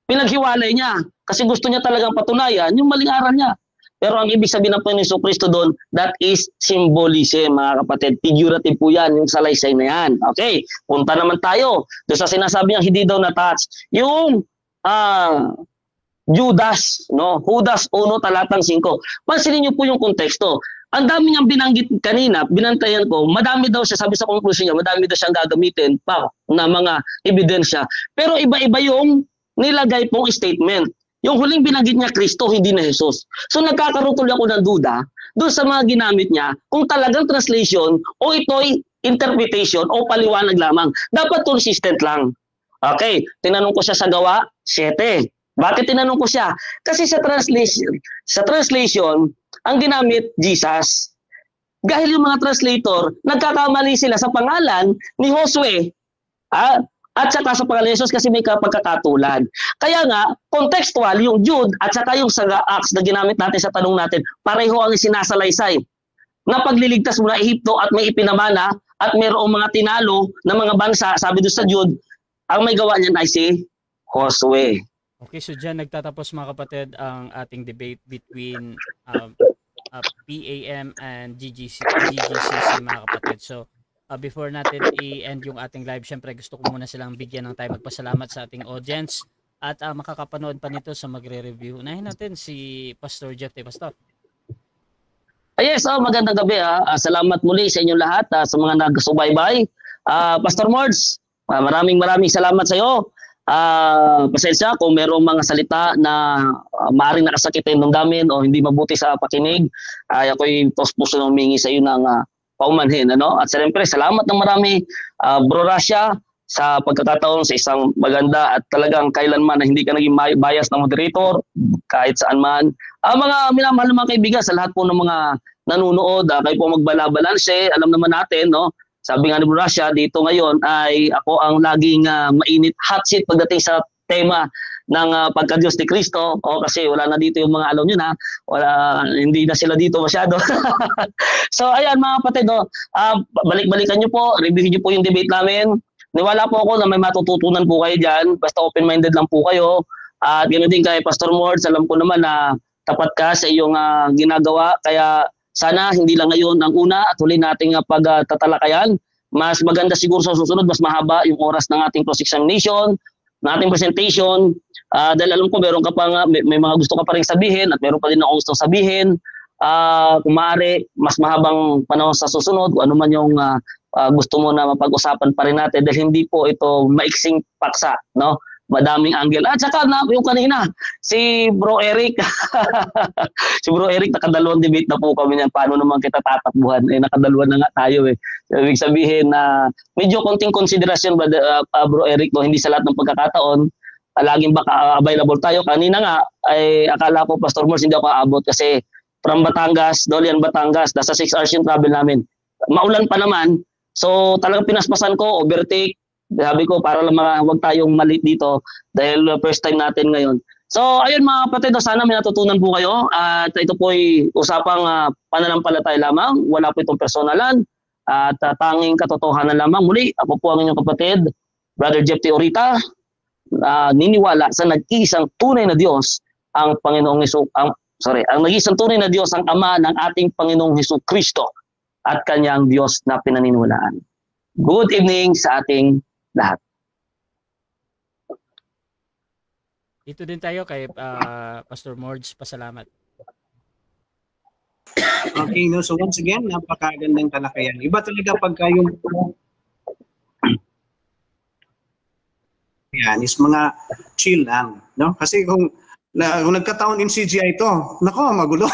Pinaghiwalay niya kasi gusto niya talagang patunayan yung maling aral niya. Pero ang ibig sabihin ng Panginoon Jesucristo doon, that is symbolism, mga kapatid. Figurative po yan, yung salaysay na yan. Okay, punta naman tayo doon sa sinasabi niyang hindi daw na-touch. Yung Judas, no? Judas 1, talatang 5. Pansinin niyo po yung konteksto. Ang dami niyang binanggit kanina, binantayan ko, madami daw siya, sabi sa conclusion niya, madami daw siyang gagamitin pa na mga ebidensya. Pero iba-iba yung nilagay pong statement. Yung huling binanggit niya, Kristo, hindi na Jesus. So nagkakaroon tuloy ako ng duda doon sa mga ginamit niya kung talagang translation o ito'y interpretation o paliwanag lamang. Dapat consistent lang. Okay, tinanong ko siya sa Gawa 7. Bakit tinanong ko siya? Kasi sa translation, ang ginamit Jesus. Dahil yung mga translator, nagkakamali sila sa pangalan ni Josue. At saka sa pangalan ni Jesus kasi may pagkakatulad. Kaya nga, contextual, yung Jude at saka yung sa Acts na ginamit natin sa tanong natin, pareho ang sinasalaysay. Na pagliligtas mula Ehipto at may ipinamana at mayroong mga tinalo na mga bansa, sabi doon sa Jude, ang may gawa niyan ay si Josue. Okay, so dyan nagtatapos mga kapatid ang ating debate between PAM and GGCC mga kapatid. So, before natin i-end yung ating live, syempre gusto ko muna silang bigyan ng time magpasalamat sa ating audience at makakapanood pa nito sa magre-review. Unahin natin si Pastor Jeff. Pastor. Yes, magandang gabi. Salamat muli sa inyong lahat sa mga nagsubaybay. Pastor Mords, maraming salamat sa iyo. Pasensya kung merong mga salita na maaaring nakasakitin ng damin o hindi mabuti sa pakinig. Ako'y puso na humingi sa iyo ng paumanhin, At siyempre, salamat ng marami, Bro Rasha, sa pagkakataon sa isang maganda at talagang kailanman na hindi ka naging bias na moderator, kahit saan man. Mga minamahal na mga kaibigan, sa lahat po ng mga nanonood, kayo po magbalabalanse, alam naman natin, Sabi nga ni Bro Rasha, dito ngayon ay ako ang laging mainit hot seat pagdating sa tema ng pagka-Diyos ni Kristo. Kasi wala na dito yung mga alam nyo na, hindi na sila dito masyado. So ayan mga kapatid, balik-balikan nyo po, reviewin nyo po yung debate namin. Niwala po ako na may matututunan po kayo dyan, basta open-minded lang po kayo. At ganoon din kay Pastor Mords, alam ko naman na tapat ka sa iyong ginagawa, kaya sana hindi lang ngayon ang una at huli nating pagtatalakayan. Mas maganda siguro sa susunod, mas mahaba yung oras ng ating cross-examination, ng ating presentation. Dahil alam ko meron ka pa may mga gusto ka pa rin sabihin at meron pa din akong gusto sabihin. Kung maaari, mas mahabang panahon sa susunod, kung ano man yung gusto mo na mapag-usapan pa rin natin dahil hindi po ito maiksing paksa, madaming angle. At saka yung kanina, si Bro Eric, nakadalawang debate na po kami niyan. Paano naman kita tatakbuhan? Nakadalawa na nga tayo . Ibig sabihin na medyo konting konsiderasyon, Bro Eric, hindi sa lahat ng pagkakataon, laging baka available tayo. Kanina nga, ay akala ko, Pastor Morse, hindi ako aabot kasi from Batangas, Dolian, Batangas, nasa 6 hours yung travel namin. Maulan pa naman, so talagang pinaspasan ko, overtake. Sabi ko para lang wag tayong malit dito dahil first time natin ngayon. So ayun mga kapatid, sana may natutunan po kayo at ito po ay usapang pananampalataya lamang, wala po itong personalan at tanging katotohanan lamang. Muli, ako po ang inyong kapatid, Brother Jeff Teorita, niniwala sa nag-iisang tunay na Diyos, ang nag-iisang tunay na Diyos, ang Ama ng ating Panginoong Jesucristo at kanyang Diyos na pinaniniwalaan. Good evening sa ating lahat. Dito din tayo kay Pastor Mords, pasalamat. Okay, so once again, napakagandang talakayan. Iba talaga pagka yung yan is mga chill lang, Kasi kung nagkataon in CGI ito, nako, magulo.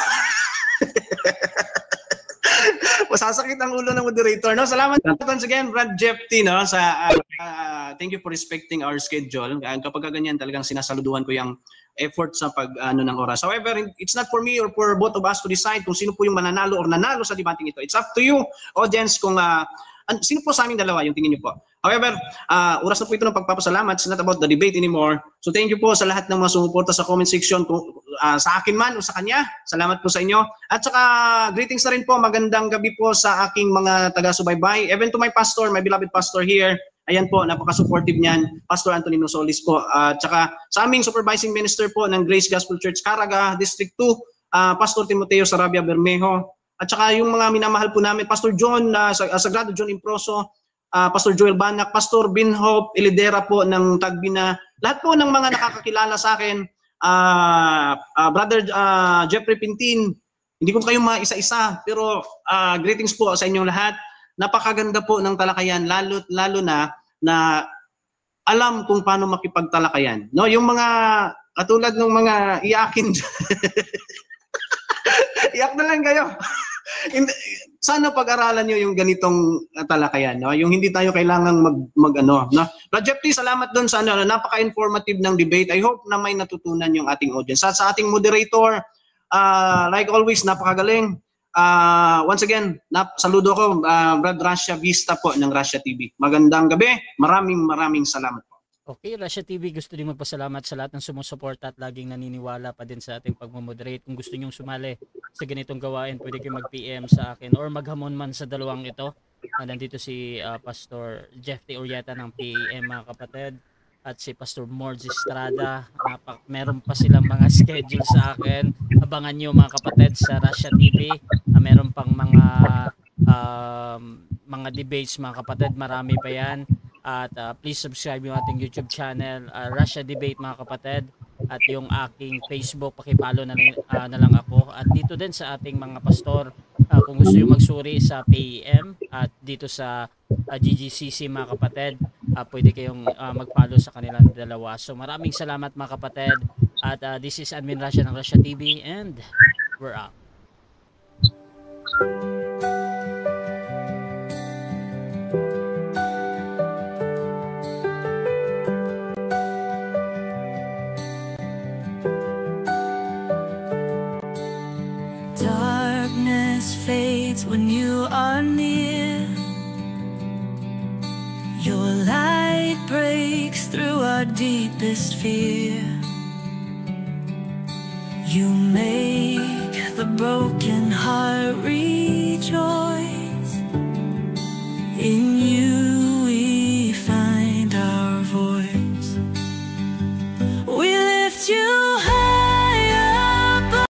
Masasakit ang ulo ng moderator, Salamat once again, Brad Jeff T, sa thank you for respecting our schedule. Kapag ganyan, talagang sinasaluduhan ko yung effort sa ng oras. However, it's not for me or for both of us to decide kung sino po yung mananalo or nanalo sa debating ito. It's up to you, audience, kung sino po sa aming dalawa yung tingin niyo po However, oras na po ito ng pagpapasalamat. It's not about the debate anymore. So thank you po sa lahat ng mga sumuporta sa comment section, sa akin man o sa kanya. Salamat po sa inyo. At saka greetings na rin po, magandang gabi po sa aking mga taga-subaybay. Even to my pastor, my beloved pastor here. Ayan po, napaka-supportive niyan, Pastor Antonino Solis po. At saka sa aming supervising minister po ng Grace Gospel Church Caraga, District 2, Pastor Timoteo Sarabia Bermejo. At saka yung mga minamahal po namin, Pastor John, Sagrado John Improso, Pastor Joel Banak, Pastor Binhope Ilidera po ng Tagbina, lahat po ng mga nakakakilala sa akin, Brother Jeffrey Pintin, hindi ko kayo maisa-isa, pero greetings po sa inyong lahat. Napakaganda po ng talakayan, lalo na alam kung paano makipagtalakayan. No, yung mga katulad ng mga iyakin, iyak na lang kayo. Sana pag-aralan nyo yung ganitong talakayan, no? Yung hindi tayo kailangang mag-ano, no? Brad Jeffrey, salamat doon sa napaka-informative ng debate. I hope na may natutunan yung ating audience. At sa ating moderator, like always, napakagaling. Once again, saludo ko, Brad Russia Vista po ng Russia TV. Magandang gabi. Maraming salamat po. Okay, Russia TV, gusto din magpasalamat sa lahat ng sumusuporta at laging naniniwala pa din sa ating pagmamoderate. Kung gusto nyong sumali sa ganitong gawain, pwede kayo mag-PM sa akin or maghamon man sa dalawang ito. Nandito si Pastor Jeff T. Urieta ng PAM, mga kapatid, at si Pastor Morge Estrada. Meron pa silang mga schedule sa akin. Abangan nyo, mga kapatid, sa Russia TV. Meron pang mga debates, mga kapatid, marami pa yan. At please subscribe yung ating YouTube channel, Russia Debate, mga kapatid. At yung aking Facebook, pakipalo na lang ako. At dito din sa ating mga pastor, kung gusto yung magsuri sa PEM at dito sa GGCC, mga kapatid, pwede kayong mag-follow sa kanilang dalawa. So maraming salamat, mga kapatid. At this is Admin Russia ng Russia TV, and we're out. Fades when you are near. Your light breaks through our deepest fear. You make the broken heart rejoice.